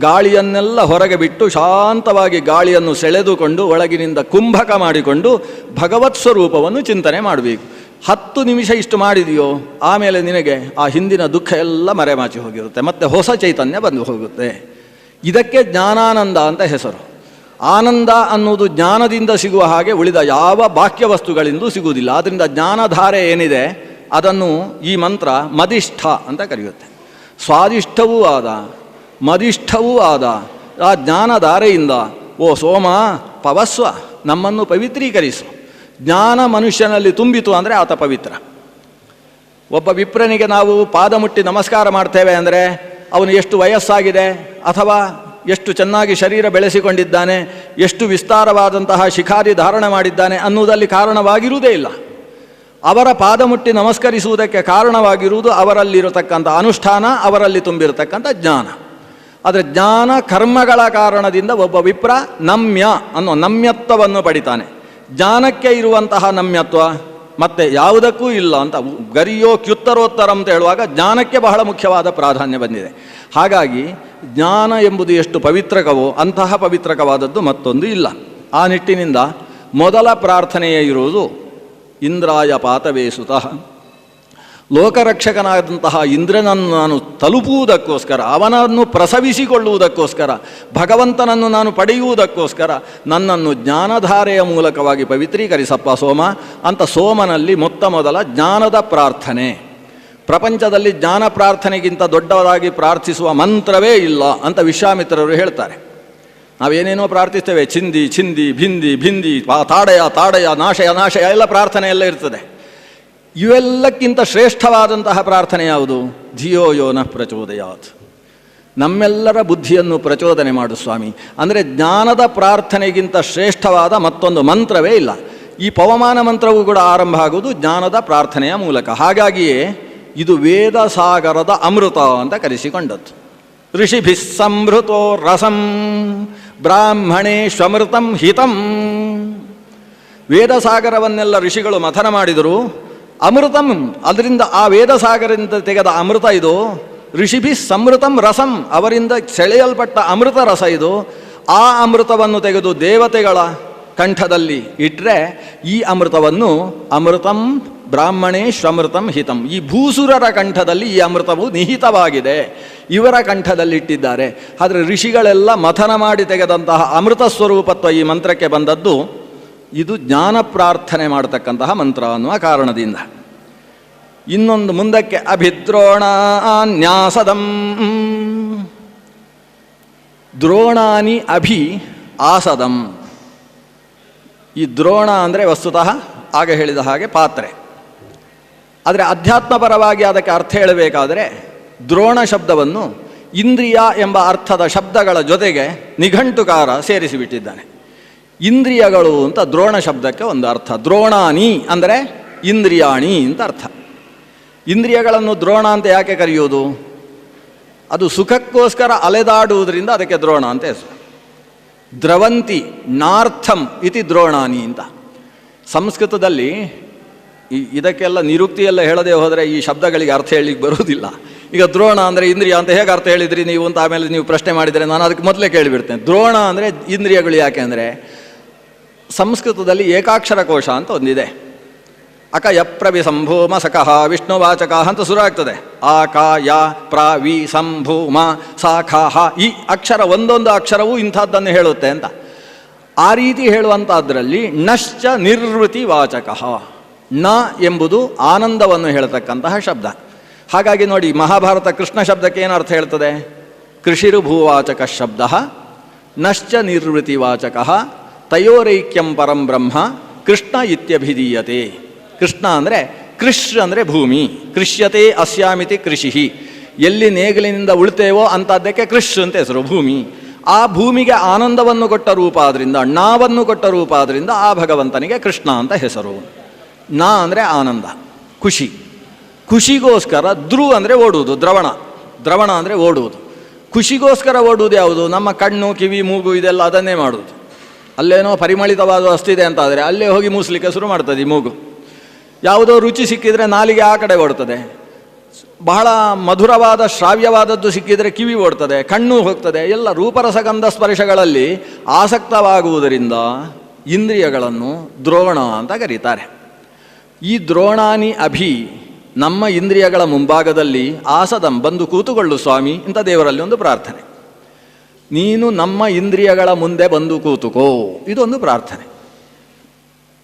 ಗಾಳಿಯನ್ನೆಲ್ಲ ಹೊರಗೆ ಬಿಟ್ಟು ಶಾಂತವಾಗಿ ಗಾಳಿಯನ್ನು ಸೆಳೆದುಕೊಂಡು ಒಳಗಿನಿಂದ ಕುಂಭಕ ಮಾಡಿಕೊಂಡು ಭಗವತ್ ಸ್ವರೂಪವನ್ನು ಚಿಂತನೆ ಮಾಡಬೇಕು. 10 ನಿಮಿಷ ಇಷ್ಟು ಮಾಡಿದೆಯೋ ಆಮೇಲೆ ನಿನಗೆ ಆ ಹಿಂದಿನ ದುಃಖ ಎಲ್ಲ ಮರೆಮಾಚಿ ಹೋಗಿರುತ್ತೆ, ಮತ್ತೆ ಹೊಸ ಚೈತನ್ಯ ಬಂದು ಹೋಗುತ್ತೆ. ಇದಕ್ಕೆ ಜ್ಞಾನಾನಂದ ಅಂತ ಹೆಸರು. ಆನಂದ ಅನ್ನುವುದು ಜ್ಞಾನದಿಂದ ಸಿಗುವ ಹಾಗೆ ಉಳಿದ ಯಾವ ಬಾಹ್ಯ ವಸ್ತುಗಳಿಂದೂ ಸಿಗುವುದಿಲ್ಲ. ಆದ್ದರಿಂದ ಜ್ಞಾನಧಾರೆ ಏನಿದೆ ಅದನ್ನು ಈ ಮಂತ್ರ ಮದಿಷ್ಠ ಅಂತ ಕರೆಯುತ್ತೆ. ಸ್ವಾದಿಷ್ಠವೂ ಆದ ಮದಿಷ್ಠವೂ ಆದ ಆ ಜ್ಞಾನಧಾರೆಯಿಂದ ಓ ಸೋಮ ಪವಸ್ವ, ನಮ್ಮನ್ನು ಪವಿತ್ರೀಕರಿಸು. ಜ್ಞಾನ ಮನುಷ್ಯನಲ್ಲಿ ತುಂಬಿತು ಅಂದರೆ ಆತ ಪವಿತ್ರ. ಒಬ್ಬ ವಿಪ್ರನಿಗೆ ನಾವು ಪಾದ ಮುಟ್ಟಿ ನಮಸ್ಕಾರ ಮಾಡ್ತೇವೆ ಅಂದರೆ ಅವನು ಎಷ್ಟು ವಯಸ್ಸಾಗಿದೆ, ಅಥವಾ ಎಷ್ಟು ಚೆನ್ನಾಗಿ ಶರೀರ ಬೆಳೆಸಿಕೊಂಡಿದ್ದಾನೆ, ಎಷ್ಟು ವಿಸ್ತಾರವಾದಂತಹ ಶಿಖಾರಿ ಧಾರಣೆ ಮಾಡಿದ್ದಾನೆ ಅನ್ನುವುದಲ್ಲಿ ಕಾರಣವಾಗಿರುವುದೇ ಇಲ್ಲ. ಅವರ ಪಾದ ಮುಟ್ಟಿ ನಮಸ್ಕರಿಸುವುದಕ್ಕೆ ಕಾರಣವಾಗಿರುವುದು ಅವರಲ್ಲಿರತಕ್ಕಂಥ ಅನುಷ್ಠಾನ, ಅವರಲ್ಲಿ ತುಂಬಿರತಕ್ಕಂಥ ಜ್ಞಾನ. ಆದರೆ ಜ್ಞಾನ ಕರ್ಮಗಳ ಕಾರಣದಿಂದ ಒಬ್ಬ ವಿಪ್ರ ನಮ್ಯ ಅನ್ನೋ ನಮ್ಯತ್ವವನ್ನು ಪಡಿತಾನೆ. ಜ್ಞಾನಕ್ಕೆ ಇರುವಂತಹ ನಮ್ಯತ್ವ ಮತ್ತೆ ಯಾವುದಕ್ಕೂ ಇಲ್ಲ ಅಂತ ಗರಿಯೋ ಕ್ಯುತ್ತರೋತ್ತರ ಅಂತ ಹೇಳುವಾಗ ಜ್ಞಾನಕ್ಕೆ ಬಹಳ ಮುಖ್ಯವಾದ ಪ್ರಾಧಾನ್ಯ ಬಂದಿದೆ. ಹಾಗಾಗಿ ಜ್ಞಾನ ಎಂಬುದು ಎಷ್ಟು ಪವಿತ್ರಕವೋ ಅಂತಹ ಪವಿತ್ರಕವಾದದ್ದು ಮತ್ತೊಂದು ಇಲ್ಲ. ಆ ನಿಟ್ಟಿನಿಂದ ಮೊದಲ ಪ್ರಾರ್ಥನೆಯೇ ಇರುವುದು ಇಂದ್ರಾಯ ಪಾತವೇ ಸುತಃ. ಲೋಕರಕ್ಷಕನಾದಂತಹ ಇಂದ್ರನನ್ನು ನಾನು ತಲುಪುವುದಕ್ಕೋಸ್ಕರ, ಅವನನ್ನು ಪ್ರಸವಿಸಿಕೊಳ್ಳುವುದಕ್ಕೋಸ್ಕರ, ಭಗವಂತನನ್ನು ನಾನು ಪಡೆಯುವುದಕ್ಕೋಸ್ಕರ ನನ್ನನ್ನು ಜ್ಞಾನಧಾರೆಯ ಮೂಲಕವಾಗಿ ಪವಿತ್ರೀಕರಿಸಪ್ಪ ಸೋಮ ಅಂತ ಸೋಮನಲ್ಲಿ ಮೊದಲ ಜ್ಞಾನದ ಪ್ರಾರ್ಥನೆ. ಪ್ರಪಂಚದಲ್ಲಿ ಜ್ಞಾನ ಪ್ರಾರ್ಥನೆಗಿಂತ ದೊಡ್ಡದಾಗಿ ಪ್ರಾರ್ಥಿಸುವ ಮಂತ್ರವೇ ಇಲ್ಲ ಅಂತ ವಿಶ್ವಾಮಿತ್ರರು ಹೇಳ್ತಾರೆ. ನಾವೇನೇನೋ ಪ್ರಾರ್ಥಿಸ್ತೇವೆ, ಚಿಂದಿ ಚಿಂದಿ ಭಿಂದಿ ಭಿಂದಿ ತಾಡಯ ತಾಡಯ ನಾಶಯ ನಾಶಯ ಎಲ್ಲ ಪ್ರಾರ್ಥನೆ ಎಲ್ಲ ಇರ್ತದೆ. ಇವೆಲ್ಲಕ್ಕಿಂತ ಶ್ರೇಷ್ಠವಾದಂತಹ ಪ್ರಾರ್ಥನೆ ಯಾವುದು? ಧಿಯೋ ಯೋ ನಃ ಪ್ರಚೋದಯಾತ್, ನಮ್ಮೆಲ್ಲರ ಬುದ್ಧಿಯನ್ನು ಪ್ರಚೋದನೆ ಮಾಡು ಸ್ವಾಮಿ. ಅಂದರೆ ಜ್ಞಾನದ ಪ್ರಾರ್ಥನೆಗಿಂತ ಶ್ರೇಷ್ಠವಾದ ಮತ್ತೊಂದು ಮಂತ್ರವೇ ಇಲ್ಲ. ಈ ಪವಮಾನ ಮಂತ್ರವೂ ಕೂಡ ಆರಂಭ ಆಗುವುದು ಜ್ಞಾನದ ಪ್ರಾರ್ಥನೆಯ ಮೂಲಕ. ಹಾಗಾಗಿಯೇ ಇದು ವೇದ ಸಾಗರದ ಅಮೃತ ಅಂತ ಕರೆಸಿಕೊಂಡದ್ದು. ಋಷಿಭಿಃ ಸಂಭೃತೋ ರಸಂ ಬ್ರಾಹ್ಮಣೇಶ್ವಮೃತಂ ಹಿತಂ. ವೇದಸಾಗರವನ್ನೆಲ್ಲ ಋಷಿಗಳು ಮಥನ ಮಾಡಿದರು. ಅಮೃತಂ, ಅದರಿಂದ ಆ ವೇದಸಾಗರದಿಂದ ತೆಗೆದ ಅಮೃತ ಇದು. ಋಷಿಭಿ ಸಂಮೃತಂ ರಸಂ, ಅವರಿಂದ ಸೆಳೆಯಲ್ಪಟ್ಟ ಅಮೃತ ರಸ ಇದು. ಆ ಅಮೃತವನ್ನು ತೆಗೆದು ದೇವತೆಗಳ ಕಂಠದಲ್ಲಿ ಇಟ್ಟರೆ ಈ ಅಮೃತವನ್ನು ಅಮೃತಂ ಬ್ರಾಹ್ಮಣೇಶ್ವಮೃತಂ ಹಿತಂ, ಈ ಭೂಸುರರ ಕಂಠದಲ್ಲಿ ಈ ಅಮೃತವು ನಿಹಿತವಾಗಿದೆ, ಇವರ ಕಂಠದಲ್ಲಿ ಇಟ್ಟಿದ್ದಾರೆ. ಆದರೆ ಋಷಿಗಳೆಲ್ಲ ಮಥನ ಮಾಡಿ ತೆಗೆದಂತಹ ಅಮೃತ ಸ್ವರೂಪತ್ವ ಈ ಮಂತ್ರಕ್ಕೆ ಬಂದದ್ದು ಇದು ಜ್ಞಾನ ಪ್ರಾರ್ಥನೆ ಮಾಡತಕ್ಕಂತಹ ಮಂತ್ರ ಅನ್ನುವ ಕಾರಣದಿಂದ. ಇನ್ನೊಂದು ಮುಂದಕ್ಕೆ ಅಭಿದ್ರೋಣಾನ್ಯಾಸದಂ, ದ್ರೋಣಾನಿ ಅಭಿ ಆಸದಂ. ಈ ದ್ರೋಣ ಅಂದರೆ ವಸ್ತುತಃ ಆಗ ಹೇಳಿದ ಹಾಗೆ ಪಾತ್ರೆ. ಆದರೆ ಅಧ್ಯಾತ್ಮಪರವಾಗಿ ಅದಕ್ಕೆ ಅರ್ಥ ಹೇಳಬೇಕಾದರೆ ದ್ರೋಣ ಶಬ್ದವನ್ನು ಇಂದ್ರಿಯ ಎಂಬ ಅರ್ಥದ ಶಬ್ದಗಳ ಜೊತೆಗೆ ನಿಘಂಟುಕಾರ ಸೇರಿಸಿಬಿಟ್ಟಿದ್ದಾನೆ. ಇಂದ್ರಿಯಗಳು ಅಂತ ದ್ರೋಣ ಶಬ್ದಕ್ಕೆ ಒಂದು ಅರ್ಥ. ದ್ರೋಣಾನಿ ಅಂದರೆ ಇಂದ್ರಿಯಾಣಿ ಅಂತ ಅರ್ಥ. ಇಂದ್ರಿಯಗಳನ್ನು ದ್ರೋಣ ಅಂತ ಯಾಕೆ ಕರೆಯೋದು? ಅದು ಸುಖಕ್ಕೋಸ್ಕರ ಅಲೆದಾಡುವುದರಿಂದ ಅದಕ್ಕೆ ದ್ರೋಣ ಅಂತ ಹೆಸರು. ದ್ರವಂತಿ ನಾರ್ಥಂ ಇತಿ ದ್ರೋಣಾನಿ ಅಂತ. ಸಂಸ್ಕೃತದಲ್ಲಿ ಇದಕ್ಕೆಲ್ಲ ನಿರುಕ್ತಿಯೆಲ್ಲ ಹೇಳದೆ ಹೋದರೆ ಈ ಶಬ್ದಗಳಿಗೆ ಅರ್ಥ ಹೇಳಲಿಕ್ಕೆ ಬರುವುದಿಲ್ಲ. ಈಗ ದ್ರೋಣ ಅಂದರೆ ಇಂದ್ರಿಯ ಅಂತ ಹೇಗೆ ಅರ್ಥ ಹೇಳಿದ್ರಿ ನೀವು ಅಂತ ಆಮೇಲೆ ನೀವು ಪ್ರಶ್ನೆ ಮಾಡಿದರೆ ನಾನು ಅದಕ್ಕೆ ಮೊದಲೇ ಕೇಳಿಬಿಡ್ತೇನೆ. ದ್ರೋಣ ಅಂದರೆ ಇಂದ್ರಿಯಗಳು ಯಾಕೆ ಅಂದರೆ ಸಂಸ್ಕೃತದಲ್ಲಿ ಏಕಾಕ್ಷರ ಕೋಶ ಅಂತ ಒಂದಿದೆ. ಅಕ ಯಪ್ರವಿ ಸಂಭೂಮ ಸಕಃ ವಿಷ್ಣುವಾಚಕ ಅಂತ ಶುರು ಆಗ್ತದೆ. ಆ ಕ ಯ ಪ್ರ ವಿ ಸಂಭೂಮ ಸ ಖ ಹ. ಈ ಅಕ್ಷರ ಒಂದೊಂದು ಅಕ್ಷರವೂ ಇಂಥದ್ದನ್ನು ಹೇಳುತ್ತೆ ಅಂತ. ಆ ರೀತಿ ಹೇಳುವಂಥದ್ರಲ್ಲಿ ನಶ್ಚ ನಿರ್ವೃತಿ ವಾಚಕ. ನ ಎಂಬುದು ಆನಂದವನ್ನು ಹೇಳ್ತಕ್ಕಂತಹ ಶಬ್ದ. ಹಾಗಾಗಿ ನೋಡಿ, ಮಹಾಭಾರತ ಕೃಷ್ಣ ಶಬ್ದಕ್ಕೆ ಏನು ಅರ್ಥ ಹೇಳ್ತದೆ? ಕೃಷಿರುಭೂವಾಚಕ ಶಬ್ದ ನಶ್ಚ ನಿರ್ವೃತಿ ವಾಚಕ ತಯೋರೈಕ್ಯಂ ಪರಂ ಬ್ರಹ್ಮ ಕೃಷ್ಣ ಇತ್ಯಭಿಧೀಯತೆ. ಕೃಷ್ಣ ಅಂದರೆ ಕೃಷ್ ಅಂದರೆ ಭೂಮಿ. ಕೃಷ್ಯತೆ ಅಸ್ಯಾಮಿತಿ ಕೃಷಿ. ಎಲ್ಲಿ ನೇಗಿಲಿನಿಂದ ಉಳ್ತೇವೋ ಅಂಥದ್ದಕ್ಕೆ ಕೃಷ್ ಅಂತ ಹೆಸರು, ಭೂಮಿ. ಆ ಭೂಮಿಗೆ ಆನಂದವನ್ನು ಕೊಟ್ಟ ರೂಪ ಆದ್ರಿಂದ, ನಾವನ್ನು ಕೊಟ್ಟ ರೂಪ ಆದ್ರಿಂದ ಆ ಭಗವಂತನಿಗೆ ಕೃಷ್ಣ ಅಂತ ಹೆಸರು. ನಾ ಅಂದರೆ ಆನಂದ, ಖುಷಿ. ಖುಷಿಗೋಸ್ಕರ ಧ್ರು ಅಂದರೆ ಓಡುವುದು, ದ್ರವಣ. ದ್ರವಣ ಅಂದರೆ ಓಡುವುದು. ಖುಷಿಗೋಸ್ಕರ ಓಡುವುದು ಯಾವುದು? ನಮ್ಮ ಕಣ್ಣು, ಕಿವಿ, ಮೂಗು ಇದೆಲ್ಲ ಅದನ್ನೇ ಮಾಡುವುದು. ಅಲ್ಲೇನೋ ಪರಿಮಳಿತವಾದ ವಸ್ತಿದೆ ಅಂತಾದರೆ ಅಲ್ಲೇ ಹೋಗಿ ಮೂಸಲಿಕ್ಕೆ ಶುರು ಮಾಡ್ತದೆ ಈ ಮೂಗು. ಯಾವುದೋ ರುಚಿ ಸಿಕ್ಕಿದರೆ ನಾಲಿಗೆ ಆ ಕಡೆ ಓಡ್ತದೆ. ಬಹಳ ಮಧುರವಾದ ಶ್ರಾವ್ಯವಾದದ್ದು ಸಿಕ್ಕಿದರೆ ಕಿವಿ ಓಡ್ತದೆ, ಕಣ್ಣು ಹೋಗ್ತದೆ. ಎಲ್ಲ ರೂಪರಸಗಂಧ ಸ್ಪರ್ಶಗಳಲ್ಲಿ ಆಸಕ್ತವಾಗುವುದರಿಂದ ಇಂದ್ರಿಯಗಳನ್ನು ದ್ರೋಣ ಅಂತ ಕರೀತಾರೆ. ಈ ದ್ರೋಣಾನಿ ಅಭಿ, ನಮ್ಮ ಇಂದ್ರಿಯಗಳ ಮುಂಭಾಗದಲ್ಲಿ ಆಸದಂ, ಬಂದು ಕೂತುಕೊಳ್ಳು ಸ್ವಾಮಿ ಅಂತ ದೇವರಲ್ಲಿ ಒಂದು ಪ್ರಾರ್ಥನೆ. ನೀನು ನಮ್ಮ ಇಂದ್ರಿಯಗಳ ಮುಂದೆ ಬಂದು ಕೂತುಕೋ, ಇದೊಂದು ಪ್ರಾರ್ಥನೆ.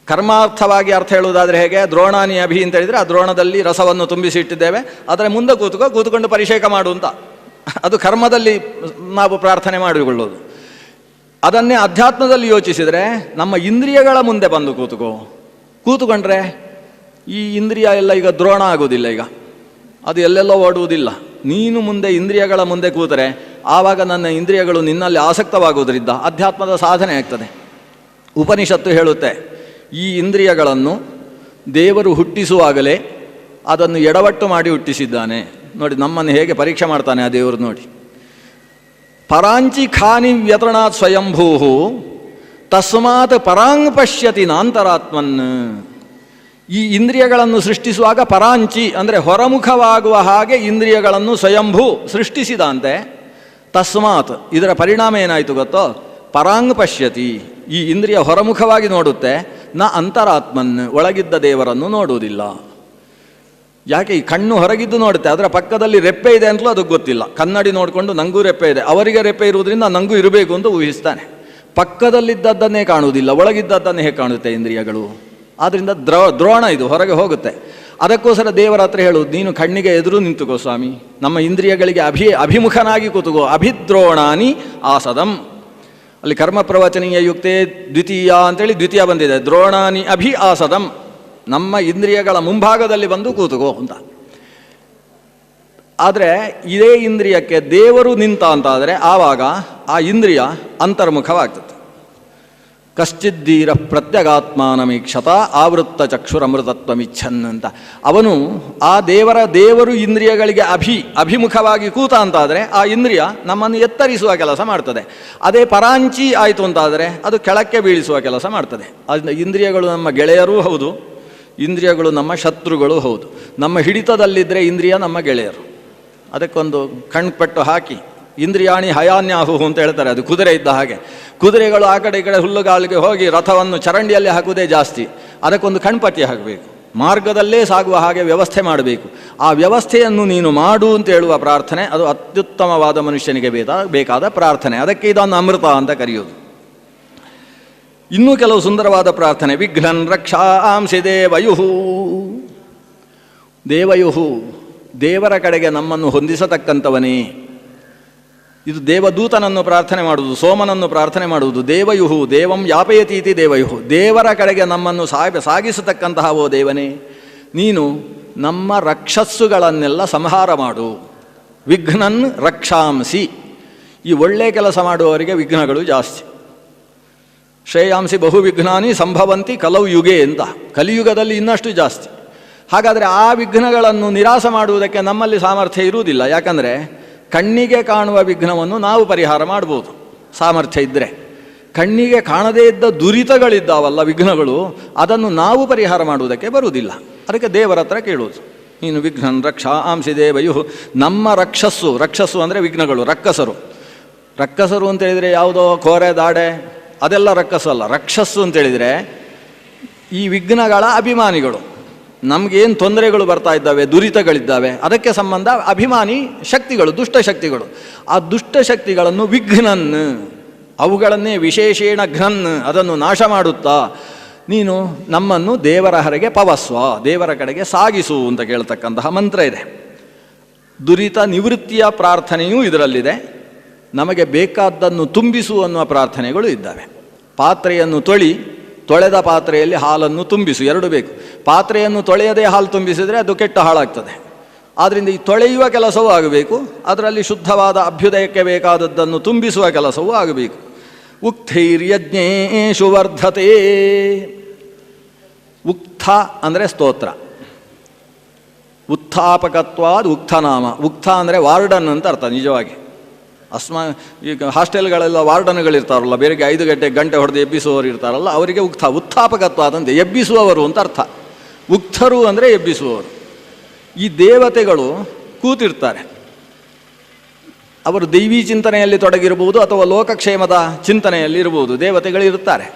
ಕರ್ಮಾರ್ಥವಾಗಿ ಅರ್ಥ ಹೇಳುವುದಾದರೆ ಹೇಗೆ? ದ್ರೋಣಾನಿ ಅಭಿ ಅಂತ ಹೇಳಿದರೆ ಆ ದ್ರೋಣದಲ್ಲಿ ರಸವನ್ನು ತುಂಬಿಸಿ ಇಟ್ಟಿದ್ದೇವೆ, ಅದರ ಮುಂದೆ ಕೂತುಕೊಂಡು ಪರಿಷೇಕ ಮಾಡು ಅಂತ. ಅದು ಕರ್ಮದಲ್ಲಿ ನಾವು ಪ್ರಾರ್ಥನೆ ಮಾಡಿಕೊಳ್ಳೋದು. ಅದನ್ನೇ ಅಧ್ಯಾತ್ಮದಲ್ಲಿ ಯೋಚಿಸಿದರೆ ನಮ್ಮ ಇಂದ್ರಿಯಗಳ ಮುಂದೆ ಬಂದು ಕೂತುಕೊಂಡ್ರೆ ಈ ಇಂದ್ರಿಯ ಎಲ್ಲ ಈಗ ದ್ರೋಣ ಆಗುವುದಿಲ್ಲ. ಈಗ ಅದು ಎಲ್ಲೆಲ್ಲೋ ಓಡುವುದಿಲ್ಲ. ನೀನು ಮುಂದೆ ಇಂದ್ರಿಯಗಳ ಮುಂದೆ ಕೂತರೆ ಆವಾಗ ನನ್ನ ಇಂದ್ರಿಯಗಳು ನಿನ್ನಲ್ಲಿ ಆಸಕ್ತವಾಗುವುದರಿಂದ ಅಧ್ಯಾತ್ಮದ ಸಾಧನೆ ಆಗ್ತದೆ. ಉಪನಿಷತ್ತು ಹೇಳುತ್ತೆ, ಈ ಇಂದ್ರಿಯಗಳನ್ನು ದೇವರು ಹುಟ್ಟಿಸುವಾಗಲೇ ಅದನ್ನು ಎಡವಟ್ಟು ಮಾಡಿ ಹುಟ್ಟಿಸಿದ್ದಾನೆ. ನೋಡಿ, ನಮ್ಮನ್ನು ಹೇಗೆ ಪರೀಕ್ಷೆ ಮಾಡ್ತಾನೆ ಆ ದೇವರು ನೋಡಿ. ಪರಾಂಚಿ ಖಾನಿ ವ್ಯತರಣಾತ್ ಸ್ವಯಂಭೂ ತಸ್ಮಾತ್ ಪರಾಂಗ್ ಪಶ್ಯತಿ ನಾಂತರಾತ್ಮನ್. ಈ ಇಂದ್ರಿಯಗಳನ್ನು ಸೃಷ್ಟಿಸುವಾಗ ಪರಾಂಚಿ ಅಂದರೆ ಹೊರಮುಖವಾಗುವ ಹಾಗೆ ಇಂದ್ರಿಯಗಳನ್ನು ಸ್ವಯಂಭೂ ಸೃಷ್ಟಿಸಿದಂತೆ. ತಸ್ಮಾತ್ ಇದರ ಪರಿಣಾಮ ಏನಾಯಿತು ಗೊತ್ತೋ? ಪರಾಂಗ್ ಪಶ್ಯತಿ, ಈ ಇಂದ್ರಿಯ ಹೊರಮುಖವಾಗಿ ನೋಡುತ್ತೆ, ನ ಅಂತರಾತ್ಮನ್, ಒಳಗಿದ್ದ ದೇವರನ್ನು ನೋಡುವುದಿಲ್ಲ. ಯಾಕೆ? ಈ ಕಣ್ಣು ಹೊರಗಿದ್ದು ನೋಡುತ್ತೆ, ಅದರ ಪಕ್ಕದಲ್ಲಿ ರೆಪ್ಪೆ ಇದೆ ಅಂತಲೂ ಅದಕ್ಕೆ ಗೊತ್ತಿಲ್ಲ. ಕನ್ನಡಿ ನೋಡಿಕೊಂಡು ನಂಗೂ ರೆಪ್ಪೆ ಇದೆ, ಅವರಿಗೆ ರೆಪ್ಪೆ ಇರುವುದರಿಂದ ನಂಗೂ ಇರಬೇಕು ಅಂತ ಊಹಿಸ್ತಾನೆ. ಪಕ್ಕದಲ್ಲಿದ್ದದ್ದನ್ನೇ ಕಾಣುವುದಿಲ್ಲ, ಒಳಗಿದ್ದದ್ದನ್ನೇ ಹೇಗೆ ಕಾಣುತ್ತೆ ಇಂದ್ರಿಯಗಳು? ಆದ್ದರಿಂದ ದ್ರೋಣ ಇದು ಹೊರಗೆ ಹೋಗುತ್ತೆ. ಅದಕ್ಕೋಸ್ಕರ ದೇವರ ಹತ್ರ ಹೇಳುವುದು, ನೀನು ಕಣ್ಣಿಗೆ ಎದುರು ನಿಂತುಕೋ ಸ್ವಾಮಿ, ನಮ್ಮ ಇಂದ್ರಿಯಗಳಿಗೆ ಅಭಿಮುಖನಾಗಿ ಕೂತುಕೋ. ಅಭಿದ್ರೋಣಾನಿ ಆಸದಂ. ಅಲ್ಲಿ ಕರ್ಮ ಪ್ರವಚನೀಯ ಯುಕ್ತೆ ದ್ವಿತೀಯ ಅಂತೇಳಿ ದ್ವಿತೀಯ ಬಂದಿದೆ. ದ್ರೋಣಾನಿ ಅಭಿ ಆಸದಂ, ನಮ್ಮ ಇಂದ್ರಿಯಗಳ ಮುಂಭಾಗದಲ್ಲಿ ಬಂದು ಕೂತುಕೋ ಅಂತ. ಆದರೆ ಇದೇ ಇಂದ್ರಿಯಕ್ಕೆ ದೇವರು ನಿಂತ ಅಂತಾದರೆ ಆವಾಗ ಆ ಇಂದ್ರಿಯ ಅಂತರ್ಮುಖವಾಗ್ತದೆ. ಕಶ್ಚಿದ್ದೀರ ಪ್ರತ್ಯಗಾತ್ಮಾನಮೀಕ್ಷತ ಆವೃತ್ತ ಚಕ್ಷುರಮೃತತ್ವಮಿಚ್ಛನ್ ಅಂತ. ಅವನು ಆ ದೇವರು ಇಂದ್ರಿಯಗಳಿಗೆ ಅಭಿಮುಖವಾಗಿ ಕೂತ ಅಂತಾದರೆ ಆ ಇಂದ್ರಿಯ ನಮ್ಮನ್ನು ಎತ್ತರಿಸುವ ಕೆಲಸ ಮಾಡ್ತದೆ. ಅದೇ ಪರಾಂಚಿ ಆಯಿತು ಅಂತಾದರೆ ಅದು ಕೆಳಕ್ಕೆ ಬೀಳಿಸುವ ಕೆಲಸ ಮಾಡ್ತದೆ. ಅದರಿಂದ ಇಂದ್ರಿಯಗಳು ನಮ್ಮ ಗೆಳೆಯರೂ ಹೌದು, ಇಂದ್ರಿಯಗಳು ನಮ್ಮ ಶತ್ರುಗಳು ಹೌದು. ನಮ್ಮ ಹಿಡಿತದಲ್ಲಿದ್ದರೆ ಇಂದ್ರಿಯ ನಮ್ಮ ಗೆಳೆಯರು. ಅದಕ್ಕೊಂದು ಕಣ್ಪಟ್ಟು ಹಾಕಿ, ಇಂದ್ರಿಯಾಣಿ ಹಯಾನ್ಯಾಹು ಅಂತ ಹೇಳ್ತಾರೆ. ಅದು ಕುದುರೆ ಇದ್ದ ಹಾಗೆ. ಕುದುರೆಗಳು ಆ ಕಡೆ ಈ ಕಡೆ ಹುಲ್ಲುಗಾಲಿಗೆ ಹೋಗಿ ರಥವನ್ನು ಚರಂಡಿಯಲ್ಲಿ ಹಾಕುವುದೇ ಜಾಸ್ತಿ. ಅದಕ್ಕೊಂದು ಕಣ್ಪಟ್ಟಿ ಹಾಕಬೇಕು, ಮಾರ್ಗದಲ್ಲೇ ಸಾಗುವ ಹಾಗೆ ವ್ಯವಸ್ಥೆ ಮಾಡಬೇಕು. ಆ ವ್ಯವಸ್ಥೆಯನ್ನು ನೀನು ಮಾಡು ಅಂತ ಹೇಳುವ ಪ್ರಾರ್ಥನೆ, ಅದು ಅತ್ಯುತ್ತಮವಾದ ಮನುಷ್ಯನಿಗೆ ಬೇಕಾದ ಪ್ರಾರ್ಥನೆ. ಅದಕ್ಕೆ ಇದನ್ನು ಅಮೃತ ಅಂತ ಕರೆಯುವುದು. ಇನ್ನೂ ಕೆಲವು ಸುಂದರವಾದ ಪ್ರಾರ್ಥನೆ. ವಿಘ್ನನ್ ರಕ್ಷಾಂಸಿ ದೇವಯುಹು. ದೇವಯುಹು, ದೇವರ ಕಡೆಗೆ ನಮ್ಮನ್ನು ಹೊಂದಿಸತಕ್ಕಂಥವನೇ. ಇದು ದೇವದೂತನನ್ನು ಪ್ರಾರ್ಥನೆ ಮಾಡುವುದು, ಸೋಮನನ್ನು ಪ್ರಾರ್ಥನೆ ಮಾಡುವುದು. ದೇವಯುಹು ದೇವಂ ಯಾಪಯತೀತಿ ದೇವಯುಹು, ದೇವರ ಕಡೆಗೆ ನಮ್ಮನ್ನು ಸಾಗಿಸತಕ್ಕಂತಹ ಓ ದೇವನೇ, ನೀನು ನಮ್ಮ ರಕ್ಷಸ್ಸುಗಳನ್ನೆಲ್ಲ ಸಂಹಾರ ಮಾಡು. ವಿಘ್ನನ್ ರಕ್ಷಾಂಸಿ. ಈ ಒಳ್ಳೆ ಕೆಲಸ ಮಾಡುವವರಿಗೆ ವಿಘ್ನಗಳು ಜಾಸ್ತಿ. ಶ್ರೇಯಾಂಸಿ ಬಹು ವಿಘ್ನಾನಿ ಸಂಭವಂತಿ ಕಲವು ಯುಗೆ ಅಂತ, ಕಲಿಯುಗದಲ್ಲಿ ಇನ್ನಷ್ಟು ಜಾಸ್ತಿ. ಹಾಗಾದರೆ ಆ ವಿಘ್ನಗಳನ್ನು ನಿರಾಸ ಮಾಡುವುದಕ್ಕೆ ನಮ್ಮಲ್ಲಿ ಸಾಮರ್ಥ್ಯ ಇರುವುದಿಲ್ಲ. ಯಾಕಂದರೆ ಕಣ್ಣಿಗೆ ಕಾಣುವ ವಿಘ್ನವನ್ನು ನಾವು ಪರಿಹಾರ ಮಾಡ್ಬೋದು ಸಾಮರ್ಥ್ಯ ಇದ್ದರೆ. ಕಣ್ಣಿಗೆ ಕಾಣದೇ ಇದ್ದ ದುರಿತಗಳಿದ್ದಾವಲ್ಲ, ವಿಘ್ನಗಳು, ಅದನ್ನು ನಾವು ಪರಿಹಾರ ಮಾಡುವುದಕ್ಕೆ ಬರುವುದಿಲ್ಲ. ಅದಕ್ಕೆ ದೇವರ ಹತ್ರ ಕೇಳುವುದು. ನೀನು ವಿಘ್ನನ್ ರಕ್ಷಾಂಸಿ ದೇವಯು. ನಮ್ಮ ರಕ್ಷಸ್ಸು ಅಂದರೆ ವಿಘ್ನಗಳು, ರಕ್ಕಸರು ಅಂತೇಳಿದರೆ ಯಾವುದೋ ಕೋರೆ ದಾಡೆ ಅದೆಲ್ಲ ರಕ್ಕಸಲ್ಲ. ರಕ್ಷಸ್ಸು ಅಂತೇಳಿದರೆ ಈ ವಿಘ್ನಗಳ ಅಭಿಮಾನಿಗಳು. ನಮಗೇನು ತೊಂದರೆಗಳು ಬರ್ತಾ ಇದ್ದಾವೆ, ದುರಿತಗಳಿದ್ದಾವೆ, ಅದಕ್ಕೆ ಸಂಬಂಧ ಅಭಿಮಾನಿ ಶಕ್ತಿಗಳು, ದುಷ್ಟಶಕ್ತಿಗಳು. ಆ ದುಷ್ಟಶಕ್ತಿಗಳನ್ನು ವಿಘ್ನನ್, ಅವುಗಳನ್ನೇ ವಿಶೇಷೇಣ ಘ್ನನ್, ಅದನ್ನು ನಾಶ ಮಾಡುತ್ತಾ ನೀನು ನಮ್ಮನ್ನು ದೇವರ ಹರೆಗೆ ಪವಸ್ವ, ದೇವರ ಕಡೆಗೆ ಸಾಗಿಸು ಅಂತ ಕೇಳ್ತಕ್ಕಂತಹ ಮಂತ್ರ ಇದೆ. ದುರಿತ ನಿವೃತ್ತಿಯ ಪ್ರಾರ್ಥನೆಯೂ ಇದರಲ್ಲಿದೆ. ನಮಗೆ ಬೇಕಾದ್ದನ್ನು ತುಂಬಿಸು ಅನ್ನುವ ಪ್ರಾರ್ಥನೆಗಳು ಇದ್ದಾವೆ. ಪಾತ್ರೆಯನ್ನು ತೊಳೆದ ಪಾತ್ರೆಯಲ್ಲಿ ಹಾಲನ್ನು ತುಂಬಿಸು, ಎರಡು ಬೇಕು. ಪಾತ್ರೆಯನ್ನು ತೊಳೆಯದೇ ಹಾಲು ತುಂಬಿಸಿದರೆ ಅದು ಕೆಟ್ಟ ಹಾಳಾಗ್ತದೆ. ಆದ್ದರಿಂದ ಈ ತೊಳೆಯುವ ಕೆಲಸವೂ ಆಗಬೇಕು, ಅದರಲ್ಲಿ ಶುದ್ಧವಾದ ಅಭ್ಯುದಯಕ್ಕೆ ಬೇಕಾದದ್ದನ್ನು ತುಂಬಿಸುವ ಕೆಲಸವೂ ಆಗಬೇಕು. ಉಕ್ಥೈರ್ಯಜ್ಞೇಷು ವರ್ಧತೆ. ಉಕ್ಥ ಅಂದರೆ ಸ್ತೋತ್ರ, ಉತ್ಥಾಪಕತ್ವಾದ ಉಕ್ಥನಾಮ. ಉಕ್ಥ ಅಂದರೆ ವಾರ್ಡನ್ ಅಂತ ಅರ್ಥ. ನಿಜವಾಗಿ ಈಗ ಹಾಸ್ಟೆಲ್ಗಳೆಲ್ಲ ವಾರ್ಡನ್ಗಳಿರ್ತಾರಲ್ಲ, ಬೇರೆಗೆ 5 ಗಂಟೆ ಹೊಡೆದು ಎಬ್ಬಿಸುವವರು ಇರ್ತಾರಲ್ಲ, ಅವರಿಗೆ ಉತ್ಥಾಪಕತ್ವಾದಂತೆ ಎಬ್ಬಿಸುವವರು ಅಂತ ಅರ್ಥ. ಉಕ್ಥರು ಅಂದರೆ ಎಬ್ಬಿಸುವವರು. ಈ ದೇವತೆಗಳು ಕೂತಿರ್ತಾರೆ, ಅವರು ದೈವೀ ಚಿಂತನೆಯಲ್ಲಿ ತೊಡಗಿರಬಹುದು ಅಥವಾ ಲೋಕಕ್ಷೇಮದ ಚಿಂತನೆಯಲ್ಲಿ ಇರಬಹುದು. ದೇವತೆಗಳಿರುತ್ತಾರೆ.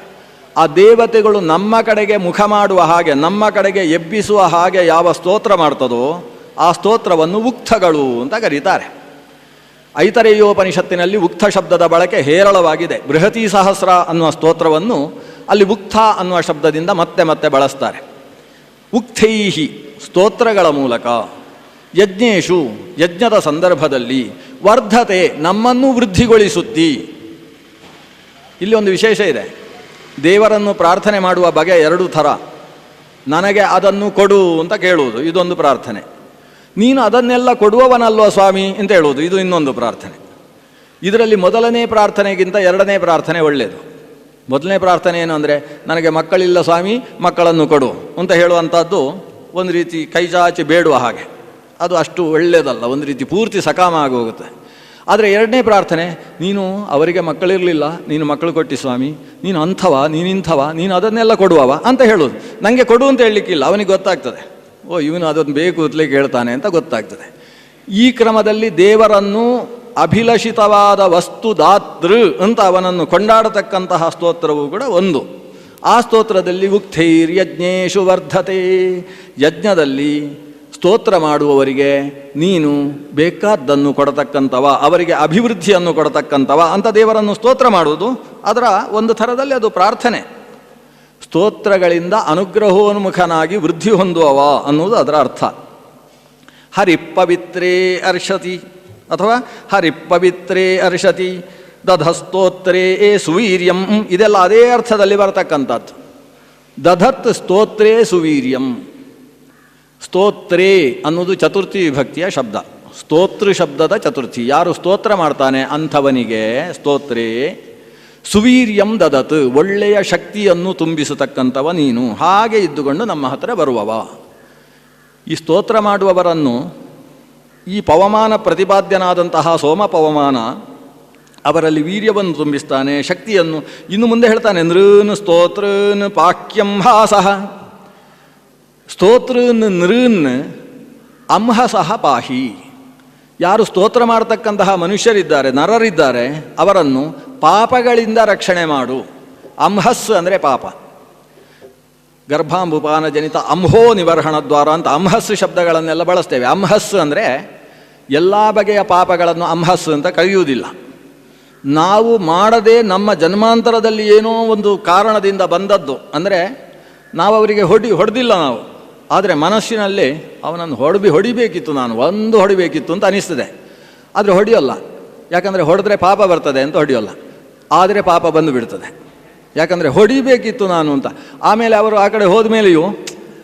ಆ ದೇವತೆಗಳು ನಮ್ಮ ಕಡೆಗೆ ಮುಖ ಮಾಡುವ ಹಾಗೆ, ನಮ್ಮ ಕಡೆಗೆ ಎಬ್ಬಿಸುವ ಹಾಗೆ ಯಾವ ಸ್ತೋತ್ರ ಮಾಡ್ತದೋ ಆ ಸ್ತೋತ್ರವನ್ನು ಉಕ್ಥಗಳು ಅಂತ ಕರೀತಾರೆ. ಐತರೇಯೋಪನಿಷತ್ತಿನಲ್ಲಿ ಉಕ್ಥ ಶಬ್ದದ ಬಳಕೆ ಹೇರಳವಾಗಿದೆ. ಬೃಹತಿ ಸಹಸ್ರ ಅನ್ನುವ ಸ್ತೋತ್ರವನ್ನು ಅಲ್ಲಿ ಉಕ್ಥ ಅನ್ನುವ ಶಬ್ದದಿಂದ ಮತ್ತೆ ಮತ್ತೆ ಬಳಸ್ತಾರೆ. ಉಕ್ಥೈಹಿ, ಸ್ತೋತ್ರಗಳ ಮೂಲಕ, ಯಜ್ಞೇಶು, ಯಜ್ಞದ ಸಂದರ್ಭದಲ್ಲಿ, ವರ್ಧತೆ, ನಮ್ಮನ್ನು ವೃದ್ಧಿಗೊಳಿಸುತ್ತಿ. ಇಲ್ಲಿ ಒಂದು ವಿಶೇಷ ಇದೆ. ದೇವರನ್ನು ಪ್ರಾರ್ಥನೆ ಮಾಡುವ ಬಗೆ 2 ಥರ. ನನಗೆ ಅದನ್ನು ಕೊಡು ಅಂತ ಕೇಳುವುದು, ಇದೊಂದು ಪ್ರಾರ್ಥನೆ. ನೀನು ಅದನ್ನೆಲ್ಲ ಕೊಡುವವನಲ್ವ ಸ್ವಾಮಿ ಅಂತ ಹೇಳುವುದು, ಇದು ಇನ್ನೊಂದು ಪ್ರಾರ್ಥನೆ. ಇದರಲ್ಲಿ ಮೊದಲನೇ ಪ್ರಾರ್ಥನೆಗಿಂತ 2ನೇ ಪ್ರಾರ್ಥನೆ ಒಳ್ಳೆಯದು. ಮೊದಲನೇ ಪ್ರಾರ್ಥನೆ ಏನು ಅಂದರೆ, ನನಗೆ ಮಕ್ಕಳಿಲ್ಲ ಸ್ವಾಮಿ, ಮಕ್ಕಳನ್ನು ಕೊಡು ಅಂತ ಹೇಳುವಂಥದ್ದು ಒಂದು ರೀತಿ ಕೈಚಾಚಿ ಬೇಡುವ ಹಾಗೆ. ಅದು ಅಷ್ಟು ಒಳ್ಳೆಯದಲ್ಲ, ಒಂದು ರೀತಿ ಪೂರ್ತಿ ಸಕಾಮ ಆಗೋಗುತ್ತೆ. ಆದರೆ 2ನೇ ಪ್ರಾರ್ಥನೆ, ನೀನು ಅವರಿಗೆ ಮಕ್ಕಳಿರಲಿಲ್ಲ, ನೀನು ಮಕ್ಕಳು ಕೊಟ್ಟಿ ಸ್ವಾಮಿ, ನೀನು ಅಂಥವ, ನೀನಿಂಥವ, ನೀನು ಅದನ್ನೆಲ್ಲ ಕೊಡುವವ ಅಂತ ಹೇಳೋದು. ನನಗೆ ಕೊಡು ಅಂತ ಹೇಳಲಿಕ್ಕಿಲ್ಲ, ಅವನಿಗೆ ಗೊತ್ತಾಗ್ತದೆ, ಓ ಇವನು ಅದನ್ನು ಬೇಕು ಅಂತಲೇ ಕೇಳ್ತಾನೆ ಅಂತ ಗೊತ್ತಾಗ್ತದೆ. ಈ ಕ್ರಮದಲ್ಲಿ ದೇವರನ್ನು ಅಭಿಲಷಿತವಾದ ವಸ್ತುದಾತೃ ಅಂತ ಅವನನ್ನು ಕೊಂಡಾಡತಕ್ಕಂತಹ ಸ್ತೋತ್ರವೂ ಕೂಡ ಒಂದು. ಆ ಸ್ತೋತ್ರದಲ್ಲಿ ಉಕ್ಥೈರ್ಯಜ್ಞೇಷು ವರ್ಧತೆ, ಯಜ್ಞದಲ್ಲಿ ಸ್ತೋತ್ರ ಮಾಡುವವರಿಗೆ ನೀನು ಬೇಕಾದ್ದನ್ನು ಕೊಡತಕ್ಕಂಥವ, ಅವರಿಗೆ ಅಭಿವೃದ್ಧಿಯನ್ನು ಕೊಡತಕ್ಕಂಥವ ಅಂತ ದೇವರನ್ನು ಸ್ತೋತ್ರ ಮಾಡುವುದು ಅದರ ಒಂದು ಥರದಲ್ಲಿ ಅದು ಪ್ರಾರ್ಥನೆ. ಸ್ತೋತ್ರಗಳಿಂದ ಅನುಗ್ರಹೋನ್ಮುಖನಾಗಿ ವೃದ್ಧಿ ಹೊಂದುವವ ಅನ್ನುವುದು ಅದರ ಅರ್ಥ. ಹರಿಪವಿತ್ರೇ ಅರ್ಷತಿ ಅಥವಾ ಹರಿಪವಿತ್ರೇ ಅರ್ಷತಿ ದಧಸ್ತೋತ್ರೇ ಸುವೀರ್ಯಂ, ಇದೆಲ್ಲ ಅದೇ ಅರ್ಥದಲ್ಲಿ ಬರತಕ್ಕಂಥದ್ದು. ದಧತ್ ಸ್ತೋತ್ರೇ ಸುವೀರ್ಯಂ. ಸ್ತೋತ್ರೇ ಅನ್ನೋದು ಚತುರ್ಥಿ ವಿಭಕ್ತಿಯ ಶಬ್ದ. ಸ್ತೋತೃ ಶಬ್ದದ ಚತುರ್ಥಿ. ಯಾರು ಸ್ತೋತ್ರ ಮಾಡ್ತಾನೆ ಅಂಥವನಿಗೆ ಸ್ತೋತ್ರೇ ಸುವೀರ್ಯಂ ದದತ್, ಒಳ್ಳೆಯ ಶಕ್ತಿಯನ್ನು ತುಂಬಿಸತಕ್ಕಂಥವ ನೀನು. ಹಾಗೆ ಇದ್ದುಕೊಂಡು ನಮ್ಮ ಹತ್ತಿರ ಬರುವವ. ಈ ಸ್ತೋತ್ರ ಮಾಡುವವರನ್ನು ಈ ಪವಮಾನ ಪ್ರತಿಪಾದ್ಯನಾದಂತಹ ಸೋಮ ಪವಮಾನ ಅವರಲ್ಲಿ ವೀರ್ಯವನ್ನು ತುಂಬಿಸ್ತಾನೆ, ಶಕ್ತಿಯನ್ನು. ಇನ್ನು ಮುಂದೆ ಹೇಳ್ತಾನೆ, ನೃನ್ ಸ್ತೋತ್ರನ್ ಪಾಕ್ಯಂ ಹಾಸಃ. ಸ್ತೋತ್ರನ್ ನೃನ್ ಅಂಹಸಃ ಪಾಹಿ. ಯಾರು ಸ್ತೋತ್ರ ಮಾಡತಕ್ಕಂತಹ ಮನುಷ್ಯರಿದ್ದಾರೆ, ನರರಿದ್ದಾರೆ, ಅವರನ್ನು ಪಾಪಗಳಿಂದ ರಕ್ಷಣೆ ಮಾಡು. ಅಂಹಸ್ ಅಂದರೆ ಪಾಪ. ಗರ್ಭಾಂಬುಪಾನ ಜನಿತ ಅಂಹೋ ನಿವರ್ಹಣ ದ್ವಾರ ಅಂತ ಅಂಹಸ್ ಶಬ್ದಗಳನ್ನೆಲ್ಲ ಬಳಸ್ತೇವೆ. ಅಂಹಸ್ ಅಂದರೆ ಎಲ್ಲ ಬಗೆಯ ಪಾಪಗಳನ್ನು ಅಂಹಸ್ ಅಂತ ಕರೆಯುವುದಿಲ್ಲ. ನಾವು ಮಾಡದೆ ನಮ್ಮ ಜನ್ಮಾಂತರದಲ್ಲಿ ಏನೋ ಒಂದು ಕಾರಣದಿಂದ ಬಂದದ್ದು. ಅಂದರೆ ನಾವು ಅವರಿಗೆ ಹೊಡೆದಿಲ್ಲ ನಾವು, ಆದರೆ ಮನಸ್ಸಿನಲ್ಲಿ ಅವನನ್ನು ಹೊಡಿಬೇಕಿತ್ತು, ನಾನು ಒಂದು ಹೊಡಿಬೇಕಿತ್ತು ಅಂತ ಅನಿಸ್ತದೆ. ಆದರೆ ಹೊಡೆಯೋಲ್ಲ. ಯಾಕಂದರೆ ಹೊಡೆದ್ರೆ ಪಾಪ ಬರ್ತದೆ ಅಂತ ಹೊಡೆಯೋಲ್ಲ. ಆದರೆ ಪಾಪ ಬಂದು ಬಿಡ್ತದೆ. ಯಾಕಂದರೆ ಹೊಡಿಬೇಕಿತ್ತು ನಾನು ಅಂತ. ಆಮೇಲೆ ಅವರು ಆ ಕಡೆ ಹೋದ ಮೇಲೆಯೂ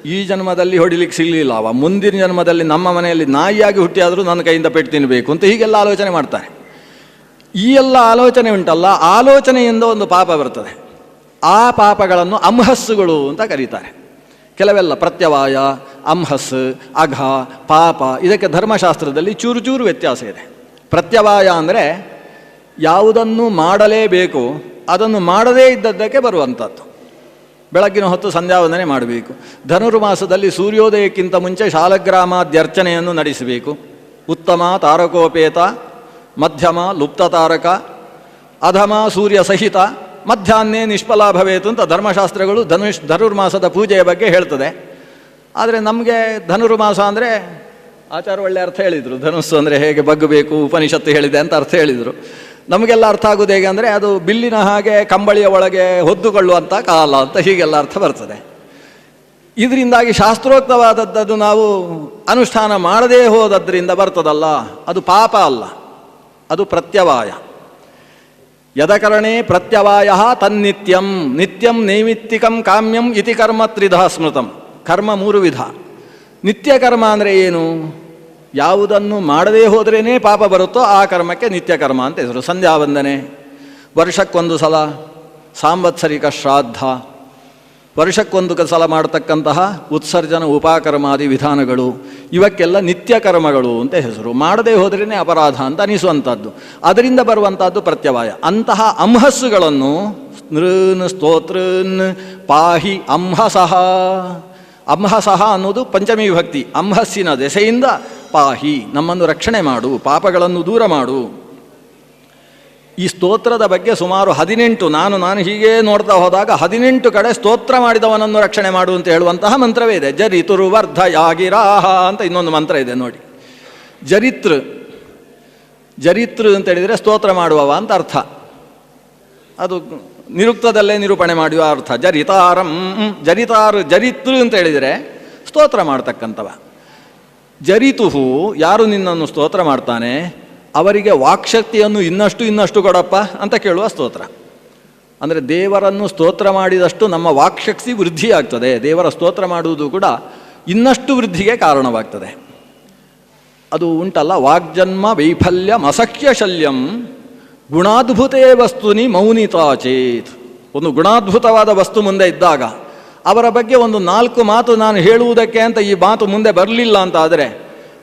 ಈ ಜನ್ಮದಲ್ಲಿ ಹೊಡಿಲಿಕ್ಕೆ ಸಿಗಲಿಲ್ಲ, ಅವ ಮುಂದಿನ ಜನ್ಮದಲ್ಲಿ ನಮ್ಮ ಮನೆಯಲ್ಲಿ ನಾಯಿಯಾಗಿ ಹುಟ್ಟಿಯಾದರೂ ನನ್ನ ಕೈಯಿಂದ ಪೆಟ್ಟು ತಿನ್ನಬೇಕು ಅಂತ ಹೀಗೆಲ್ಲ ಆಲೋಚನೆ ಮಾಡ್ತಾರೆ. ಈ ಎಲ್ಲ ಆಲೋಚನೆ ಉಂಟಲ್ಲ, ಆಲೋಚನೆಯಿಂದ ಒಂದು ಪಾಪ ಬರ್ತದೆ. ಆ ಪಾಪಗಳನ್ನು ಅಂಹಸ್ಸುಗಳು ಅಂತ ಕರೀತಾರೆ. ಕೆಲವೆಲ್ಲ ಪ್ರತ್ಯವಾಯ, ಅಂಹಸ್, ಅಘ, ಪಾಪ, ಇದಕ್ಕೆ ಧರ್ಮಶಾಸ್ತ್ರದಲ್ಲಿ ಚೂರು ಚೂರು ವ್ಯತ್ಯಾಸ ಇದೆ. ಪ್ರತ್ಯವಾಯ ಅಂದರೆ ಯಾವುದನ್ನು ಮಾಡಲೇಬೇಕು ಅದನ್ನು ಮಾಡದೇ ಇದ್ದದ್ದಕ್ಕೆ ಬರುವಂಥದ್ದು. ಬೆಳಗ್ಗಿನ ಹೊತ್ತು ಸಂಧ್ಯಾವಂದನೆ ಮಾಡಬೇಕು. ಧನುರ್ಮಾಸದಲ್ಲಿ ಸೂರ್ಯೋದಯಕ್ಕಿಂತ ಮುಂಚೆ ಶಾಲಗ್ರಾಮಾದ್ಯರ್ಚನೆಯನ್ನು ನಡೆಸಬೇಕು. ಉತ್ತಮ ತಾರಕೋಪೇತ, ಮಧ್ಯಮ ಲುಪ್ತ ತಾರಕ, ಅಧಮ ಸೂರ್ಯ ಸಹಿತ, ಮಧ್ಯಾಹ್ನೇ ನಿಷ್ಫಲ ಭವೇತು ಅಂತ ಧರ್ಮಶಾಸ್ತ್ರಗಳು ಧನುರ್ಮಾಸದ ಪೂಜೆಯ ಬಗ್ಗೆ ಹೇಳ್ತದೆ. ಆದರೆ ನಮಗೆ ಧನುರ್ಮಾಸ ಅಂದರೆ ಆಚಾರ ಒಳ್ಳೆ ಅರ್ಥ ಹೇಳಿದರು. ಧನುಸ್ಸು ಅಂದರೆ ಹೇಗೆ ಬಗ್ಗಬೇಕು, ಉಪನಿಷತ್ತು ಹೇಳಿದೆ ಅಂತ ಅರ್ಥ ಹೇಳಿದರು. ನಮಗೆಲ್ಲ ಅರ್ಥ ಆಗೋದು ಹೇಗೆ ಅಂದರೆ ಅದು ಬಿಲ್ಲಿನ ಹಾಗೆ ಕಂಬಳಿಯ ಒಳಗೆ ಹೊದ್ದುಕೊಳ್ಳುವಂಥ ಕಾಲ ಅಂತ ಹೀಗೆಲ್ಲ ಅರ್ಥ ಬರ್ತದೆ. ಇದರಿಂದಾಗಿ ಶಾಸ್ತ್ರೋಕ್ತವಾದದ್ದು ನಾವು ಅನುಷ್ಠಾನ ಮಾಡದೇ ಹೋದದ್ರಿಂದ ಬರ್ತದಲ್ಲ, ಅದು ಪಾಪ ಅಲ್ಲ, ಅದು ಪ್ರತ್ಯವಾಯ. ಯದಕರಣೆ ಪ್ರತ್ಯವಾಯ ತನ್ನಿತ್ಯಂ ನಿತ್ಯಂ ನೈಮಿತ್ತಿಕಂ ಕಾಮ್ಯಂ ಇತಿ ಕರ್ಮ ತ್ರಿಧಾ ಸ್ಮೃತಂ. ಕರ್ಮ 3 ವಿಧ. ನಿತ್ಯ ಕರ್ಮ ಅಂದರೆ ಏನು? ಯಾವುದನ್ನು ಮಾಡದೇ ಹೋದ್ರೇ ಪಾಪ ಬರುತ್ತೋ ಆ ಕರ್ಮಕ್ಕೆ ನಿತ್ಯ ಕರ್ಮ ಅಂತ ಹೆಸರು. ಸಂಧ್ಯಾವಂದನೆ, ವರ್ಷಕ್ಕೊಂದು ಸಲ ಸಾಂವತ್ಸರಿಕ ಶ್ರಾದ್ದ, ವರ್ಷಕ್ಕೊಂದು ಸಲ ಮಾಡತಕ್ಕಂತಹ ಉತ್ಸರ್ಜನ ಉಪಕರ್ಮಾದಿ ವಿಧಾನಗಳು, ಇವಕ್ಕೆಲ್ಲ ನಿತ್ಯ ಕರ್ಮಗಳು ಅಂತ ಹೆಸರು. ಮಾಡದೇ ಹೋದ್ರೇ ಅಪರಾಧ ಅಂತ ಅನಿಸುವಂಥದ್ದು. ಅದರಿಂದ ಬರುವಂಥದ್ದು ಪ್ರತ್ಯವಾಯ. ಅಂತಹ ಅಂಹಸ್ಸುಗಳನ್ನು ನೃನ್ ಸ್ತೋತ್ರನ್ ಪಾಹಿ ಅಂಹಸಃ. ಅಂಹಸಃ ಅನ್ನೋದು ಪಂಚಮಿ ವಿಭಕ್ತಿ. ಅಂಹಸ್ಸಿನ ದೆಸೆಯಿಂದ ಪಾಹಿ, ನಮ್ಮನ್ನು ರಕ್ಷಣೆ ಮಾಡು, ಪಾಪಗಳನ್ನು ದೂರ ಮಾಡು. ಈ ಸ್ತೋತ್ರದ ಬಗ್ಗೆ ಸುಮಾರು 18, ನಾನು ಹೀಗೆ ನೋಡ್ತಾ ಹೋದಾಗ 18 ಕಡೆ ಸ್ತೋತ್ರ ಮಾಡಿದವನನ್ನು ರಕ್ಷಣೆ ಮಾಡು ಅಂತ ಹೇಳುವಂತಹ ಮಂತ್ರವೇ ಇದೆ. ಜರಿತುರು ವರ್ಧಯಾಗಿರಾಹ ಅಂತ ಇನ್ನೊಂದು ಮಂತ್ರ ಇದೆ ನೋಡಿ. ಜರಿತೃ ಅಂತ ಹೇಳಿದರೆ ಸ್ತೋತ್ರ ಮಾಡುವವ ಅಂತ ಅರ್ಥ. ಅದು ನಿರುಕ್ತದಲ್ಲೇ ನಿರೂಪಣೆ ಮಾಡುವ ಅರ್ಥ. ಜರಿತೃ ಅಂತ ಹೇಳಿದರೆ ಸ್ತೋತ್ರ ಮಾಡ್ತಕ್ಕಂಥವ. ಜರಿತುಹು, ಯಾರು ನಿನ್ನನ್ನು ಸ್ತೋತ್ರ ಮಾಡ್ತಾನೆ ಅವರಿಗೆ ವಾಕ್ಶಕ್ತಿಯನ್ನು ಇನ್ನಷ್ಟು ಕೊಡಪ್ಪ ಅಂತ ಕೇಳುವ ಸ್ತೋತ್ರ. ಅಂದರೆ ದೇವರನ್ನು ಸ್ತೋತ್ರ ಮಾಡಿದಷ್ಟು ನಮ್ಮ ವಾಕ್ಶಕ್ತಿ ವೃದ್ಧಿಯಾಗ್ತದೆ. ದೇವರ ಸ್ತೋತ್ರ ಮಾಡುವುದು ಕೂಡ ಇನ್ನಷ್ಟು ವೃದ್ಧಿಗೆ ಕಾರಣವಾಗ್ತದೆ. ಅದು ಉಂಟಲ್ಲ, ವಾಗ್ಜನ್ಮ ವೈಫಲ್ಯಂ ಅಸಖ್ಯ ಶಲ್ಯಂ ಗುಣಾದ್ಭುತೇ ವಸ್ತುನಿ ಮೌನಿತಾ ಚೇತ್. ಒಂದು ಗುಣಾದ್ಭುತವಾದ ವಸ್ತು ಮುಂದೆ ಇದ್ದಾಗ ಅವರ ಬಗ್ಗೆ ಒಂದು 4 ಮಾತು ನಾನು ಹೇಳುವುದಕ್ಕೆ ಅಂತ ಈ ಮಾತು ಮುಂದೆ ಬರಲಿಲ್ಲ ಅಂತ ಆದರೆ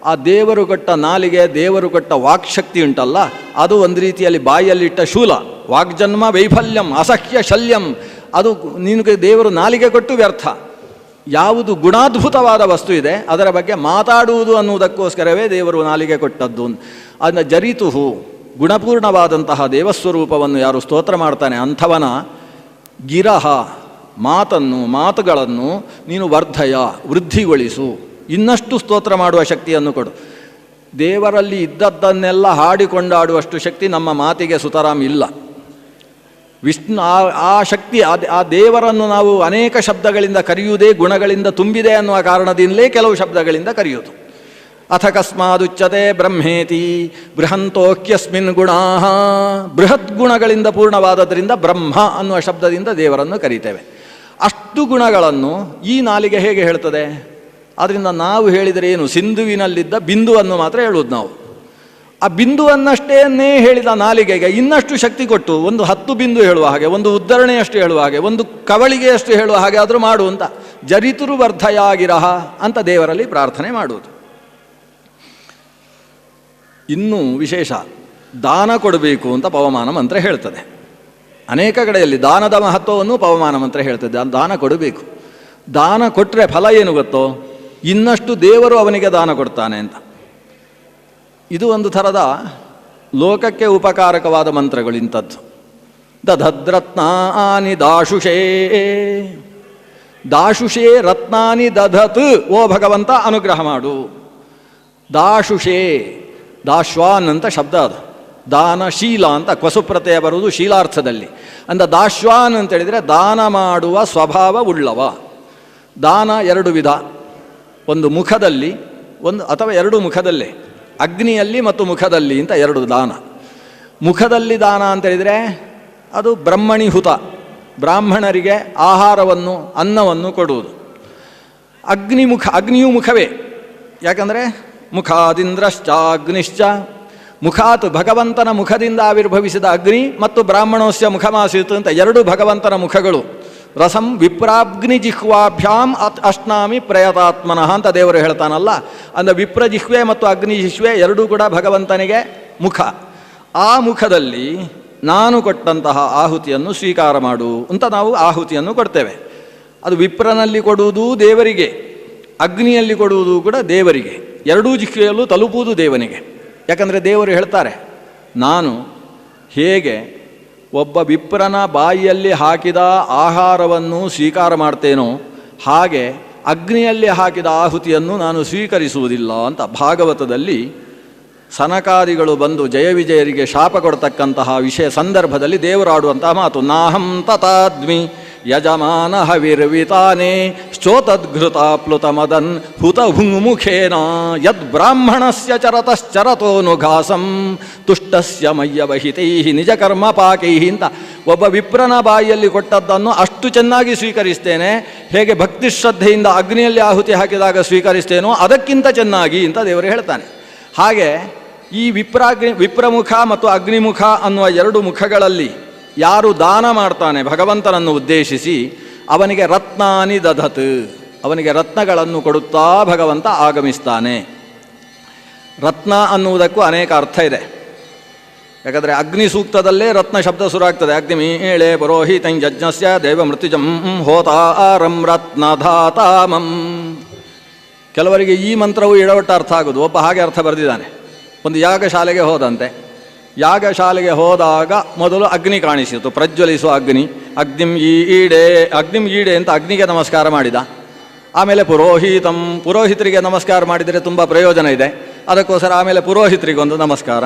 ಆ ದೇವರು ಕೊಟ್ಟ ನಾಲಿಗೆ, ದೇವರು ಕೊಟ್ಟ ವಾಕ್ಶಕ್ತಿ ಉಂಟಲ್ಲ, ಅದು ಒಂದು ರೀತಿಯಲ್ಲಿ ಬಾಯಲ್ಲಿಟ್ಟ ಶೂಲ. ವಾಗ್ಜನ್ಮ ವೈಫಲ್ಯಂ ಅಸಹ್ಯ ಶಲ್ಯಂ, ಅದು ನಿನಗೆ ದೇವರು ನಾಲಿಗೆ ಕೊಟ್ಟು ವ್ಯರ್ಥ. ಯಾವುದು ಗುಣಾದ್ಭುತವಾದ ವಸ್ತು ಇದೆ ಅದರ ಬಗ್ಗೆ ಮಾತಾಡುವುದು ಅನ್ನುವುದಕ್ಕೋಸ್ಕರವೇ ದೇವರು ನಾಲಿಗೆ ಕೊಟ್ಟದ್ದು. ಅದನ್ನು ಜರಿತುಹು, ಗುಣಪೂರ್ಣವಾದಂತಹ ದೇವಸ್ವರೂಪವನ್ನು ಯಾರು ಸ್ತೋತ್ರ ಮಾಡ್ತಾನೆ ಅಂಥವನ ಗಿರಹ, ಮಾತುಗಳನ್ನು ನೀನು ವರ್ಧಯ, ವೃದ್ಧಿಗೊಳಿಸು, ಇನ್ನಷ್ಟು ಸ್ತೋತ್ರ ಮಾಡುವ ಶಕ್ತಿಯನ್ನು ಕೊಡು. ದೇವರಲ್ಲಿ ಇದ್ದದ್ದನ್ನೆಲ್ಲ ಹಾಡಿಕೊಂಡಾಡುವಷ್ಟು ಶಕ್ತಿ ನಮ್ಮ ಮಾತಿಗೆ ಸುತರಾಮ್ ಇಲ್ಲ. ವಿಷ್ಣು ಆ ಶಕ್ತಿ, ಆ ದೇವರನ್ನು ನಾವು ಅನೇಕ ಶಬ್ದಗಳಿಂದ ಕರೆಯುವುದೇ ಗುಣಗಳಿಂದ ತುಂಬಿದೆ ಅನ್ನುವ ಕಾರಣದಿಂದಲೇ ಕೆಲವು ಶಬ್ದಗಳಿಂದ ಕರೆಯುವುದು. ಅಥ ಕಸ್ಮಾದುಚ್ಯತೆ ಬ್ರಹ್ಮೇತಿ ಬೃಹಂತೋಕ್ಯಸ್ಮಿನ್ ಗುಣಾ. ಬೃಹತ್ ಗುಣಗಳಿಂದ ಪೂರ್ಣವಾದದ್ರಿಂದ ಬ್ರಹ್ಮ ಅನ್ನುವ ಶಬ್ದದಿಂದ ದೇವರನ್ನು ಕರೀತೇವೆ. ಅಷ್ಟು ಗುಣಗಳನ್ನು ಈ ನಾಲಿಗೆ ಹೇಗೆ ಹೇಳ್ತದೆ? ಆದ್ದರಿಂದ ನಾವು ಹೇಳಿದರೆ ಏನು, ಸಿಂಧುವಿನಲ್ಲಿದ್ದ ಬಿಂದುವನ್ನು ಮಾತ್ರ ಹೇಳುವುದು ನಾವು. ಆ ಬಿಂದುವನ್ನಷ್ಟೇನೇ ಹೇಳಿದ ನಾಲಿಗೆಗೆ ಇನ್ನಷ್ಟು ಶಕ್ತಿ ಕೊಟ್ಟು ಒಂದು 10 ಬಿಂದು ಹೇಳುವ ಹಾಗೆ, ಒಂದು ಉದ್ಧರಣೆಯಷ್ಟು ಹೇಳುವ ಹಾಗೆ, ಒಂದು ಕವಳಿಗೆಯಷ್ಟು ಹೇಳುವ ಹಾಗೆ ಆದರೂ ಮಾಡು ಅಂತ. ಜರಿತುರು ವರ್ಧಯಾಗಿರಹ ಅಂತ ದೇವರಲ್ಲಿ ಪ್ರಾರ್ಥನೆ ಮಾಡುವುದು. ಇನ್ನೂ ವಿಶೇಷ, ದಾನ ಕೊಡಬೇಕು ಅಂತ ಪವಮಾನ ಮಂತ್ರ ಹೇಳ್ತದೆ. ಅನೇಕ ಕಡೆಯಲ್ಲಿ ದಾನದ ಮಹತ್ವವನ್ನು ಪವಮಾನ ಮಂತ್ರ ಹೇಳ್ತದೆ. ದಾನ ಕೊಡಬೇಕು. ದಾನ ಕೊಟ್ಟರೆ ಫಲ ಏನು ಗೊತ್ತೋ? ಇನ್ನಷ್ಟು ದೇವರು ಅವನಿಗೆ ದಾನ ಕೊಡ್ತಾನೆ ಅಂತ. ಇದು ಒಂದು ಥರದ ಲೋಕಕ್ಕೆ ಉಪಕಾರಕವಾದ ಮಂತ್ರಗಳು ಇಂಥದ್ದು. ದಧದ್ರತ್ನಾನಿ ದಾಶುಷೇ, ದಾಶುಷೇ ರತ್ನಾನಿ ದಧತ್, ಓ ಭಗವಂತ ಅನುಗ್ರಹ ಮಾಡು. ದಾಶುಷೇ, ದಾಶ್ವಾನ್ ಅಂತ ಶಬ್ದ ಅದು. ದಾನಶೀಲ ಅಂತ ಕ್ವಸುಪ್ರತ್ಯಯ ಬರುವುದು ಶೀಲಾರ್ಥದಲ್ಲಿ. ಅಂದ ದಾಶ್ವಾನ್ ಅಂತ ಹೇಳಿದರೆ ದಾನ ಮಾಡುವ ಸ್ವಭಾವ ಉಳ್ಳವ. ದಾನ 2 ವಿಧ, ಒಂದು ಮುಖದಲ್ಲಿ, ಒಂದು ಅಥವಾ 2 ಮುಖದಲ್ಲೇ, ಅಗ್ನಿಯಲ್ಲಿ ಮತ್ತು ಮುಖದಲ್ಲಿ ಅಂತ 2 ದಾನ. ಮುಖದಲ್ಲಿ ದಾನ ಅಂತ ಹೇಳಿದರೆ ಅದು ಬ್ರಹ್ಮಣಿಹುತ, ಬ್ರಾಹ್ಮಣರಿಗೆ ಆಹಾರವನ್ನು ಅನ್ನವನ್ನು ಕೊಡುವುದು. ಅಗ್ನಿಯೂ ಮುಖವೇ. ಯಾಕಂದರೆ ಮುಖಾದಿಂದ್ರಶ್ಚ ಅಗ್ನಿಶ್ಚ, ಮುಖಾತ್ ಭಗವಂತನ ಮುಖದಿಂದ ಆವಿರ್ಭವಿಸಿದ ಅಗ್ನಿ ಮತ್ತು ಬ್ರಾಹ್ಮಣೋಸ್ಯ ಮುಖಮಾಸೀತ್ ಅಂತ 2 ಭಗವಂತನ ಮುಖಗಳು. ರಸಂ ವಿಪ್ರಾಗ್ನಿ ಜಿಹ್ವಾಭ್ಯಾಂ ಅಶ್ನಾಮಿ ಪ್ರಯತಾತ್ಮನಃ ಅಂತ ದೇವರು ಹೇಳ್ತಾನಲ್ಲ. ಅಂದರೆ ವಿಪ್ರಜಿಹ್ವೆ ಮತ್ತು ಅಗ್ನಿ ಜಿಹ್ವೆ 2 ಕೂಡ ಭಗವಂತನಿಗೆ ಮುಖ. ಆ ಮುಖದಲ್ಲಿ ನಾನು ಕೊಟ್ಟಂತಹ ಆಹುತಿಯನ್ನು ಸ್ವೀಕಾರ ಮಾಡು ಅಂತ ನಾವು ಆಹುತಿಯನ್ನು ಕೊಡ್ತೇವೆ. ಅದು ವಿಪ್ರನಲ್ಲಿ ಕೊಡುವುದು ದೇವರಿಗೆ, ಅಗ್ನಿಯಲ್ಲಿ ಕೊಡುವುದು ಕೂಡ ದೇವರಿಗೆ, ಎರಡೂ ದಿಕ್ಕಿಯಲ್ಲೂ ತಲುಪುವುದು ದೇವನಿಗೆ. ಯಾಕಂದರೆ ದೇವರು ಹೇಳ್ತಾರೆ, ನಾನು ಹೇಗೆ ಒಬ್ಬ ವಿಪ್ರನ ಬಾಯಿಯಲ್ಲಿ ಹಾಕಿದ ಆಹಾರವನ್ನು ಸ್ವೀಕಾರ ಮಾಡ್ತೇನೋ ಹಾಗೆ ಅಗ್ನಿಯಲ್ಲಿ ಹಾಕಿದ ಆಹುತಿಯನ್ನು ನಾನು ಸ್ವೀಕರಿಸುವುದಿಲ್ಲ ಅಂತ ಭಾಗವತದಲ್ಲಿ ಸನಕಾದಿಗಳು ಬಂದು ಜಯ ವಿಜಯರಿಗೆ ಶಾಪ ಕೊಡ್ತಕ್ಕಂತಹ ವಿಷಯ ಸಂದರ್ಭದಲ್ಲಿ ದೇವರಾಡುವಂತಹ ಮಾತು, ನಾಹಂ ತಥಾದ್ಮಿ ಯಜಮಾನ ಹವಿರ್ವಿತಾನೆ ಶ್ಚೋತದ್ಘೃತ ಪ್ಲುತ ಮದನ್ ಹುತ ಹುಂಗುಮುಖೇನ ಯದ್ ಬ್ರಾಹ್ಮಣಸ್ಯ ಚರತಶ್ಚರತೋನುಘಾಸಂ ತುಷ್ಟಸ್ಯ ಮಯ್ಯವಹಿತೈ ನಿಜ ಕರ್ಮ ಪಾಕೈ ಅಂತ ಒಬ್ಬ ವಿಪ್ರನ ಬಾಯಿಯಲ್ಲಿ ಕೊಟ್ಟದ್ದನ್ನು ಅಷ್ಟು ಚೆನ್ನಾಗಿ ಸ್ವೀಕರಿಸ್ತೇನೆ, ಹೇಗೆ ಭಕ್ತಿ ಶ್ರದ್ಧೆಯಿಂದ ಅಗ್ನಿಯಲ್ಲಿ ಆಹುತಿ ಹಾಕಿದಾಗ ಸ್ವೀಕರಿಸ್ತೇನೋ ಅದಕ್ಕಿಂತ ಚೆನ್ನಾಗಿ ಅಂತ ದೇವರು ಹೇಳ್ತಾನೆ. ಹಾಗೆ ಈ ವಿಪ್ರಮುಖ ಮತ್ತು ಅಗ್ನಿಮುಖ ಅನ್ನುವ ಎರಡು ಮುಖಗಳಲ್ಲಿ ಯಾರು ದಾನ ಮಾಡ್ತಾನೆ ಭಗವಂತನನ್ನು ಉದ್ದೇಶಿಸಿ, ಅವನಿಗೆ ರತ್ನಾನಿ ದಧತ್, ಅವನಿಗೆ ರತ್ನಗಳನ್ನು ಕೊಡುತ್ತಾ ಭಗವಂತ ಆಗಮಿಸ್ತಾನೆ. ರತ್ನ ಅನ್ನುವುದಕ್ಕೂ ಅನೇಕ ಅರ್ಥ ಇದೆ. ಯಾಕಂದರೆ ಅಗ್ನಿ ಸೂಕ್ತದಲ್ಲೇ ರತ್ನ ಶಬ್ದ ಶುರುವಾಗ್ತದೆ. ಅಗ್ನಿಮೀಳೆ ಪುರೋಹಿತಂ ಯಜ್ಞಸ್ಯ ದೇವ ಮೃತ್ಯುಜಂ ಹೋತಾರಂ ರತ್ನಧಾತಾಮಂ. ಕೆಲವರಿಗೆ ಈ ಮಂತ್ರವು ಎಡವಟ್ಟ ಅರ್ಥ ಆಗೋದು. ಒಬ್ಬ ಹಾಗೆ ಅರ್ಥ ಬರೆದಿದ್ದಾನೆ. ಒಂದು ಯಾಗಶಾಲೆಗೆ ಹೋದಂತೆ, ಯಾಗಶಾಲೆಗೆ ಹೋದಾಗ ಮೊದಲು ಅಗ್ನಿ ಕಾಣಿಸಿತು, ಪ್ರಜ್ವಲಿಸುವ ಅಗ್ನಿ. ಅಗ್ನಿಂ ಈಡೆ ಅಂತ ಅಗ್ನಿಗೆ ನಮಸ್ಕಾರ ಮಾಡಿದ. ಆಮೇಲೆ ಪುರೋಹಿತರಿಗೆ ನಮಸ್ಕಾರ ಮಾಡಿದರೆ ತುಂಬ ಪ್ರಯೋಜನ ಇದೆ, ಅದಕ್ಕೋಸ್ಕರ ಆಮೇಲೆ ಪುರೋಹಿತರಿಗೊಂದು ನಮಸ್ಕಾರ.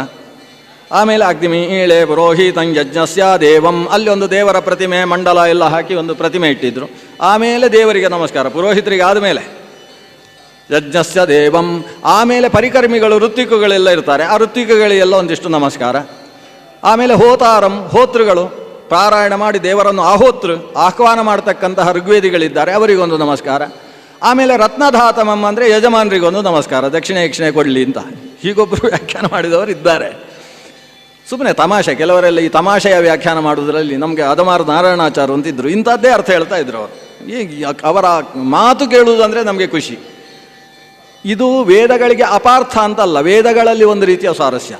ಆಮೇಲೆ ಅಗ್ನಿಮೀಳೆ ಪುರೋಹಿತಂ ಯಜ್ಞಸ್ಯ ದೇವಂ, ಅಲ್ಲಿ ಒಂದು ದೇವರ ಪ್ರತಿಮೆ ಮಂಡಲ ಎಲ್ಲ ಹಾಕಿ ಒಂದು ಪ್ರತಿಮೆ ಇಟ್ಟಿದ್ರು. ಆಮೇಲೆ ದೇವರಿಗೆ ನಮಸ್ಕಾರ, ಪುರೋಹಿತರಿಗೆ ಆದಮೇಲೆ ಯಜ್ಞಸ್ಯ ದೇವಂ. ಆಮೇಲೆ ಪರಿಕರ್ಮಿಗಳು ಋತ್ವಿಕಗಳೆಲ್ಲ ಇರ್ತಾರೆ, ಆ ಋತ್ವಿಕಗಳಿಗೆಲ್ಲ ಒಂದಿಷ್ಟು ನಮಸ್ಕಾರ. ಆಮೇಲೆ ಹೋತಾರಂ, ಹೋತೃಗಳು ಪಾರಾಯಣ ಮಾಡಿ ದೇವರನ್ನು ಆಹ್ವಾನ ಮಾಡ್ತಕ್ಕಂತಹ ಋಗ್ವೇದಿಗಳಿದ್ದಾರೆ, ಅವರಿಗೊಂದು ನಮಸ್ಕಾರ. ಆಮೇಲೆ ರತ್ನಧಾತಮಂ ಅಂದರೆ ಯಜಮಾನರಿಗೊಂದು ನಮಸ್ಕಾರ, ದಕ್ಷಿಣೆ ಕೊಡಲಿ ಅಂತ. ಹೀಗೊಬ್ಬರು ವ್ಯಾಖ್ಯಾನ ಮಾಡಿದವರು ಇದ್ದಾರೆ. ಸುಮ್ಮನೆ ತಮಾಷೆ, ಕೆಲವರೆಲ್ಲ ಈ ತಮಾಷೆಯ ವ್ಯಾಖ್ಯಾನ ಮಾಡುವುದರಲ್ಲಿ ನಮಗೆ ಅದಮಾರು ನಾರಾಯಣಾಚಾರ್ಯ ಅಂತಿದ್ರು, ಇಂಥದ್ದೇ ಅರ್ಥ ಹೇಳ್ತಾ ಇದ್ರು ಅವರು. ಅವರ ಮಾತು ಕೇಳುವುದಂದರೆ ನಮಗೆ ಖುಷಿ. ಇದು ವೇದಗಳಿಗೆ ಅಪಾರ್ಥ ಅಂತಲ್ಲ, ವೇದಗಳಲ್ಲಿ ಒಂದು ರೀತಿಯ ಸ್ವಾರಸ್ಯ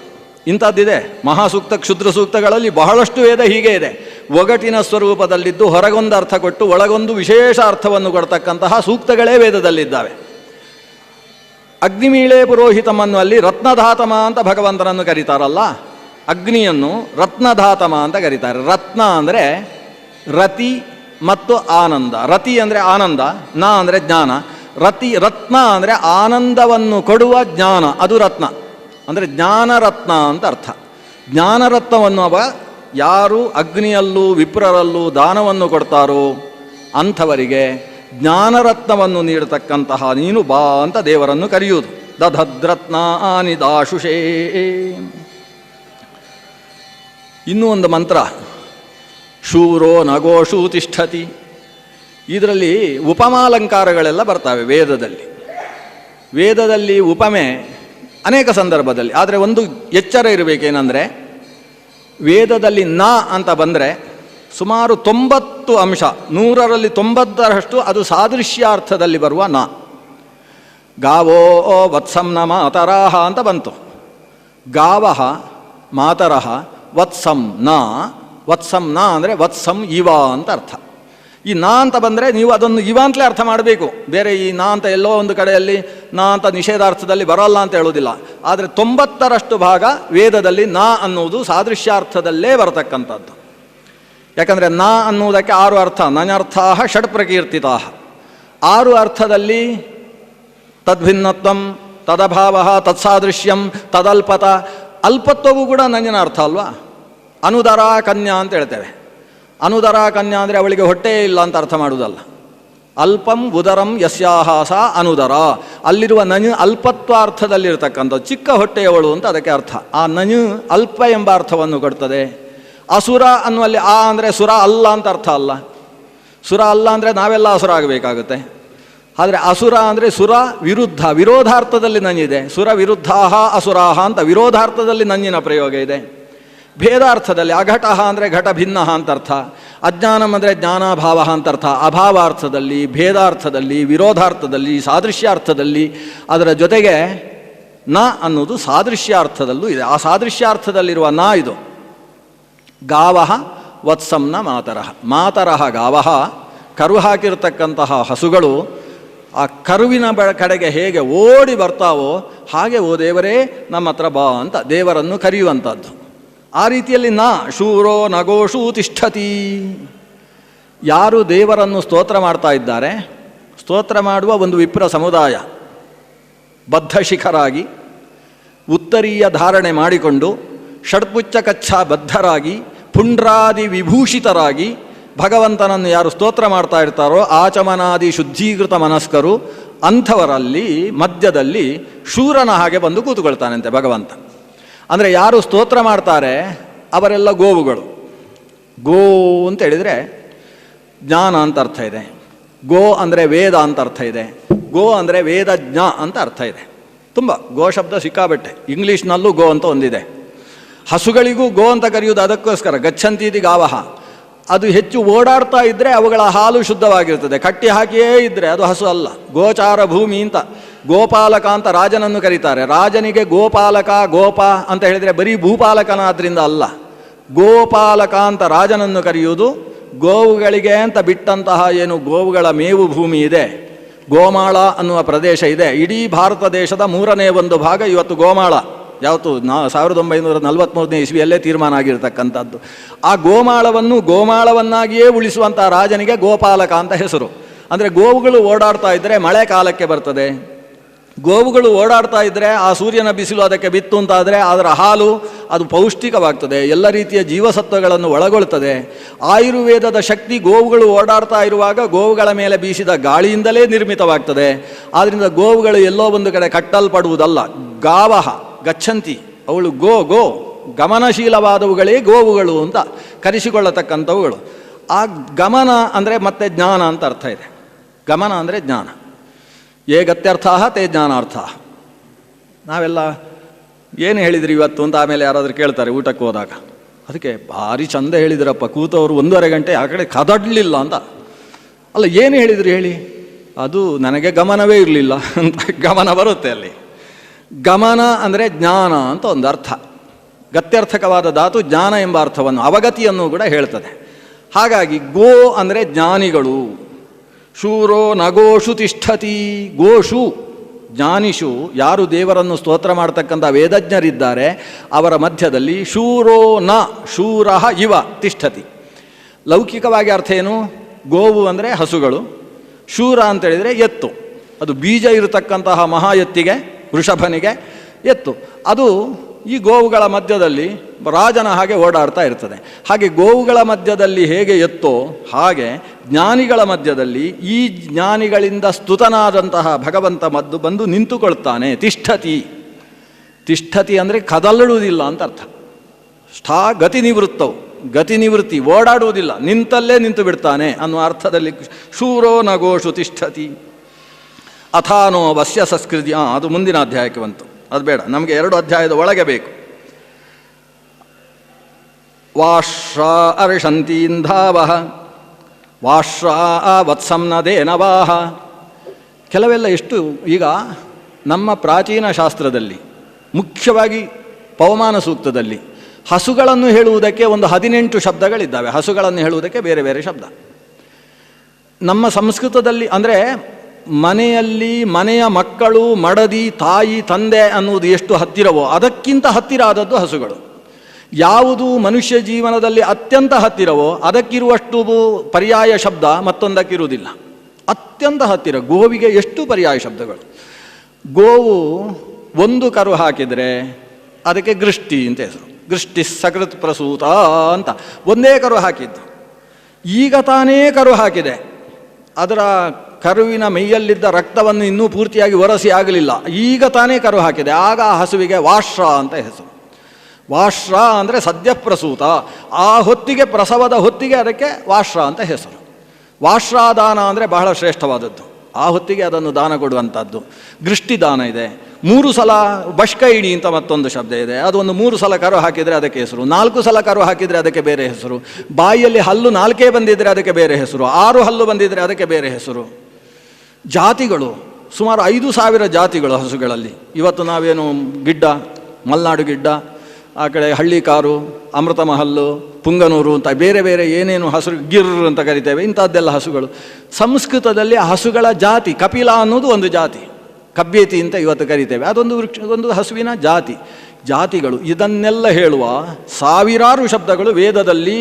ಇಂಥದ್ದಿದೆ. ಮಹಾಸೂಕ್ತ ಕ್ಷುದ್ರ ಸೂಕ್ತಗಳಲ್ಲಿ ಬಹಳಷ್ಟು ವೇದ ಹೀಗೆ ಇದೆ, ಒಗಟಿನ ಸ್ವರೂಪದಲ್ಲಿದ್ದು ಹೊರಗೊಂದು ಅರ್ಥ ಕೊಟ್ಟು ಒಳಗೊಂದು ವಿಶೇಷ ಅರ್ಥವನ್ನು ಕೊಡ್ತಕ್ಕಂತಹ ಸೂಕ್ತಗಳೇ ವೇದದಲ್ಲಿದ್ದಾವೆ. ಅಗ್ನಿಮೀಳೆ ಪುರೋಹಿತಮನ್ನು ಅಲ್ಲಿ ರತ್ನಧಾತಮ ಅಂತ ಭಗವಂತನನ್ನು ಕರೀತಾರಲ್ಲ, ಅಗ್ನಿಯನ್ನು ರತ್ನಧಾತಮ ಅಂತ ಕರೀತಾರೆ. ರತ್ನ ಅಂದರೆ ರತಿ ಮತ್ತು ಆನಂದ. ರತಿ ಅಂದರೆ ಆನಂದ, ನ ಅಂದರೆ ಜ್ಞಾನ. ರತ್ನ ಅಂದರೆ ಆನಂದವನ್ನು ಕೊಡುವ ಜ್ಞಾನ, ಅದು ರತ್ನ ಅಂದರೆ ಜ್ಞಾನರತ್ನ ಅಂತ ಅರ್ಥ. ಜ್ಞಾನರತ್ನವನ್ನು ಯಾರು ಅಗ್ನಿಯಲ್ಲೂ ವಿಪ್ರರಲ್ಲೂ ದಾನವನ್ನು ಕೊಡ್ತಾರೋ ಅಂಥವರಿಗೆ ಜ್ಞಾನರತ್ನವನ್ನು ನೀಡತಕ್ಕಂತಹ ನೀನು ಬಾ ಅಂತ ದೇವರನ್ನು ಕರೆಯುವುದು. ದಧದ್ರತ್ನಾನಿ ದಾಶುಷೇ. ಇನ್ನೂ ಒಂದು ಮಂತ್ರ, ಶೂರೋ ನಗೋಷು ತಿಷ್ಠತಿ. ಇದರಲ್ಲಿ ಉಪಮಾಲಂಕಾರಗಳೆಲ್ಲ ಬರ್ತವೆ ವೇದದಲ್ಲಿ ಉಪಮೆ ಅನೇಕ ಸಂದರ್ಭದಲ್ಲಿ. ಆದರೆ ಒಂದು ಎಚ್ಚರ ಇರಬೇಕೇನೆಂದರೆ, ವೇದದಲ್ಲಿ ನ ಅಂತ ಬಂದರೆ ಸುಮಾರು 90 ಅಂಶ, 100ರಲ್ಲಿ 90ರಷ್ಟು ಅದು ಸಾದೃಶ್ಯಾರ್ಥದಲ್ಲಿ ಬರುವ ನ. ಗಾವೋ ವತ್ಸಂನ ಮಾತರಾಹ ಅಂತ ಬಂತು. ಗಾವಃ ಮಾತರಃ ವತ್ಸಂ ನ ಅಂದರೆ ವತ್ಸಂ ಇವ ಅಂತ ಅರ್ಥ. ಈ ನಾ ಅಂತ ಬಂದರೆ ನೀವು ಅದನ್ನು ಇವ ಅಂತಲೇ ಅರ್ಥ ಮಾಡಬೇಕು. ಬೇರೆ ಈ ನಾ ಅಂತ ಎಲ್ಲೋ ಒಂದು ಕಡೆಯಲ್ಲಿ ನಾ ಅಂತ ನಿಷೇಧಾರ್ಥದಲ್ಲಿ ಬರೋಲ್ಲ ಅಂತ ಹೇಳೋದಿಲ್ಲ. ಆದರೆ 90ರಷ್ಟು ಭಾಗ ವೇದದಲ್ಲಿ ನಾ ಅನ್ನುವುದು ಸಾದೃಶ್ಯಾರ್ಥದಲ್ಲೇ ಬರತಕ್ಕಂಥದ್ದು. ಯಾಕಂದರೆ ನಾ ಅನ್ನುವುದಕ್ಕೆ 6 ಅರ್ಥ. ನನ್ಯರ್ಥಾ ಷಡ್ ಪ್ರಕೀರ್ತಿತಾ. 6 ಅರ್ಥದಲ್ಲಿ ತದ್ಭಿನ್ನತ್ವಂ, ತದಭಾವ, ತತ್ಸಾದೃಶ್ಯಂ, ತದಲ್ಪತ. ಅಲ್ಪತ್ವವು ಕೂಡ ನಂಜಿನ ಅರ್ಥ ಅಲ್ವಾ. ಅನುದರ ಕನ್ಯಾ ಅಂತ ಹೇಳ್ತೇವೆ. ಅನುದರ ಕನ್ಯಾ ಅಂದರೆ ಅವಳಿಗೆ ಹೊಟ್ಟೆಯೇ ಇಲ್ಲ ಅಂತ ಅರ್ಥ ಮಾಡುವುದಲ್ಲ. ಅಲ್ಪಂ ಉದರಂ ಯಸ್ಯಾಹ ಸಾ ಅನುದರ. ಅಲ್ಲಿರುವ ನನು ಅಲ್ಪತ್ವಾರ್ಥದಲ್ಲಿರ್ತಕ್ಕಂಥದ್ದು, ಚಿಕ್ಕ ಹೊಟ್ಟೆಯವಳು ಅಂತ ಅದಕ್ಕೆ ಅರ್ಥ. ಆ ನನು ಅಲ್ಪ ಎಂಬ ಅರ್ಥವನ್ನು ಕೊಡ್ತದೆ. ಅಸುರ ಅನ್ನುವಲ್ಲಿ ಆ ಅಂದರೆ ಸುರ ಅಲ್ಲ ಅಂತ ಅರ್ಥ ಅಲ್ಲ. ಸುರ ಅಲ್ಲ ಅಂದರೆ ನಾವೆಲ್ಲ ಅಸುರ ಆಗಬೇಕಾಗುತ್ತೆ. ಆದರೆ ಅಸುರ ಅಂದರೆ ಸುರ ವಿರುದ್ಧ, ವಿರೋಧಾರ್ಥದಲ್ಲಿ ನನ್ನಿದೆ. ಸುರ ವಿರುದ್ಧಾಹ ಅಸುರಾಹ ಅಂತ ವಿರೋಧಾರ್ಥದಲ್ಲಿ ನನ್ನಿನ ಪ್ರಯೋಗ ಇದೆ. ಭೇದಾರ್ಥದಲ್ಲಿ ಅಘಟಃ ಅಂದರೆ ಘಟ ಭಿನ್ನ ಅಂತ ಅರ್ಥ. ಅಜ್ಞಾನಂ ಅಂದರೆ ಜ್ಞಾನಾಭಾವ ಅಂತ ಅರ್ಥ. ಅಭಾವಾರ್ಥದಲ್ಲಿ, ಭೇದಾರ್ಥದಲ್ಲಿ, ವಿರೋಧಾರ್ಥದಲ್ಲಿ, ಸಾದೃಶ್ಯಾರ್ಥದಲ್ಲಿ. ಅದರ ಜೊತೆಗೆ ನ ಅನ್ನೋದು ಸಾದೃಶ್ಯಾರ್ಥದಲ್ಲೂ ಇದೆ. ಆ ಸಾದೃಶ್ಯಾರ್ಥದಲ್ಲಿರುವ ನ ಇದು. ಗಾವಃ ವತ್ಸಂನ ಮಾತರಃ. ಮಾತರಃ ಗಾವಃ ಕರು ಹಾಕಿರ್ತಕ್ಕಂತಹ ಹಸುಗಳು ಆ ಕರುವಿನ ಕಡೆಗೆ ಹೇಗೆ ಓಡಿ ಬರ್ತಾವೋ ಹಾಗೆ ಓ ದೇವರೇ ನಮ್ಮ ಹತ್ರ ಬಾ ಅಂತ ದೇವರನ್ನು ಕರೆಯುವಂಥದ್ದು. ಆ ರೀತಿಯಲ್ಲಿ ಶೂರೋ ನಗೋಷು ತಿಷ್ಠತಿ. ಯಾರು ದೇವರನ್ನು ಸ್ತೋತ್ರ ಮಾಡ್ತಾ ಇದ್ದಾರೆ, ಸ್ತೋತ್ರ ಮಾಡುವ ಒಂದು ವಿಪ್ರ ಸಮುದಾಯ ಬದ್ಧಶಿಖರಾಗಿ ಉತ್ತರೀಯ ಧಾರಣೆ ಮಾಡಿಕೊಂಡು ಷಡ್ಪುಚ್ಚ ಕಚ್ಚಾ ಬದ್ಧರಾಗಿ ಪುಂಡ್ರಾದಿ ವಿಭೂಷಿತರಾಗಿ ಭಗವಂತನನ್ನು ಯಾರು ಸ್ತೋತ್ರ ಮಾಡ್ತಾ ಇರ್ತಾರೋ ಆಚಮನಾದಿ ಶುದ್ಧೀಕೃತ ಮನಸ್ಕರು, ಅಂಥವರಲ್ಲಿ ಮಧ್ಯದಲ್ಲಿ ಶೂರನ ಹಾಗೆ ಬಂದು ಕೂತುಕೊಳ್ತಾನಂತೆ ಭಗವಂತ. ಅಂದರೆ ಯಾರು ಸ್ತೋತ್ರ ಮಾಡ್ತಾರೆ ಅವರೆಲ್ಲ ಗೋವುಗಳು. ಗೋ ಅಂತ ಹೇಳಿದರೆ ಜ್ಞಾನ ಅಂತ ಅರ್ಥ ಇದೆ, ಗೋ ಅಂದರೆ ವೇದ ಅಂತ ಅರ್ಥ ಇದೆ, ಗೋ ಅಂದರೆ ವೇದಜ್ಞ ಅಂತ ಅರ್ಥ ಇದೆ. ತುಂಬ ಗೋ ಶಬ್ದ ಸಿಕ್ಕಾಬಟ್ಟೆ. ಇಂಗ್ಲೀಷ್ನಲ್ಲೂ ಗೋ ಅಂತ ಒಂದಿದೆ. ಹಸುಗಳಿಗೂ ಗೋ ಅಂತ ಕರೆಯುವುದು ಅದಕ್ಕೋಸ್ಕರ, ಗಚ್ಚಂತೀತಿ ಗಾವಹ. ಅದು ಹೆಚ್ಚು ಓಡಾಡ್ತಾ ಇದ್ದರೆ ಅವುಗಳ ಹಾಲು ಶುದ್ಧವಾಗಿರ್ತದೆ, ಕಟ್ಟಿ ಹಾಕಿಯೇ ಇದ್ದರೆ ಅದು ಹಸು ಅಲ್ಲ. ಗೋಚಾರ ಭೂಮಿ ಅಂತ ಗೋಪಾಲಕ ಅಂತ ರಾಜನನ್ನು ಕರೀತಾರೆ. ರಾಜನಿಗೆ ಗೋಪಾಲಕ ಗೋಪ ಅಂತ ಹೇಳಿದರೆ ಬರೀ ಭೂಪಾಲಕನಾದ್ರಿಂದ ಅಲ್ಲ, ಗೋಪಾಲಕ ಅಂತ ರಾಜನನ್ನು ಕರೆಯುವುದು ಗೋವುಗಳಿಗೆ ಅಂತ ಬಿಟ್ಟಂತಹ ಏನು ಗೋವುಗಳ ಮೇವು ಭೂಮಿ ಇದೆ, ಗೋಮಾಳ ಅನ್ನುವ ಪ್ರದೇಶ ಇದೆ. ಇಡೀ ಭಾರತ ದೇಶದ 3ನೇ 1 ಭಾಗ ಇವತ್ತು ಗೋಮಾಳ. ಯಾವತ್ತು 1943 ಇಸ್ವಿಯಲ್ಲೇ ತೀರ್ಮಾನ ಆಗಿರ್ತಕ್ಕಂಥದ್ದು. ಆ ಗೋಮಾಳವನ್ನು ಗೋಮಾಳವನ್ನಾಗಿಯೇ ಉಳಿಸುವಂಥ ರಾಜನಿಗೆ ಗೋಪಾಲಕ ಅಂತ ಹೆಸರು. ಅಂದರೆ ಗೋವುಗಳು ಓಡಾಡ್ತಾ ಇದ್ದರೆ ಮಳೆ ಕಾಲಕ್ಕೆ ಬರ್ತದೆ, ಗೋವುಗಳು ಓಡಾಡ್ತಾ ಇದ್ದರೆ ಆ ಸೂರ್ಯನ ಬಿಸಿಲು ಅದಕ್ಕೆ ಬಿತ್ತು ಅಂತಾದರೆ ಅದರ ಹಾಲು ಅದು ಪೌಷ್ಟಿಕವಾಗ್ತದೆ, ಎಲ್ಲ ರೀತಿಯ ಜೀವಸತ್ವಗಳನ್ನು ಒಳಗೊಳ್ತದೆ. ಆಯುರ್ವೇದದ ಶಕ್ತಿ ಗೋವುಗಳು ಓಡಾಡ್ತಾ ಇರುವಾಗ ಗೋವುಗಳ ಮೇಲೆ ಬೀಸಿದ ಗಾಳಿಯಿಂದಲೇ ನಿರ್ಮಿತವಾಗ್ತದೆ. ಆದ್ದರಿಂದ ಗೋವುಗಳು ಎಲ್ಲೋ ಒಂದು ಕಡೆ ಕಟ್ಟಲ್ಪಡುವುದಲ್ಲ. ಗಾವಹ ಗಚ್ಚಂತಿ, ಅವಳು ಗೋ ಗಮನಶೀಲವಾದವುಗಳೇ ಗೋವುಗಳು ಅಂತ ಕರೆಸಿಕೊಳ್ಳತಕ್ಕಂಥವುಗಳು. ಆ ಗಮನ ಅಂದರೆ ಮತ್ತೆ ಜ್ಞಾನ ಅಂತ ಅರ್ಥ ಇದೆ. ಗಮನ ಅಂದರೆ ಜ್ಞಾನ. ಯೇ ಗತ್ಯರ್ಥ ತೇ ಜ್ಞಾನಾರ್ಥ. ನಾವೆಲ್ಲ ಏನು ಹೇಳಿದ್ರಿ ಇವತ್ತು ಅಂತ ಆಮೇಲೆ ಯಾರಾದರೂ ಕೇಳ್ತಾರೆ ಊಟಕ್ಕೆ ಹೋದಾಗ. ಅದಕ್ಕೆ ಭಾರಿ ಚಂದ ಹೇಳಿದ್ರಪ್ಪ, ಕೂತವರು 1.5 ಗಂಟೆ ಆ ಕಡೆ ಕದಡಲಿಲ್ಲ ಅಂತ. ಅಲ್ಲ, ಏನು ಹೇಳಿದ್ರಿ ಹೇಳಿ? ಅದು ನನಗೆ ಗಮನವೇ ಇರಲಿಲ್ಲ ಅಂತ ಗಮನ ಬರುತ್ತೆ ಅಲ್ಲಿ. ಗಮನ ಅಂದರೆ ಜ್ಞಾನ ಅಂತ ಒಂದು ಅರ್ಥ. ಗತ್ಯರ್ಥಕವಾದ ಧಾತು ಜ್ಞಾನ ಎಂಬ ಅರ್ಥವನ್ನು, ಅವಗತಿಯನ್ನು ಕೂಡ ಹೇಳ್ತದೆ. ಹಾಗಾಗಿ ಗೋ ಅಂದರೆ ಜ್ಞಾನಿಗಳು. ಶೂರೋ ನಗೋಷು ತಿಷ್ಠತಿ. ಗೋಷು ಜ್ಞಾನಿಷು, ಯಾರು ದೇವರನ್ನು ಸ್ತೋತ್ರ ಮಾಡ್ತಕ್ಕಂಥ ವೇದಜ್ಞರಿದ್ದಾರೆ ಅವರ ಮಧ್ಯದಲ್ಲಿ ಶೂರೋ ನ ಶೂರ ಇವ ತಿಷ್ಠತಿ. ಲೌಕಿಕವಾಗಿ ಅರ್ಥ ಏನು? ಗೋವು ಅಂದರೆ ಹಸುಗಳು, ಶೂರ ಅಂತೇಳಿದರೆ ಎತ್ತು. ಅದು ಬೀಜ ಇರತಕ್ಕಂತಹ ಮಹಾ ಎತ್ತಿಗೆ, ವೃಷಭನಿಗೆ ಎತ್ತು. ಅದು ಈ ಗೋವುಗಳ ಮಧ್ಯದಲ್ಲಿ ರಾಜನ ಹಾಗೆ ಓಡಾಡ್ತಾ ಇರ್ತದೆ. ಹಾಗೆ ಗೋವುಗಳ ಮಧ್ಯದಲ್ಲಿ ಹೇಗೆ ಎತ್ತೋ ಹಾಗೆ ಜ್ಞಾನಿಗಳ ಮಧ್ಯದಲ್ಲಿ ಈ ಜ್ಞಾನಿಗಳಿಂದ ಸ್ತುತನಾದಂತಹ ಭಗವಂತ ಬಂದು ನಿಂತುಕೊಳ್ತಾನೆ. ತಿಷ್ಠತಿ. ತಿಷ್ಠತಿ ಅಂದರೆ ಕದಲುವುದಿಲ್ಲ ಅಂತ ಅರ್ಥ. ಗತಿ ನಿವೃತ್ತವು, ಗತಿ ನಿವೃತ್ತಿ, ಓಡಾಡುವುದಿಲ್ಲ, ನಿಂತಲ್ಲೇ ನಿಂತು ಬಿಡ್ತಾನೆ ಅನ್ನುವ ಅರ್ಥದಲ್ಲಿ ಶೂರೋ ನಗೋಷು ತಿಷ್ಠತಿ. ಅಥಾನೋ ವಸ್ಯ ಸಂಸ್ಕೃತಿ. ಅದು ಮುಂದಿನ ಅಧ್ಯಾಯಕ್ಕೆ ಬಂತು, ಅದು ಬೇಡ, ನಮಗೆ 2 ಅಧ್ಯಾಯದ ಒಳಗೆ ಬೇಕು. ವಾಶ್ರ ಅರ್ಷಂತೀಂಧಾವಹ ವಾಶ್ರ ವತ್ಸಂನದೇನವಾಹ. ಕೆಲವೆಲ್ಲ ಎಷ್ಟು ಈಗ ನಮ್ಮ ಪ್ರಾಚೀನ ಶಾಸ್ತ್ರದಲ್ಲಿ, ಮುಖ್ಯವಾಗಿ ಪವಮಾನ ಸೂಕ್ತದಲ್ಲಿ ಹಸುಗಳನ್ನು ಹೇಳುವುದಕ್ಕೆ ಒಂದು 18 ಶಬ್ದಗಳಿದ್ದಾವೆ. ಹಸುಗಳನ್ನು ಹೇಳುವುದಕ್ಕೆ ಬೇರೆ ಬೇರೆ ಶಬ್ದ. ನಮ್ಮ ಸಂಸ್ಕೃತದಲ್ಲಿ ಅಂದರೆ ಮನೆಯಲ್ಲಿ ಮನೆಯ ಮಕ್ಕಳು, ಮಡದಿ, ತಾಯಿ, ತಂದೆ ಅನ್ನುವುದು ಎಷ್ಟು ಹತ್ತಿರವೋ ಅದಕ್ಕಿಂತ ಹತ್ತಿರ ಆದದ್ದು ಹಸುಗಳು. ಯಾವುದು ಮನುಷ್ಯ ಜೀವನದಲ್ಲಿ ಅತ್ಯಂತ ಹತ್ತಿರವೋ ಅದಕ್ಕಿರುವಷ್ಟು ಪರ್ಯಾಯ ಶಬ್ದ ಮತ್ತೊಂದಕ್ಕಿರುವುದಿಲ್ಲ. ಅತ್ಯಂತ ಹತ್ತಿರ. ಗೋವಿಗೆ ಎಷ್ಟು ಪರ್ಯಾಯ ಶಬ್ದಗಳು. ಗೋವು ಒಂದು ಕರು ಹಾಕಿದರೆ ಅದಕ್ಕೆ ಗೃಷ್ಟಿ ಅಂತ ಹೆಸರು. ಗೃಷ್ಟಿ ಸಕೃತ್ ಪ್ರಸೂತ ಅಂತ ಒಂದೇ ಕರು ಹಾಕಿದ್ದು. ಈಗ ತಾನೇ ಕರು ಹಾಕಿದೆ, ಅದರ ಕರುವಿನ ಮೈಯಲ್ಲಿದ್ದ ರಕ್ತವನ್ನು ಇನ್ನೂ ಪೂರ್ತಿಯಾಗಿ ಒರೆಸಿ ಆಗಲಿಲ್ಲ, ಈಗ ತಾನೇ ಕರು ಹಾಕಿದೆ. ಆಗ ಆ ಹಸುವಿಗೆ ವಾಶ್ರ ಅಂತ ಹೆಸರು. ವಾಶ್ರ ಅಂದರೆ ಸದ್ಯ ಪ್ರಸೂತ. ಆ ಹೊತ್ತಿಗೆ, ಪ್ರಸವದ ಹೊತ್ತಿಗೆ ಅದಕ್ಕೆ ವಾಶ್ರ ಅಂತ ಹೆಸರು. ವಾಶ್ರಾದಾನ ಅಂದರೆ ಬಹಳ ಶ್ರೇಷ್ಠವಾದದ್ದು. ಆ ಹೊತ್ತಿಗೆ ಅದನ್ನು ದಾನ ಕೊಡುವಂಥದ್ದು. ಗೃಷ್ಟಿದಾನ ಇದೆ. 3 ಸಲ ಬಷ್ಕೈಣಿ ಅಂತ ಮತ್ತೊಂದು ಶಬ್ದ ಇದೆ. ಅದೊಂದು 3 ಸಲ ಕರು ಹಾಕಿದರೆ ಅದಕ್ಕೆ ಹೆಸರು. 4 ಸಲ ಕರು ಹಾಕಿದರೆ ಅದಕ್ಕೆ ಬೇರೆ ಹೆಸರು. ಬಾಯಿಯಲ್ಲಿ ಹಲ್ಲು 4 ಬಂದಿದ್ದರೆ ಅದಕ್ಕೆ ಬೇರೆ ಹೆಸರು. 6 ಹಲ್ಲು ಬಂದಿದ್ದರೆ ಅದಕ್ಕೆ ಬೇರೆ ಹೆಸರು. ಜಾತಿಗಳು ಸುಮಾರು 5,000 ಜಾತಿಗಳು ಹಸುಗಳಲ್ಲಿ. ಇವತ್ತು ನಾವೇನು ಗಿಡ್ಡ, ಮಲೆನಾಡು ಗಿಡ್ಡ, ಆ ಕಡೆ ಹಳ್ಳಿಕಾರು, ಅಮೃತ ಮಹಲ್ಲು, ಪುಂಗನೂರು ಅಂತ ಬೇರೆ ಬೇರೆ ಏನೇನು ಹಸು, ಗಿರ್ ಅಂತ ಕರಿತೇವೆ, ಇಂಥದ್ದೆಲ್ಲ ಹಸುಗಳು. ಸಂಸ್ಕೃತದಲ್ಲಿ ಹಸುಗಳ ಜಾತಿ, ಕಪಿಲ ಅನ್ನೋದು ಒಂದು ಜಾತಿ, ಕಬ್ಬೇತಿ ಅಂತ ಇವತ್ತು ಕರಿತೇವೆ, ಅದೊಂದು ಒಂದು ಹಸುವಿನ ಜಾತಿಗಳು. ಇದನ್ನೆಲ್ಲ ಹೇಳುವ ಸಾವಿರಾರು ಶಬ್ದಗಳು ವೇದದಲ್ಲಿ,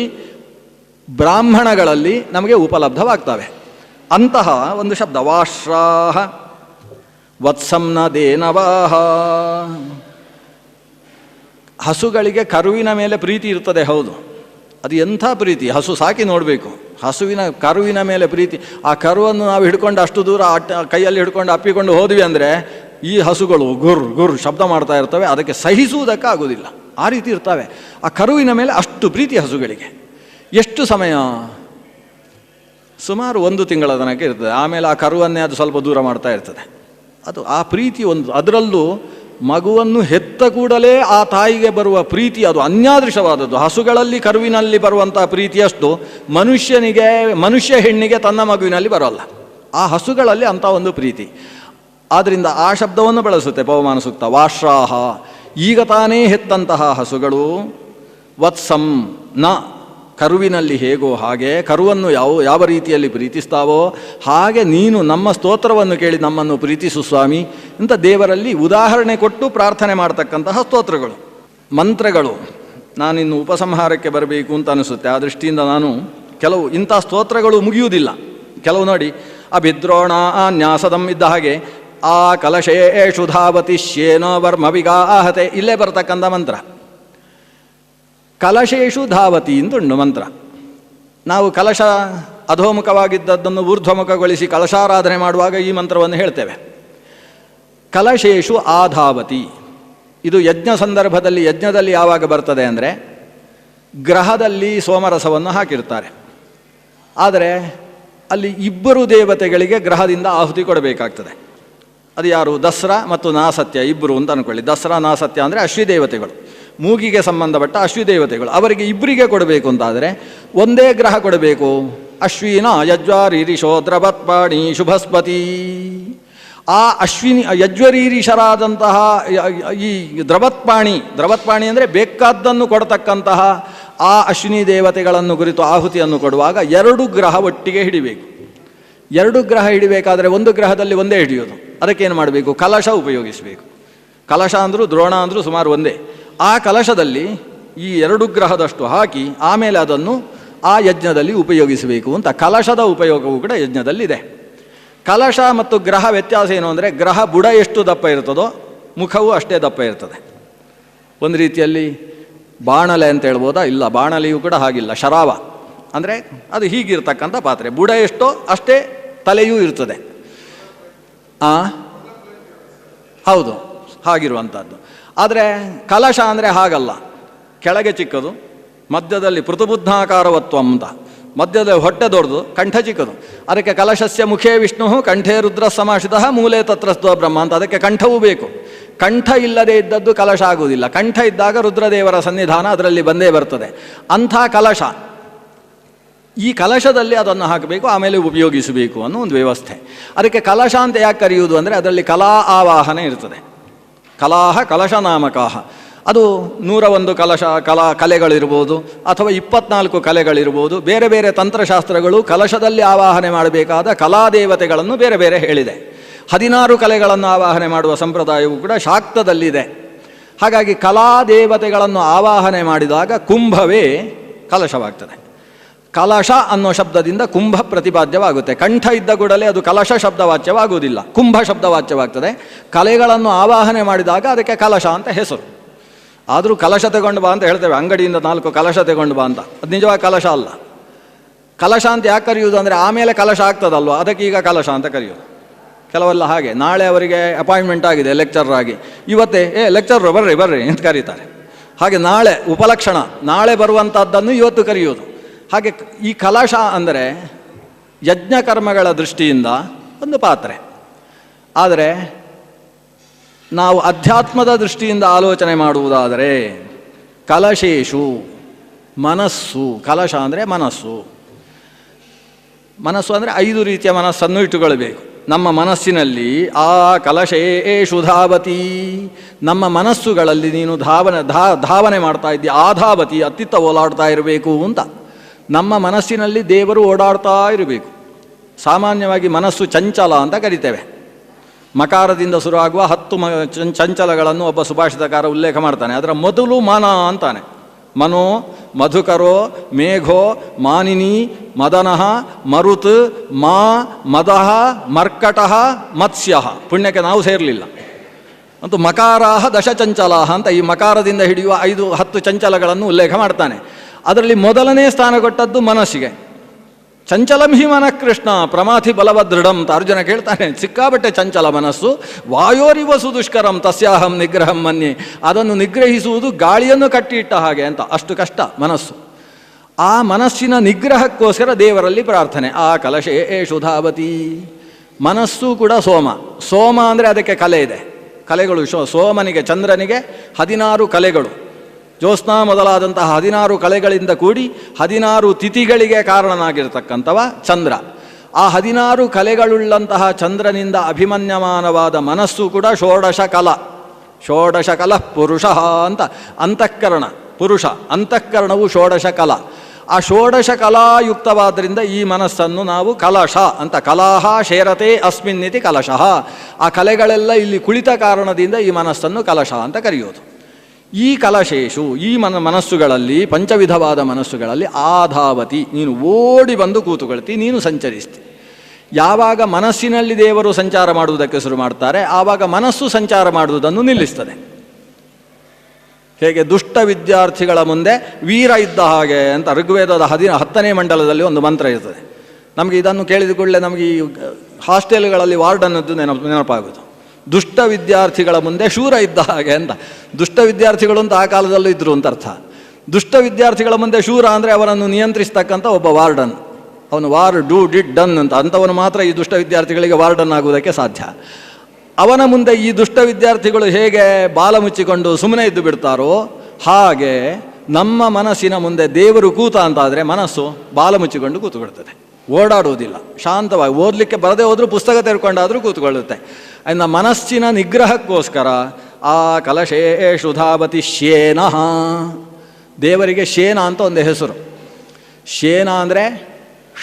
ಬ್ರಾಹ್ಮಣಗಳಲ್ಲಿ ನಮಗೆ ಉಪಲಬ್ಧವಾಗ್ತವೆ. ಅಂತಹ ಒಂದು ಶಬ್ದ ವಾಶ್ರಾಹ ವತ್ಸಂನ ದೇನವಾಹ. ಹಸುಗಳಿಗೆ ಕರುವಿನ ಮೇಲೆ ಪ್ರೀತಿ ಇರ್ತದೆ, ಹೌದು. ಅದು ಎಂಥ ಪ್ರೀತಿ, ಹಸು ಸಾಕಿ ನೋಡಬೇಕು. ಕರುವಿನ ಮೇಲೆ ಪ್ರೀತಿ. ಆ ಕರುವನ್ನು ನಾವು ಹಿಡ್ಕೊಂಡು ಅಷ್ಟು ದೂರ ಕೈಯಲ್ಲಿ ಹಿಡ್ಕೊಂಡು ಅಪ್ಪಿಕೊಂಡು ಹೋದ್ವಿ ಅಂದರೆ ಈ ಹಸುಗಳು ಗುರ್ ಶಬ್ದ ಮಾಡ್ತಾ ಇರ್ತವೆ, ಅದಕ್ಕೆ ಸಹಿಸುವುದಕ್ಕಾಗೋದಿಲ್ಲ, ಆ ರೀತಿ ಇರ್ತವೆ. ಆ ಕರುವಿನ ಮೇಲೆ ಅಷ್ಟು ಪ್ರೀತಿ ಹಸುಗಳಿಗೆ. ಎಷ್ಟು ಸಮಯ? ಸುಮಾರು 1 ತಿಂಗಳ ತನಕ ಇರ್ತದೆ. ಆಮೇಲೆ ಆ ಕರುವನ್ನೇ ಅದು ಸ್ವಲ್ಪ ದೂರ ಮಾಡ್ತಾ ಇರ್ತದೆ. ಅದು ಆ ಪ್ರೀತಿ ಒಂದು. ಅದರಲ್ಲೂ ಮಗುವನ್ನು ಹೆತ್ತ ಕೂಡಲೇ ಆ ತಾಯಿಗೆ ಬರುವ ಪ್ರೀತಿ ಅದು ಅನ್ಯಾದೃಶವಾದದ್ದು. ಹಸುಗಳಲ್ಲಿ ಕರುವಿನಲ್ಲಿ ಬರುವಂಥ ಪ್ರೀತಿಯಷ್ಟು ಮನುಷ್ಯ ಹೆಣ್ಣಿಗೆ ತನ್ನ ಮಗುವಿನಲ್ಲಿ ಬರೋಲ್ಲ. ಆ ಹಸುಗಳಲ್ಲಿ ಅಂಥ ಒಂದು ಪ್ರೀತಿ. ಆದ್ದರಿಂದ ಆ ಶಬ್ದವನ್ನು ಬಳಸುತ್ತೆ ಪವಮಾನ ಸೂಕ್ತ. ವಾಶ್ರಾಹ, ಈಗ ತಾನೇ ಹೆತ್ತಂತಹ ಹಸುಗಳು, ವತ್ಸಂ ನ, ಕರುವಿನಲ್ಲಿ ಹೇಗೋ ಹಾಗೆ, ಕರುವನ್ನು ಯಾವ ರೀತಿಯಲ್ಲಿ ಪ್ರೀತಿಸ್ತಾವೋ ಹಾಗೆ ನೀನು ನಮ್ಮ ಸ್ತೋತ್ರವನ್ನು ಕೇಳಿ ನಮ್ಮನ್ನು ಪ್ರೀತಿಸು ಸ್ವಾಮಿ ಅಂತ ದೇವರಲ್ಲಿ ಉದಾಹರಣೆ ಕೊಟ್ಟು ಪ್ರಾರ್ಥನೆ ಮಾಡ್ತಕ್ಕಂತಹ ಸ್ತೋತ್ರಗಳು, ಮಂತ್ರಗಳು. ನಾನಿನ್ನು ಉಪಸಂಹಾರಕ್ಕೆ ಬರಬೇಕು ಅಂತ ಅನಿಸುತ್ತೆ. ಆ ದೃಷ್ಟಿಯಿಂದ ನಾನು ಕೆಲವು ಇಂಥ ಸ್ತೋತ್ರಗಳು ಮುಗಿಯುವುದಿಲ್ಲ. ಕೆಲವು ನೋಡಿ, ಅಭಿದ್ರೋಣ ನ್ಯಾಸದಂ ಇದ್ದ ಹಾಗೆ ಆ ಕಲಶೇಷು ಧಾವತಿ ಶೇನೋ ವರ್ಮವಿಗಾಹತೆ, ಇಲ್ಲೇ ಬರ್ತಕ್ಕಂಥ ಮಂತ್ರ. ಕಲಶೇಷು ಧಾವತಿ ಅಂತುಂಡು ಮಂತ್ರ. ನಾವು ಕಲಶ ಅಧೋಮುಖವಾಗಿದ್ದದ್ದನ್ನು ಊರ್ಧ್ವಮುಖಗೊಳಿಸಿ ಕಲಶಾರಾಧನೆ ಮಾಡುವಾಗ ಈ ಮಂತ್ರವನ್ನು ಹೇಳ್ತೇವೆ. ಕಲಶೇಷು ಆಧಾವತಿ, ಇದು ಯಜ್ಞ ಸಂದರ್ಭದಲ್ಲಿ, ಯಜ್ಞದಲ್ಲಿ ಯಾವಾಗ ಬರ್ತದೆ ಅಂದರೆ ಗ್ರಹದಲ್ಲಿ ಸೋಮರಸವನ್ನು ಹಾಕಿರ್ತಾರೆ. ಆದರೆ ಅಲ್ಲಿ 2 ದೇವತೆಗಳಿಗೆ ಗ್ರಹದಿಂದ ಆಹುತಿ ಕೊಡಬೇಕಾಗ್ತದೆ. ಅದು ಯಾರು? ದಸರಾ ಮತ್ತು ನಾಸತ್ಯ, 2 ಅಂತ ಅಂದ್ಕೊಳ್ಳಿ. ದಸರಾ ನಾಸತ್ಯ ಅಂದರೆ ಅಶ್ವಿದೇವತೆಗಳು, ಮೂಗಿಗೆ ಸಂಬಂಧಪಟ್ಟ ಅಶ್ವಿದೇವತೆಗಳು. ಅವರಿಗೆ 2ರಿಗೆ ಕೊಡಬೇಕು ಅಂತಾದರೆ ಒಂದೇ ಗ್ರಹ ಕೊಡಬೇಕು. ಅಶ್ವಿನ ಯಜ್ವಾರೀರಿಶೋ ದ್ರವತ್ಪಾಣಿ ಶುಭಸ್ಪತಿ. ಆ ಯಜ್ವರೀರಿಷರಾದಂತಹ ಈ ದ್ರವತ್ಪಾಣಿ ಅಂದರೆ ಬೇಕಾದ್ದನ್ನು ಕೊಡ್ತಕ್ಕಂತಹ ಆ ಅಶ್ವಿನಿ ದೇವತೆಗಳನ್ನು ಕುರಿತು ಆಹುತಿಯನ್ನು ಕೊಡುವಾಗ 2 ಗ್ರಹ ಒಟ್ಟಿಗೆ ಹಿಡಿಬೇಕು. 2 ಗ್ರಹ ಹಿಡಿಬೇಕಾದರೆ ಒಂದು ಗ್ರಹದಲ್ಲಿ ಒಂದೇ ಹಿಡಿಯೋದು. ಅದಕ್ಕೇನು ಮಾಡಬೇಕು? ಕಲಶ ಉಪಯೋಗಿಸಬೇಕು. ಕಲಶ ಅಂದರೂ ದ್ರೋಣ ಅಂದರೂ ಸುಮಾರು ಒಂದೇ. ಆ ಕಲಶದಲ್ಲಿ ಈ 2 ಗ್ರಹದಷ್ಟು ಹಾಕಿ ಆಮೇಲೆ ಅದನ್ನು ಆ ಯಜ್ಞದಲ್ಲಿ ಉಪಯೋಗಿಸಬೇಕು ಅಂತ. ಕಲಶದ ಉಪಯೋಗವೂ ಕೂಡ ಯಜ್ಞದಲ್ಲಿದೆ. ಕಲಶ ಮತ್ತು ಗ್ರಹ ವ್ಯತ್ಯಾಸ ಏನು ಅಂದರೆ, ಗ್ರಹ ಬುಡ ಎಷ್ಟು ದಪ್ಪ ಇರ್ತದೋ ಮುಖವೂ ಅಷ್ಟೇ ದಪ್ಪ ಇರ್ತದೆ. ಒಂದು ರೀತಿಯಲ್ಲಿ ಬಾಣಲೆ ಅಂತ ಹೇಳ್ಬೋದಾ? ಇಲ್ಲ, ಬಾಣಲೆಯೂ ಕೂಡ ಹಾಗಿಲ್ಲ. ಶರಾವ ಅಂದರೆ ಅದು ಹೀಗಿರ್ತಕ್ಕಂಥ ಪಾತ್ರೆ, ಬುಡ ಎಷ್ಟೋ ಅಷ್ಟೇ ತಲೆಯೂ ಇರ್ತದೆ. ಹೌದು, ಹಾಗಿರುವಂಥದ್ದು. ಆದರೆ ಕಲಶ ಅಂದರೆ ಹಾಗಲ್ಲ, ಕೆಳಗೆ ಚಿಕ್ಕದು, ಮಧ್ಯದಲ್ಲಿ ಪೃಥುಬುದ್ಧಾಕಾರವತ್ವ ಅಂತ, ಮಧ್ಯದಲ್ಲಿ ಹೊಟ್ಟೆ ದೊಡ್ಡದು, ಕಂಠ ಚಿಕ್ಕದು. ಅದಕ್ಕೆ ಕಲಶಸ್ಯ ಮುಖೇ ವಿಷ್ಣು ಕಂಠೇ ರುದ್ರ ಸಮಾಶ್ರಿತ ಮೂಲೆ ತತ್ರಸ್ತ್ವ ಬ್ರಹ್ಮ ಅಂತ. ಅದಕ್ಕೆ ಕಂಠವೂ ಬೇಕು. ಕಂಠ ಇಲ್ಲದೆ ಇದ್ದದ್ದು ಕಲಶ ಆಗುವುದಿಲ್ಲ. ಕಂಠ ಇದ್ದಾಗ ರುದ್ರದೇವರ ಸನ್ನಿಧಾನ ಅದರಲ್ಲಿ ಬಂದೇ ಬರ್ತದೆ. ಅಂಥ ಕಲಶ, ಈ ಕಲಶದಲ್ಲಿ ಅದನ್ನು ಹಾಕಬೇಕು, ಆಮೇಲೆ ಉಪಯೋಗಿಸಬೇಕು ಅನ್ನೋ ಒಂದು ವ್ಯವಸ್ಥೆ. ಅದಕ್ಕೆ ಕಲಶ ಅಂತ ಯಾಕೆ ಕರೆಯುವುದು ಅಂದರೆ ಅದರಲ್ಲಿ ಕಲಾ ಆವಾಹನೆ ಇರ್ತದೆ. ಕಲಾಹ ಕಲಶನಾಮಕಾಹ. ಅದು 101 ಕಲೆಗಳಿರ್ಬೋದು ಅಥವಾ 24 ಕಲೆಗಳಿರ್ಬೋದು. ಬೇರೆ ಬೇರೆ ತಂತ್ರಶಾಸ್ತ್ರಗಳು ಕಲಶದಲ್ಲಿ ಆವಾಹನೆ ಮಾಡಬೇಕಾದ ಕಲಾದೇವತೆಗಳನ್ನು ಬೇರೆ ಬೇರೆ ಹೇಳಿದೆ. 16 ಕಲೆಗಳನ್ನು ಆವಾಹನೆ ಮಾಡುವ ಸಂಪ್ರದಾಯವು ಕೂಡ ಶಾಕ್ತದಲ್ಲಿದೆ. ಹಾಗಾಗಿ ಕಲಾದೇವತೆಗಳನ್ನು ಆವಾಹನೆ ಮಾಡಿದಾಗ ಕುಂಭವೇ ಕಲಶವಾಗ್ತದೆ. ಕಲಶ ಅನ್ನೋ ಶಬ್ದದಿಂದ ಕುಂಭ ಪ್ರತಿಪಾದ್ಯವಾಗುತ್ತೆ. ಕಂಠ ಇದ್ದ ಕೂಡಲೇ ಅದು ಕಲಶ ಶಬ್ದವಾಚ್ಯವಾಗುವುದಿಲ್ಲ, ಕುಂಭ ಶಬ್ದವಾಚ್ಯವಾಗ್ತದೆ. ಕಲೆಗಳನ್ನು ಆವಾಹನೆ ಮಾಡಿದಾಗ ಅದಕ್ಕೆ ಕಲಶ ಅಂತ ಹೆಸರು. ಆದರೂ ಕಲಶ ತಗೊಂಡು ಬಾ ಅಂತ ಹೇಳ್ತೇವೆ, ಅಂಗಡಿಯಿಂದ 4 ಕಲಶ ತಗೊಂಡು ಬಾ ಅಂತ. ಅದು ನಿಜವಾಗಿ ಕಲಶ ಅಲ್ಲ. ಕಲಶ ಅಂತ ಯಾಕೆ ಕರೆಯುವುದು ಅಂದರೆ ಆಮೇಲೆ ಕಲಶ ಆಗ್ತದಲ್ವ, ಅದಕ್ಕೆ ಈಗ ಕಲಶ ಅಂತ ಕರೆಯೋದು. ಕೆಲವೆಲ್ಲ ಹಾಗೆ, ನಾಳೆ ಅವರಿಗೆ ಅಪಾಯಿಂಟ್ಮೆಂಟ್ ಆಗಿದೆ ಲೆಕ್ಚರರ್ ಆಗಿ, ಇವತ್ತೇ ಲೆಕ್ಚರರು ಬರ್ರಿ ಅಂತ ಕರೀತಾರೆ. ಹಾಗೆ ನಾಳೆ ಉಪಲಕ್ಷಣ, ನಾಳೆ ಬರುವಂಥದ್ದನ್ನು ಇವತ್ತು ಕರೆಯೋದು. ಹಾಗೆ ಈ ಕಲಶ ಅಂದರೆ ಯಜ್ಞಕರ್ಮಗಳ ದೃಷ್ಟಿಯಿಂದ ಒಂದು ಪಾತ್ರೆ. ಆದರೆ ನಾವು ಅಧ್ಯಾತ್ಮದ ದೃಷ್ಟಿಯಿಂದ ಆಲೋಚನೆ ಮಾಡುವುದಾದರೆ ಕಲಶೇಷು ಮನಸ್ಸು. ಕಲಶ ಅಂದರೆ ಮನಸ್ಸು. ಮನಸ್ಸು ಅಂದರೆ 5 ರೀತಿಯ ಮನಸ್ಸನ್ನು ಇಟ್ಟುಕೊಳ್ಬೇಕು. ನಮ್ಮ ಮನಸ್ಸಿನಲ್ಲಿ ಆ ಕಲಶೇಷು ಧಾವತಿ, ನಮ್ಮ ಮನಸ್ಸುಗಳಲ್ಲಿ ನೀನು ಧಾವನೆ ಮಾಡ್ತಾ ಇದ್ದೀಯ. ಆಧಾವತಿ ಅತ್ತಿತ್ತ ಓಲಾಡ್ತಾ ಇರಬೇಕು ಅಂತ. ನಮ್ಮ ಮನಸ್ಸಿನಲ್ಲಿ ದೇವರು ಓಡಾಡ್ತಾ ಇರಬೇಕು. ಸಾಮಾನ್ಯವಾಗಿ ಮನಸ್ಸು ಚಂಚಲ ಅಂತ ಕರಿತೇವೆ. ಮಕಾರದಿಂದ ಶುರುವಾಗುವ 10 ಚಂಚಲಗಳನ್ನು ಒಬ್ಬ ಸುಭಾಷಿತಕಾರ ಉಲ್ಲೇಖ ಮಾಡ್ತಾನೆ. ಅದರ ಮೊದಲು ಮನ ಅಂತಾನೆ. ಮನೋ, ಮಧುಕರೋ, ಮೇಘೋ, ಮಾನಿನಿ, ಮದನಃ, ಮರುತ್, ಮಾ, ಮದಃ, ಮರ್ಕಟಃ, ಮತ್ಸ್ಯ. ಪುಣ್ಯಕ್ಕೆ ನಾವು ಸೇರಲಿಲ್ಲ. ಮತ್ತು ಮಕಾರಾಹ ದಶಚಂಚಲಾಹ ಅಂತ ಈ ಮಕಾರದಿಂದ ಹಿಡಿಯುವ 5-10 ಚಂಚಲಗಳನ್ನು ಉಲ್ಲೇಖ ಮಾಡ್ತಾನೆ. ಅದರಲ್ಲಿ ಮೊದಲನೇ ಸ್ಥಾನ ಕೊಟ್ಟದ್ದು ಮನಸ್ಸಿಗೆ. ಚಂಚಲಂ ಹಿ ಮನ ಕೃಷ್ಣ ಪ್ರಮಾಥಿ ಬಲವದೃಢಂ ಅಂತ ಅರ್ಜುನ ಕೇಳ್ತಾನೆ. ಸಿಕ್ಕಾಬಟ್ಟೆ ಚಂಚಲ ಮನಸ್ಸು. ವಾಯೋರಿವ ಸುದುಷ್ಕರಂ ತಸ್ಯಾಹಂ ನಿಗ್ರಹಂ ಮನ್ಯೆ. ಅದನ್ನು ನಿಗ್ರಹಿಸುವುದು ಗಾಳಿಯನ್ನು ಕಟ್ಟಿಟ್ಟ ಹಾಗೆ ಅಂತ. ಅಷ್ಟು ಕಷ್ಟ ಮನಸ್ಸು. ಆ ಮನಸ್ಸಿನ ನಿಗ್ರಹಕ್ಕೋಸ್ಕರ ದೇವರಲ್ಲಿ ಪ್ರಾರ್ಥನೆ. ಆ ಕಲಶೇಷು ಧಾವತಿ. ಮನಸ್ಸು ಕೂಡ ಸೋಮ ಅಂದರೆ ಅದಕ್ಕೆ ಕಲೆ ಇದೆ. ಕಲೆಗಳು ಸೋಮನಿಗೆ, ಚಂದ್ರನಿಗೆ 16 ಕಲೆಗಳು. ಜ್ಯೋತ್ಸ್ನಾ ಮೊದಲಾದಂತಹ 16 ಕಲೆಗಳಿಂದ ಕೂಡಿ 16 ತಿಥಿಗಳಿಗೆ ಕಾರಣನಾಗಿರ್ತಕ್ಕಂಥವ ಚಂದ್ರ. ಆ 16 ಕಲೆಗಳುಳ್ಳಂತಹ ಚಂದ್ರನಿಂದ ಅಭಿಮನ್ಯಮಾನವಾದ ಮನಸ್ಸು ಕೂಡ ಷೋಡಶ ಕಲ ಪುರುಷ ಅಂತ. ಅಂತಃಕರಣ ಪುರುಷ, ಅಂತಃಕರಣವು ಷೋಡಶ ಕಲ. ಆ ಷೋಡಶ ಕಲಾಯುಕ್ತವಾದ್ದರಿಂದ ಈ ಮನಸ್ಸನ್ನು ನಾವು ಕಲಶ ಅಂತ, ಕಲಾಹ ಶೇರತೆ ಅಸ್ಮಿನ್ನಿತಿ ಕಲಶಃ. ಆ ಕಲೆಗಳೆಲ್ಲ ಇಲ್ಲಿ ಕುಳಿತ ಕಾರಣದಿಂದ ಈ ಮನಸ್ಸನ್ನು ಕಲಶ ಅಂತ ಕರೆಯೋದು. ಈ ಕಲಶೇಷು, ಈ ಮನಸ್ಸುಗಳಲ್ಲಿ, ಪಂಚವಿಧವಾದ ಮನಸ್ಸುಗಳಲ್ಲಿ ಆಧಾವತಿ, ನೀನು ಓಡಿ ಬಂದು ಕೂತುಕೊಳ್ತಿ, ನೀನು ಸಂಚರಿಸ್ತಿ. ಯಾವಾಗ ಮನಸ್ಸಿನಲ್ಲಿ ದೇವರು ಸಂಚಾರ ಮಾಡುವುದಕ್ಕೆ ಶುರು ಮಾಡ್ತಾರೆ, ಆವಾಗ ಮನಸ್ಸು ಸಂಚಾರ ಮಾಡುವುದನ್ನು ನಿಲ್ಲಿಸ್ತದೆ. ಹೇಗೆ ದುಷ್ಟ ವಿದ್ಯಾರ್ಥಿಗಳ ಮುಂದೆ ವೀರ ಇದ್ದ ಹಾಗೆ ಅಂತ ಋಗ್ವೇದದ 10ನೇ ಮಂಡಲದಲ್ಲಿ ಒಂದು ಮಂತ್ರ ಇರ್ತದೆ. ನಮಗೆ ಇದನ್ನು ಕೇಳಿದ ಕೂಡಲೇ ನಮಗೆ ಈ ಹಾಸ್ಟೆಲ್ಗಳಲ್ಲಿ ವಾರ್ಡನ್ನದ್ದು ನೆನಪಾಗೋದು. ದುಷ್ಟ ವಿದ್ಯಾರ್ಥಿಗಳ ಮುಂದೆ ಶೂರ ಇದ್ದ ಹಾಗೆ ಅಂತ. ದುಷ್ಟ ವಿದ್ಯಾರ್ಥಿಗಳು ಅಂತ ಆ ಕಾಲದಲ್ಲೂ ಇದ್ದರು ಅಂತ ಅರ್ಥ. ದುಷ್ಟ ವಿದ್ಯಾರ್ಥಿಗಳ ಮುಂದೆ ಶೂರ ಅಂದರೆ ಅವನನ್ನು ನಿಯಂತ್ರಿಸ್ತಕ್ಕಂಥ ಒಬ್ಬ ವಾರ್ಡನ್. ಅವನು ಡಿಡ್ ಡನ್ ಅಂತ. ಅಂಥವನು ಮಾತ್ರ ಈ ದುಷ್ಟ ವಿದ್ಯಾರ್ಥಿಗಳಿಗೆ ವಾರ್ಡನ್ ಆಗುವುದಕ್ಕೆ ಸಾಧ್ಯ. ಅವನ ಮುಂದೆ ಈ ದುಷ್ಟ ವಿದ್ಯಾರ್ಥಿಗಳು ಹೇಗೆ ಬಾಲ ಮುಚ್ಚಿಕೊಂಡು ಸುಮ್ಮನೆ ಇದ್ದು ಬಿಡ್ತಾರೋ, ಹಾಗೆ ನಮ್ಮ ಮನಸ್ಸಿನ ಮುಂದೆ ದೇವರು ಕೂತ ಅಂತಾದರೆ ಮನಸ್ಸು ಬಾಲ ಮುಚ್ಚಿಕೊಂಡು ಕೂತು ಬಿಡ್ತದೆ, ಓಡಾಡುವುದಿಲ್ಲ. ಶಾಂತವಾಗಿ ಓದಲಿಕ್ಕೆ ಬರದೇ ಹೋದರೂ ಪುಸ್ತಕ ತೆರೆದುಕೊಂಡಾದರೂ ಕೂತ್ಕೊಳ್ಳುತ್ತೆ. ಇನ್ನು ಮನಸ್ಸಿನ ನಿಗ್ರಹಕ್ಕೋಸ್ಕರ ಆ ಕಲಶೇಷು ಧಾವತಿ ಶೇನಃ. ದೇವರಿಗೆ ಶೇನ ಅಂತ ಒಂದು ಹೆಸರು. ಶೇನ ಅಂದರೆ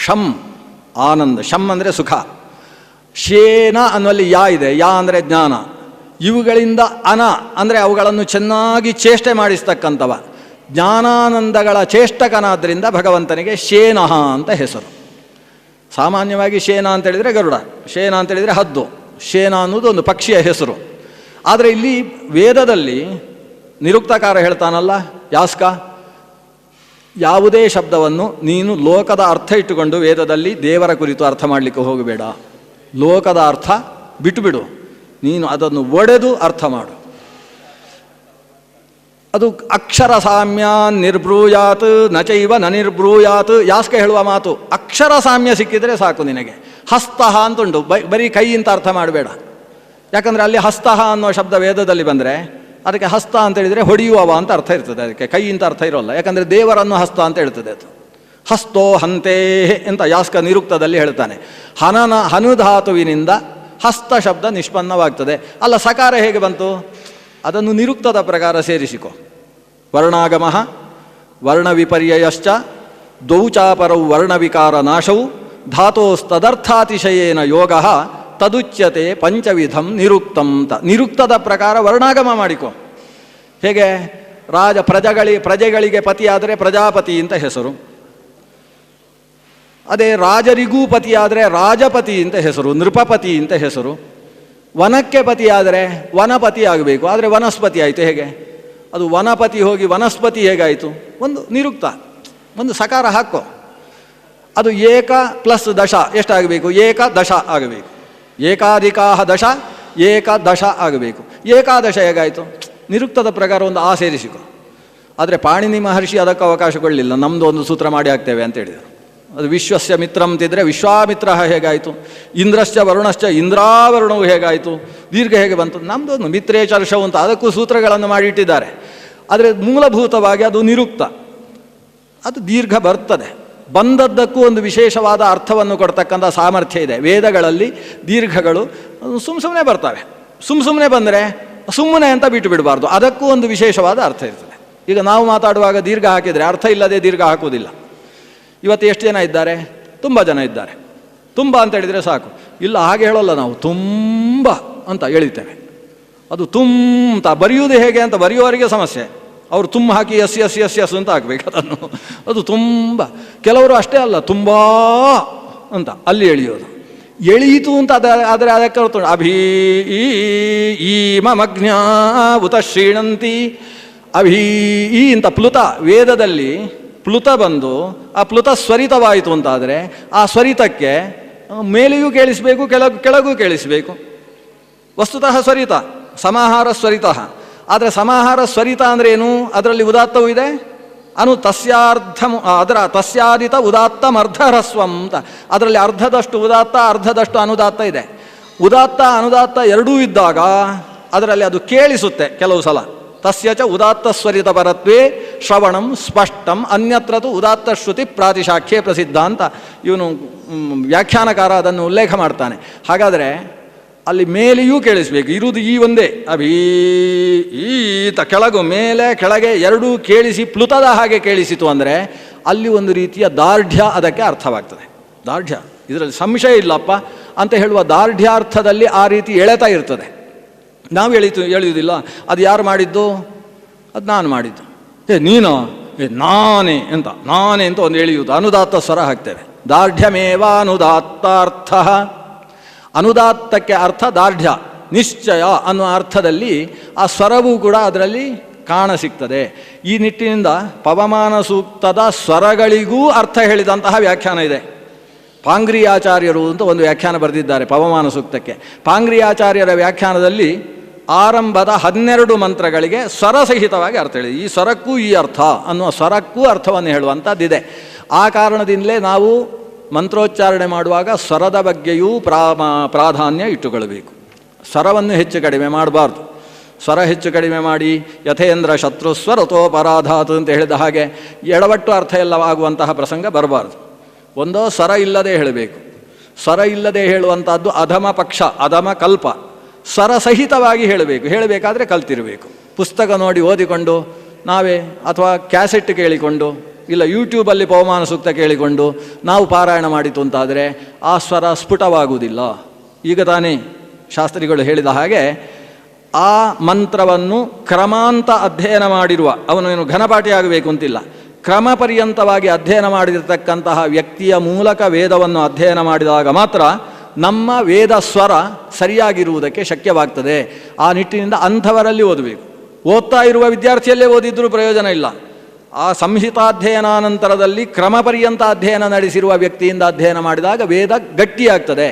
ಶಂ, ಆನಂದ. ಶಂ ಅಂದರೆ ಸುಖ. ಶೇನ ಅನ್ನುವಲ್ಲಿ ಯಾ ಇದೆ. ಯಾ ಅಂದರೆ ಜ್ಞಾನ. ಇವುಗಳಿಂದ ಅನ ಅಂದರೆ ಅವುಗಳನ್ನು ಚೆನ್ನಾಗಿ ಚೇಷ್ಟೆ ಮಾಡಿಸ್ತಕ್ಕಂಥವ. ಜ್ಞಾನಾನಂದಗಳ ಚೇಷ್ಟಕನಾದ್ದರಿಂದ ಭಗವಂತನಿಗೆ ಶೇನಃ ಅಂತ ಹೆಸರು. ಸಾಮಾನ್ಯವಾಗಿ ಶೇನ ಅಂತೇಳಿದರೆ ಗರುಡ, ಶೇನ ಅಂತೇಳಿದರೆ ಹದ್ದು. ಶೇನ ಅನ್ನೋದು ಒಂದು ಪಕ್ಷಿಯ ಹೆಸರು. ಆದರೆ ಇಲ್ಲಿ ವೇದದಲ್ಲಿ ನಿರುಕ್ತಕಾರ ಹೇಳ್ತಾನಲ್ಲ, ಯಾಸ್ಕ, ಯಾವುದೇ ಶಬ್ದವನ್ನು ನೀನು ಲೋಕದ ಅರ್ಥ ಇಟ್ಟುಕೊಂಡು ವೇದದಲ್ಲಿ ದೇವರ ಕುರಿತು ಅರ್ಥ ಮಾಡಲಿಕ್ಕೆ ಹೋಗಬೇಡ. ಲೋಕದ ಅರ್ಥ ಬಿಟ್ಟುಬಿಡು, ನೀನು ಅದನ್ನು ಒಡೆದು ಅರ್ಥ ಮಾಡು. ಅದು ಅಕ್ಷರ ಸಾಮ್ಯ ನಿರ್ಬ್ರೂಯಾತ್ ನಚೈವ ನ ನಿರ್ಬ್ರೂಯಾತ್. ಯಾಸ್ಕ ಹೇಳುವ ಮಾತು ಅಕ್ಷರ ಸಾಮ್ಯ ಸಿಕ್ಕಿದರೆ ಸಾಕು ನಿನಗೆ. ಹಸ್ತಃ ಅಂತುಂಟು, ಬರೀ ಕೈ ಅಂತ ಅರ್ಥ ಮಾಡಬೇಡ. ಯಾಕಂದರೆ ಅಲ್ಲಿ ಹಸ್ತಃ ಅನ್ನೋ ಶಬ್ದ ವೇದದಲ್ಲಿ ಬಂದರೆ ಅದಕ್ಕೆ ಹಸ್ತ ಅಂತ ಹೇಳಿದರೆ ಹೊಡೆಯುವವ ಅಂತ ಅರ್ಥ ಇರ್ತದೆ, ಅದಕ್ಕೆ ಕೈ ಅಂತ ಅರ್ಥ ಇರೋಲ್ಲ. ಯಾಕಂದರೆ ದೇವರನ್ನು ಹಸ್ತ ಅಂತ ಹೇಳ್ತದೆ ಅದು. ಹಸ್ತೋ ಹಂತೇ ಅಂತ ಯಾಸ್ಕ ನಿರುಕ್ತದಲ್ಲಿ ಹೇಳ್ತಾನೆ. ಹನುಧಾತುವಿನಿಂದ ಹಸ್ತ ಶಬ್ದ ನಿಷ್ಪನ್ನವಾಗ್ತದೆ. ಅಲ್ಲ, ಸಕಾರ ಹೇಗೆ ಬಂತು? ಅದನ್ನು ನಿರುಕ್ತದ ಪ್ರಕಾರ ಸೇರಿಸಿಕೊ. ವರ್ಣಾಗಮ ವರ್ಣವಿಪರ್ಯಯಶ್ಚ ದ್ವೌಚಾಪರೌ ವರ್ಣವಿಕಾರ ನಾಶೌ ಧಾತೋಸ್ತದರ್ಥಾತಿಶಯೇನ ಯೋಗ ತದುಚ್ಯತೆ ಪಂಚವಿಧಂ ನಿರುಕ್ತಂ ಅಂತ. ನಿರುಕ್ತದ ಪ್ರಕಾರ ವರ್ಣಾಗಮ ಮಾಡಿಕೊ. ಹೇಗೆ? ಪ್ರಜೆಗಳಿಗೆ ಪತಿಯಾದರೆ ಪ್ರಜಾಪತಿ ಅಂತ ಹೆಸರು. ಅದೇ ರಾಜರಿಗೂ ಪತಿಯಾದರೆ ರಾಜಪತಿ ಅಂತ ಹೆಸರು, ನೃಪಪತಿ ಅಂತ ಹೆಸರು. ವನಕ್ಕೆ ಪತಿಯಾದರೆ ವನಪತಿ ಆಗಬೇಕು, ಆದರೆ ವನಸ್ಪತಿ ಆಯಿತು. ಹೇಗೆ ಅದು? ವನಪತಿ ಹೋಗಿ ವನಸ್ಪತಿ ಹೇಗಾಯಿತು? ಒಂದು ನಿರುಕ್ತ, ಒಂದು ಸಕಾರ ಹಾಕೋ. ಅದು ಏಕ ಪ್ಲಸ್ ದಶ ಎಷ್ಟಾಗಬೇಕು? ಏಕದಶ ಆಗಬೇಕು. ಏಕಾಧಿಕಾಹ ದಶ, ಏಕದಶ ಆಗಬೇಕು. ಏಕಾದಶ ಹೇಗಾಯಿತು? ನಿರುಕ್ತದ ಪ್ರಕಾರ ಒಂದು ಆ ಸೇರಿಸಿಕೊ. ಆದರೆ ಪಾಣಿನಿ ಮಹರ್ಷಿ ಅದಕ್ಕೆ ಅವಕಾಶ ಕೊಡಲಿಲ್ಲ. ನಮ್ಮದು ಒಂದು ಸೂತ್ರ ಮಾಡಿ ಹಾಕ್ತೇವೆ ಅಂತ ಹೇಳಿದರು. ಅದು ವಿಶ್ವಸ್ಯ ಮಿತ್ರಂ ಅಂತಿದ್ರೆ ವಿಶ್ವಾಮಿತ್ರ ಹೇಗಾಯಿತು? ಇಂದ್ರಶ್ಚ ವರುಣಶ್ಚ ಇಂದ್ರಾವರುಣವು ಹೇಗಾಯಿತು? ದೀರ್ಘ ಹೇಗೆ ಬಂತು? ನಮ್ಮದೊಂದು ಮಿತ್ರೇ ಚರ್ಷವು ಅಂತ ಅದಕ್ಕೂ ಸೂತ್ರಗಳನ್ನು ಮಾಡಿಟ್ಟಿದ್ದಾರೆ. ಆದರೆ ಮೂಲಭೂತವಾಗಿ ಅದು ನಿರುಕ್ತ, ಅದು ದೀರ್ಘ ಬರ್ತದೆ. ಬಂದದ್ದಕ್ಕೂ ಒಂದು ವಿಶೇಷವಾದ ಅರ್ಥವನ್ನು ಕೊಡ್ತಕ್ಕಂಥ ಸಾಮರ್ಥ್ಯ ಇದೆ. ವೇದಗಳಲ್ಲಿ ದೀರ್ಘಗಳು ಸುಮ್ಮನೆ ಬರ್ತವೆ. ಸುಮ್ಮನೆ ಬಂದರೆ ಸುಮ್ಮನೆ ಅಂತ ಬಿಟ್ಟು ಬಿಡಬಾರ್ದು, ಅದಕ್ಕೂ ಒಂದು ವಿಶೇಷವಾದ ಅರ್ಥ ಇರ್ತದೆ. ಈಗ ನಾವು ಮಾತಾಡುವಾಗ ದೀರ್ಘ ಹಾಕಿದರೆ ಅರ್ಥ ಇಲ್ಲದೆ ದೀರ್ಘ ಹಾಕುವುದಿಲ್ಲ. ಇವತ್ತು ಎಷ್ಟು ಜನ ಇದ್ದಾರೆ? ತುಂಬ ಜನ ಇದ್ದಾರೆ. ತುಂಬ ಅಂತ ಹೇಳಿದರೆ ಸಾಕು. ಇಲ್ಲ, ಹಾಗೆ ಹೇಳೋಲ್ಲ ನಾವು, ತುಂಬ ಅಂತ ಎಳಿತೇವೆ. ಅದು ತುಂಬ ಬರೆಯುವುದು ಹೇಗೆ ಅಂತ ಬರೆಯುವವರಿಗೆ ಸಮಸ್ಯೆ. ಅವರು ತುಂಬ ಹಾಕಿ ಎಸ್ ಎಸ್ ಎಸ್ ಎಸ್ ಅಂತ ಹಾಕಬೇಕು ಅದನ್ನು. ಅದು ತುಂಬ. ಕೆಲವರು ಅಷ್ಟೇ ಅಲ್ಲ, ತುಂಬ ಅಂತ ಅಲ್ಲಿ ಎಳೆಯೋದು. ಎಳೀತು ಅಂತ ಆದರೆ ಅದಕ್ಕೆ ಅರ್ಥ ಮಗ್ನ ಉತ ಶ್ರೀಣಂತಿ ಅಭೀ ಅಂತ ಪ್ಲುತ. ವೇದದಲ್ಲಿ ಪ್ಲುತ ಬಂದು ಆ ಪ್ಲುತ ಸ್ವರಿತವಾಯಿತು ಅಂತಾದರೆ ಆ ಸ್ವರಿತಕ್ಕೆ ಮೇಲೆಯೂ ಕೇಳಿಸಬೇಕು, ಕೆಳಗೂ ಕೇಳಿಸಬೇಕು. ವಸ್ತುತಃ ಸ್ವರಿತ ಸಮಾಹಾರ ಸ್ವರಿತ. ಆದರೆ ಸಮಾಹಾರ ಸ್ವರಿತ ಅಂದರೆ ಏನು? ಅದರಲ್ಲಿ ಉದಾತ್ತವೂ ಇದೆ, ತಸ್ಯಾದಿತ ಉದಾತ್ತಮರ್ಧಹ್ರಸ್ವಂ ಅಂತ. ಅದರಲ್ಲಿ ಅರ್ಧದಷ್ಟು ಉದಾತ್ತ, ಅರ್ಧದಷ್ಟು ಅನುದಾತ್ತ ಇದೆ. ಉದಾತ್ತ ಅನುದಾತ್ತ ಎರಡೂ ಇದ್ದಾಗ ಅದರಲ್ಲಿ ಅದು ಕೇಳಿಸುತ್ತೆ ಕೆಲವು ಸಲ. ತಸ್ಯಚ ಉದಾತ್ತ ಸ್ವರಿತ ಪರತ್ವೇ ಶ್ರವಣಂ ಸ್ಪಷ್ಟಂ ಅನ್ಯತ್ರತು ಉದಾತ್ತ ಶ್ರುತಿ ಪ್ರಾತಿಶಾಖ್ಯೆ ಪ್ರಸಿದ್ಧ ಅಂತ ಇವನು ವ್ಯಾಖ್ಯಾನಕಾರ ಅದನ್ನು ಉಲ್ಲೇಖ ಮಾಡ್ತಾನೆ. ಹಾಗಾದರೆ ಅಲ್ಲಿ ಮೇಲೆಯೂ ಕೇಳಿಸಬೇಕು. ಇರುವುದು ಈ ಒಂದೇ ಈತ ಕೆಳಗು ಮೇಲೆ ಕೆಳಗೆ ಎರಡೂ ಕೇಳಿಸಿ ಪ್ಲುತದ ಹಾಗೆ ಕೇಳಿಸಿತು ಅಂದರೆ ಅಲ್ಲಿ ಒಂದು ರೀತಿಯ ದಾರ್ಢ್ಯ ಅದಕ್ಕೆ ಅರ್ಥವಾಗ್ತದೆ. ದಾರ್ಢ್ಯ, ಇದರಲ್ಲಿ ಸಂಶಯ ಇಲ್ಲಪ್ಪ ಅಂತ ಹೇಳುವ ದಾರ್ಢ್ಯಾರ್ಥದಲ್ಲಿ ಆ ರೀತಿ ಎಳೆತಾ ಇರ್ತದೆ. ನಾವು ಎಳೆಯುವುದಿಲ್ಲ. ಅದು ಯಾರು ಮಾಡಿದ್ದು? ಅದು ನಾನು ಮಾಡಿದ್ದು. ನೀನು ನಾನೇ ಅಂತ ಒಂದು ಎಳೆಯುವುದು. ಅನುದಾತ್ತ ಸ್ವರ ಹಾಕ್ತೇವೆ. ದಾರ್ಢ್ಯಮೇವ ಅನುದಾತ್ತಾರ್ಥ. ಅನುದಾತ್ತಕ್ಕೆ ಅರ್ಥ ದಾರ್ಢ್ಯ, ನಿಶ್ಚಯ ಅನ್ನುವ ಅರ್ಥದಲ್ಲಿ ಆ ಸ್ವರವೂ ಕೂಡ ಅದರಲ್ಲಿ ಕಾಣಸಿಗ್ತದೆ. ಈ ನಿಟ್ಟಿನಿಂದ ಪವಮಾನ ಸೂಕ್ತದ ಸ್ವರಗಳಿಗೂ ಅರ್ಥ ಹೇಳಿದಂತಹ ವ್ಯಾಖ್ಯಾನ ಇದೆ. ಪಾಂಗ್ರಿಯಾಚಾರ್ಯರು ಅಂತ ಒಂದು ವ್ಯಾಖ್ಯಾನ ಬರೆದಿದ್ದಾರೆ ಪವಮಾನ ಸೂಕ್ತಕ್ಕೆ. ಪಾಂಗ್ರಿಯಾಚಾರ್ಯರ ವ್ಯಾಖ್ಯಾನದಲ್ಲಿ ಆರಂಭದ 12 ಮಂತ್ರಗಳಿಗೆ ಸ್ವರಸಹಿತವಾಗಿ ಅರ್ಥ ಹೇಳಿದೆ. ಈ ಸ್ವರಕ್ಕೂ ಈ ಅರ್ಥ ಅನ್ನುವ ಸ್ವರಕ್ಕೂ ಅರ್ಥವನ್ನು ಹೇಳುವಂಥದ್ದಿದೆ. ಆ ಕಾರಣದಿಂದಲೇ ನಾವು ಮಂತ್ರೋಚ್ಚಾರಣೆ ಮಾಡುವಾಗ ಸ್ವರದ ಬಗ್ಗೆಯೂ ಪ್ರಾಧಾನ್ಯ ಇಟ್ಟುಕೊಳ್ಳಬೇಕು. ಸ್ವರವನ್ನು ಹೆಚ್ಚು ಕಡಿಮೆ ಮಾಡಬಾರ್ದು. ಸ್ವರ ಹೆಚ್ಚು ಕಡಿಮೆ ಮಾಡಿ ಯಥೇಂದ್ರ ಶತ್ರು ಸ್ವರತೋಪರಾಧಾತು ಅಂತ ಹೇಳಿದ ಹಾಗೆ ಎಡವಟ್ಟು ಅರ್ಥ ಎಲ್ಲವಾಗುವಂತಹ ಪ್ರಸಂಗ ಬರಬಾರ್ದು. ಒಂದೋ ಸ್ವರ ಇಲ್ಲದೆ ಹೇಳಬೇಕು. ಸ್ವರ ಇಲ್ಲದೆ ಹೇಳುವಂಥದ್ದು ಅಧಮ ಪಕ್ಷ, ಅಧಮ ಕಲ್ಪ. ಸ್ವರಸಹಿತವಾಗಿ ಹೇಳಬೇಕಾದ್ರೆ ಕಲ್ತಿರಬೇಕು. ಪುಸ್ತಕ ನೋಡಿ ಓದಿಕೊಂಡು ನಾವೇ, ಅಥವಾ ಕ್ಯಾಸೆಟ್ ಕೇಳಿಕೊಂಡು, ಇಲ್ಲ ಯೂಟ್ಯೂಬಲ್ಲಿ ಪವಮಾನ ಸೂಕ್ತ ಕೇಳಿಕೊಂಡು ನಾವು ಪಾರಾಯಣ ಮಾಡಿತು ಅಂತಾದರೆ ಆ ಸ್ವರ ಸ್ಫುಟವಾಗುವುದಿಲ್ಲ. ಈಗ ತಾನೇ ಶಾಸ್ತ್ರಿಗಳು ಹೇಳಿದ ಹಾಗೆ ಆ ಮಂತ್ರವನ್ನು ಕ್ರಮಾಂತ ಅಧ್ಯಯನ ಮಾಡಿರುವ, ಅವನೇನು ಘನಪಾಠಿ ಆಗಬೇಕು ಅಂತಿಲ್ಲ, ಕ್ರಮ ಪರ್ಯಂತವಾಗಿ ಅಧ್ಯಯನ ಮಾಡಿರತಕ್ಕಂತಹ ವ್ಯಕ್ತಿಯ ಮೂಲಕ ವೇದವನ್ನು ಅಧ್ಯಯನ ಮಾಡಿದಾಗ ಮಾತ್ರ ನಮ್ಮ ವೇದ ಸ್ವರ ಸರಿಯಾಗಿರುವುದಕ್ಕೆ ಶಕ್ಯವಾಗ್ತದೆ. ಆ ನಿಟ್ಟಿನಿಂದ ಅಂಥವರಲ್ಲಿ ಓದಬೇಕು. ಓದ್ತಾ ಇರುವ ವಿದ್ಯಾರ್ಥಿಯಲ್ಲೇ ಓದಿದ್ರೂ ಪ್ರಯೋಜನ ಇಲ್ಲ. ಆ ಸಂಹಿತಾಧ್ಯಯನಾನಂತರದಲ್ಲಿ ಕ್ರಮ ಪರ್ಯಂತ ಅಧ್ಯಯನ ನಡೆಸಿರುವ ವ್ಯಕ್ತಿಯಿಂದ ಅಧ್ಯಯನ ಮಾಡಿದಾಗ ವೇದ ಗಟ್ಟಿಯಾಗ್ತದೆ.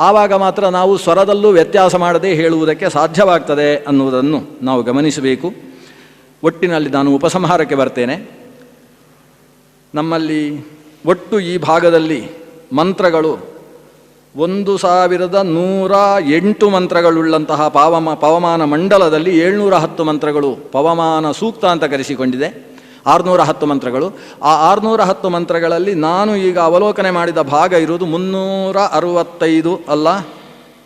ಆವಾಗ ಮಾತ್ರ ನಾವು ಸ್ವರದಲ್ಲೂ ವ್ಯತ್ಯಾಸ ಮಾಡದೆ ಹೇಳುವುದಕ್ಕೆ ಸಾಧ್ಯವಾಗ್ತದೆ ಅನ್ನುವುದನ್ನು ನಾವು ಗಮನಿಸಬೇಕು. ಒಟ್ಟಿನಲ್ಲಿ ನಾನು ಉಪಸಂಹಾರಕ್ಕೆ ಬರ್ತೇನೆ. ನಮ್ಮಲ್ಲಿ ಒಟ್ಟು ಈ ಭಾಗದಲ್ಲಿ ಮಂತ್ರಗಳು 1108 ಮಂತ್ರಗಳುಳ್ಳಂತಹ ಪವಮಾನ ಮಂಡಲದಲ್ಲಿ 710 ಮಂತ್ರಗಳು ಪವಮಾನ ಸೂಕ್ತ ಅಂತ ಕರೆಸಿಕೊಂಡಿದೆ. 610 ಮಂತ್ರಗಳು. ಆ 610 ಮಂತ್ರಗಳಲ್ಲಿ ನಾನು ಈಗ ಅವಲೋಕನೆ ಮಾಡಿದ ಭಾಗ ಇರುವುದು 365 ಅಲ್ಲ,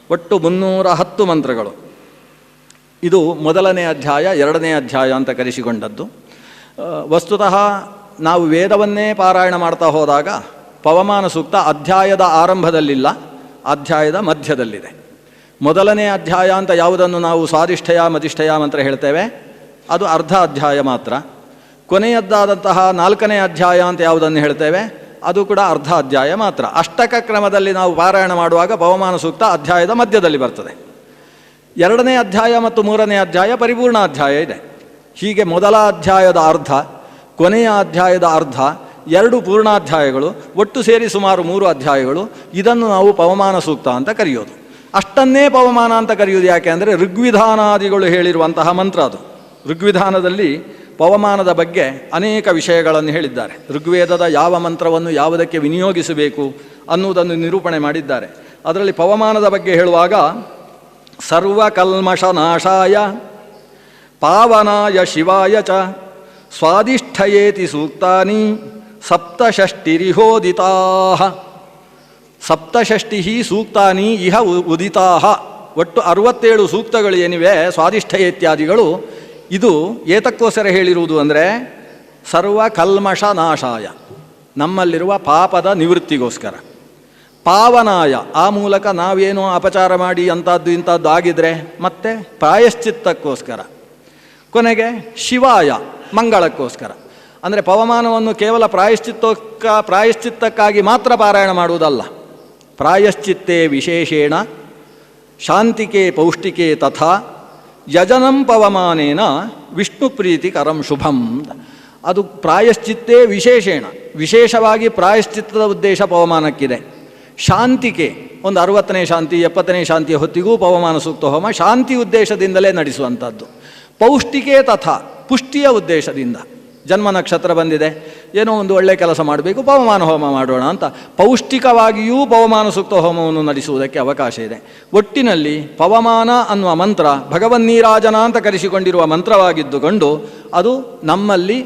ಒಟ್ಟು 310 ಮಂತ್ರಗಳು. ಇದು ಮೊದಲನೇ ಅಧ್ಯಾಯ, ಎರಡನೇ ಅಧ್ಯಾಯ ಅಂತ ಕರೆಸಿಕೊಂಡದ್ದು. ವಸ್ತುತಃ ನಾವು ವೇದವನ್ನೇ ಪಾರಾಯಣ ಮಾಡ್ತಾ ಹೋದಾಗ ಪವಮಾನ ಸೂಕ್ತ ಅಧ್ಯಾಯದ ಆರಂಭದಲ್ಲಿಲ್ಲ, ಅಧ್ಯಾಯದ ಮಧ್ಯದಲ್ಲಿದೆ. ಮೊದಲನೇ ಅಧ್ಯಾಯ ಅಂತ ಯಾವುದನ್ನು ನಾವು ಸ್ವಾಧಿಷ್ಠಯ ಮಧಿಷ್ಠಯ ಮಂತ್ರ ಹೇಳ್ತೇವೆ, ಅದು ಅರ್ಧ ಅಧ್ಯಾಯ ಮಾತ್ರ. ಕೊನೆಯದ್ದಾದಂತಹ 4ನೇ ಅಧ್ಯಾಯ ಅಂತ ಯಾವುದನ್ನು ಹೇಳ್ತೇವೆ, ಅದು ಕೂಡ ಅರ್ಧ ಅಧ್ಯಾಯ ಮಾತ್ರ. ಅಷ್ಟಕ ಕ್ರಮದಲ್ಲಿ ನಾವು ಪಾರಾಯಣ ಮಾಡುವಾಗ ಪವಮಾನ ಸೂಕ್ತ ಅಧ್ಯಾಯದ ಮಧ್ಯದಲ್ಲಿ ಬರ್ತದೆ. 2ನೇ ಅಧ್ಯಾಯ ಮತ್ತು 3ನೇ ಅಧ್ಯಾಯ ಪರಿಪೂರ್ಣ ಅಧ್ಯಾಯ ಇದೆ. ಹೀಗೆ ಮೊದಲ ಅಧ್ಯಾಯದ ಅರ್ಧ, ಕೊನೆಯ ಅಧ್ಯಾಯದ ಅರ್ಧ, 2 ಪೂರ್ಣಾಧ್ಯಾಯಗಳು, ಒಟ್ಟು ಸೇರಿ ಸುಮಾರು 3 ಅಧ್ಯಾಯಗಳು. ಇದನ್ನು ನಾವು ಪವಮಾನ ಸೂಕ್ತ ಅಂತ ಕರೆಯೋದು. ಅಷ್ಟನ್ನೇ ಪವಮಾನ ಅಂತ ಕರೆಯೋದು ಯಾಕೆ ಅಂದರೆ ಋಗ್ವಿಧಾನಾದಿಗಳು ಹೇಳಿರುವಂತಹ ಮಂತ್ರ ಅದು. ಋಗ್ವಿಧಾನದಲ್ಲಿ ಪವಮಾನದ ಬಗ್ಗೆ ಅನೇಕ ವಿಷಯಗಳನ್ನು ಹೇಳಿದ್ದಾರೆ. ಋಗ್ವೇದದ ಯಾವ ಮಂತ್ರವನ್ನು ಯಾವುದಕ್ಕೆ ವಿನಿಯೋಗಿಸಬೇಕು ಅನ್ನುವುದನ್ನು ನಿರೂಪಣೆ ಮಾಡಿದ್ದಾರೆ. ಅದರಲ್ಲಿ ಪವಮಾನದ ಬಗ್ಗೆ ಹೇಳುವಾಗ ಸರ್ವಕಲ್ಮಷನಾಶಾಯ ಪಾವನಾಯ ಶಿವಾಯ ಚ ಸ್ವಾಧಿಷ್ಠಯೇತಿ ಸೂಕ್ತಾನಿ ಸಪ್ತಷಷ್ಟಿರಿಹೋದಿತಾ. ಸಪ್ತಷಷ್ಟಿ ಸೂಕ್ತಾನಿ ಇಹ ಉದಿತಾ. ಒಟ್ಟು 67 ಸೂಕ್ತಗಳು ಏನಿವೆ ಸ್ವಾದಿಷ್ಠ ಇತ್ಯಾದಿಗಳು, ಇದು ಏತಕ್ಕೋಸ್ಕರ ಹೇಳಿರುವುದು ಅಂದರೆ ಸರ್ವ ಕಲ್ಮಷ ನಾಶಾಯ, ನಮ್ಮಲ್ಲಿರುವ ಪಾಪದ ನಿವೃತ್ತಿಗೋಸ್ಕರ. ಪಾವನಾಯ, ಆ ಮೂಲಕ ನಾವೇನೋ ಅಪಚಾರ ಮಾಡಿ ಅಂಥದ್ದು ಇಂಥದ್ದು ಆಗಿದ್ರೆ ಮತ್ತೆ ಪ್ರಾಯಶ್ಚಿತ್ತಕ್ಕೋಸ್ಕರ. ಕೊನೆಗೆ ಶಿವಾಯ, ಮಂಗಳಕ್ಕೋಸ್ಕರ. ಅಂದರೆ ಪವಮಾನವನ್ನು ಕೇವಲ ಪ್ರಾಯಶ್ಚಿತ್ತಕ್ಕಾಗಿ ಮಾತ್ರ ಪಾರಾಯಣ ಮಾಡುವುದಲ್ಲ. ಪ್ರಾಯಶ್ಚಿತ್ತೇ ವಿಶೇಷೇಣ ಶಾಂತಿಕೆ ಪೌಷ್ಟಿಕೆ ತಥಾ ಯಜನಂ ಪವಮಾನೇನ ವಿಷ್ಣು ಪ್ರೀತಿಕರಂ ಶುಭಂ. ಅದು ಪ್ರಾಯಶ್ಚಿತ್ತೇ ವಿಶೇಷೇಣ, ವಿಶೇಷವಾಗಿ ಪ್ರಾಯಶ್ಚಿತ್ತದ ಉದ್ದೇಶ ಪವಮಾನಕ್ಕಿದೆ. ಶಾಂತಿಕೆ, ಒಂದು 60ನೇ ಶಾಂತಿ 70ನೇ ಶಾಂತಿಯ ಹೊತ್ತಿಗೂ ಪವಮಾನ ಸೂಕ್ತ ಹೋಮ ಶಾಂತಿ ಉದ್ದೇಶದಿಂದಲೇ ನಡೆಸುವಂಥದ್ದು. ಪೌಷ್ಟಿಕೆ ತಥಾ, ಪುಷ್ಟಿಯ ಉದ್ದೇಶದಿಂದ. ಜನ್ಮ ನಕ್ಷತ್ರ ಬಂದಿದೆ, ಏನೋ ಒಂದು ಒಳ್ಳೆಯ ಕೆಲಸ ಮಾಡಬೇಕು, ಪವಮಾನ ಹೋಮ ಮಾಡೋಣ ಅಂತ ಪೌಷ್ಟಿಕವಾಗಿಯೂ ಪವಮಾನ ಸೂಕ್ತ ಹೋಮವನ್ನು ನಡೆಸುವುದಕ್ಕೆ ಅವಕಾಶ ಇದೆ. ಒಟ್ಟಿನಲ್ಲಿ ಪವಮಾನ ಅನ್ನುವ ಮಂತ್ರ ಭಗವನ್ನೀರಾಜನ ಅಂತ ಕರೆಸಿಕೊಂಡಿರುವ ಮಂತ್ರವಾಗಿದ್ದುಕೊಂಡು ಅದು ನಮ್ಮಲ್ಲಿ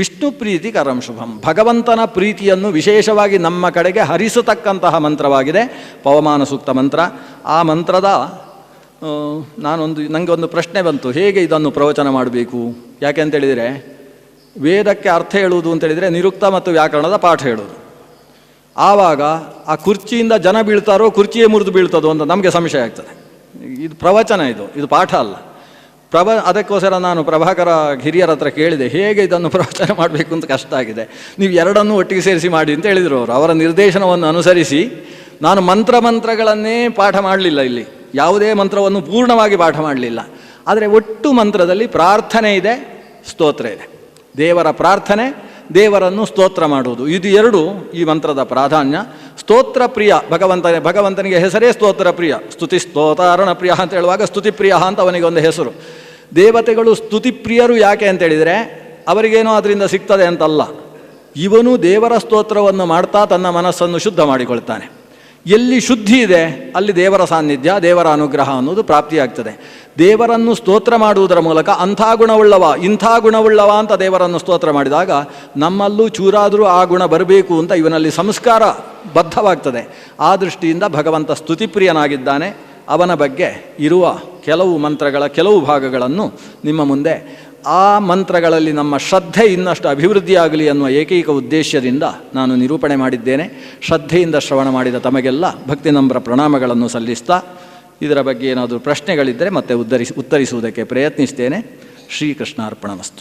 ವಿಷ್ಣು ಪ್ರೀತಿ ಕರಂ ಶುಭಂ, ಭಗವಂತನ ಪ್ರೀತಿಯನ್ನು ವಿಶೇಷವಾಗಿ ನಮ್ಮ ಕಡೆಗೆ ಹರಿಸತಕ್ಕಂತಹ ಮಂತ್ರವಾಗಿದೆ ಪವಮಾನ ಸೂಕ್ತ ಮಂತ್ರ. ಆ ಮಂತ್ರದ ನನಗೆ ಒಂದು ಪ್ರಶ್ನೆ ಬಂತು, ಹೇಗೆ ಇದನ್ನು ಪ್ರವಚನ ಮಾಡಬೇಕು? ಯಾಕೆ ಅಂತೇಳಿದರೆ, ವೇದಕ್ಕೆ ಅರ್ಥ ಹೇಳುವುದು ಅಂತೇಳಿದರೆ ನಿರುಕ್ತ ಮತ್ತು ವ್ಯಾಕರಣದ ಪಾಠ ಹೇಳೋದು. ಆವಾಗ ಆ ಕುರ್ಚಿಯಿಂದ ಜನ ಬೀಳ್ತಾರೋ ಕುರ್ಚಿಯೇ ಮುರಿದು ಬೀಳ್ತದೋ ಅಂತ ನಮಗೆ ಸಂಶಯ ಆಗ್ತದೆ. ಇದು ಪ್ರವಚನ, ಇದು ಪಾಠ ಅಲ್ಲ. ಅದಕ್ಕೋಸ್ಕರ ನಾನು ಪ್ರಭಾಕರ ಹಿರಿಯರ ಹತ್ರ ಕೇಳಿದೆ, ಹೇಗೆ ಇದನ್ನು ಪ್ರವಚನ ಮಾಡಬೇಕು ಅಂತ ಕಷ್ಟ ಆಗಿದೆ, ನೀವು ಎರಡನ್ನೂ ಒಟ್ಟಿಗೆ ಸೇರಿಸಿ ಮಾಡಿ ಅಂತ ಹೇಳಿದರು ಅವರು. ಅವರ ನಿರ್ದೇಶನವನ್ನು ಅನುಸರಿಸಿ ನಾನು ಮಂತ್ರಗಳನ್ನೇ ಪಾಠ ಮಾಡಲಿಲ್ಲ, ಇಲ್ಲಿ ಯಾವುದೇ ಮಂತ್ರವನ್ನು ಪೂರ್ಣವಾಗಿ ಪಾಠ ಮಾಡಲಿಲ್ಲ. ಆದರೆ ಒಟ್ಟು ಮಂತ್ರದಲ್ಲಿ ಪ್ರಾರ್ಥನೆ ಇದೆ, ಸ್ತೋತ್ರ ಇದೆ. ದೇವರ ಪ್ರಾರ್ಥನೆ, ದೇವರನ್ನು ಸ್ತೋತ್ರ ಮಾಡುವುದು, ಇದು ಎರಡು ಈ ಮಂತ್ರದ ಪ್ರಾಧಾನ್ಯ. ಸ್ತೋತ್ರ ಪ್ರಿಯ ಭಗವಂತನಿಗೆ ಹೆಸರೇ ಸ್ತೋತ್ರ ಪ್ರಿಯ. ಸ್ತುತಿ ಸ್ತೋತಾರಣ ಪ್ರಿಯ ಅಂತ ಹೇಳುವಾಗ ಸ್ತುತಿ ಪ್ರಿಯ ಅಂತ ಅವನಿಗೆ ಒಂದು ಹೆಸರು. ದೇವತೆಗಳು ಸ್ತುತಿ ಪ್ರಿಯರು ಯಾಕೆ ಅಂತೇಳಿದರೆ ಅವರಿಗೇನೋ ಅದರಿಂದ ಸಿಗ್ತದೆ ಅಂತಲ್ಲ, ಇವನು ದೇವರ ಸ್ತೋತ್ರವನ್ನು ಮಾಡ್ತಾ ತನ್ನ ಮನಸ್ಸನ್ನು ಶುದ್ಧ ಮಾಡಿಕೊಳ್ತಾನೆ. ಎಲ್ಲಿ ಶುದ್ಧಿ ಇದೆ ಅಲ್ಲಿ ದೇವರ ಸಾನ್ನಿಧ್ಯ, ದೇವರ ಅನುಗ್ರಹ ಅನ್ನೋದು ಪ್ರಾಪ್ತಿಯಾಗ್ತದೆ. ದೇವರನ್ನು ಸ್ತೋತ್ರ ಮಾಡುವುದರ ಮೂಲಕ ಅಂಥ ಗುಣವುಳ್ಳವ ಇಂಥ ಗುಣವುಳ್ಳವ ಅಂತ ದೇವರನ್ನು ಸ್ತೋತ್ರ ಮಾಡಿದಾಗ ನಮ್ಮಲ್ಲೂ ಚೂರಾದರೂ ಆ ಗುಣ ಬರಬೇಕು ಅಂತ ಇವನಲ್ಲಿ ಸಂಸ್ಕಾರ ಬದ್ಧವಾಗ್ತದೆ. ಆ ದೃಷ್ಟಿಯಿಂದ ಭಗವಂತ ಸ್ತುತಿಪ್ರಿಯನಾಗಿದ್ದಾನೆ. ಅವನ ಬಗ್ಗೆ ಇರುವ ಕೆಲವು ಮಂತ್ರಗಳ ಕೆಲವು ಭಾಗಗಳನ್ನು ನಿಮ್ಮ ಮುಂದೆ, ಆ ಮಂತ್ರಗಳಲ್ಲಿ ನಮ್ಮ ಶ್ರದ್ಧೆ ಇನ್ನಷ್ಟು ಅಭಿವೃದ್ಧಿಯಾಗಲಿ ಅನ್ನುವ ಏಕೈಕ ಉದ್ದೇಶದಿಂದ ನಾನು ನಿರೂಪಣೆ ಮಾಡಿದ್ದೇನೆ. ಶ್ರದ್ಧೆಯಿಂದ ಶ್ರವಣ ಮಾಡಿದ ತಮಗೆಲ್ಲ ಭಕ್ತಿನಮ್ರ ಪ್ರಣಾಮಗಳನ್ನು ಸಲ್ಲಿಸ್ತಾ, ಇದರ ಬಗ್ಗೆ ಏನಾದರೂ ಪ್ರಶ್ನೆಗಳಿದ್ದರೆ ಮತ್ತೆ ಉತ್ತರಿಸುವುದಕ್ಕೆ ಪ್ರಯತ್ನಿಸ್ತೇನೆ. ಶ್ರೀಕೃಷ್ಣಾರ್ಪಣಮಸ್ತು.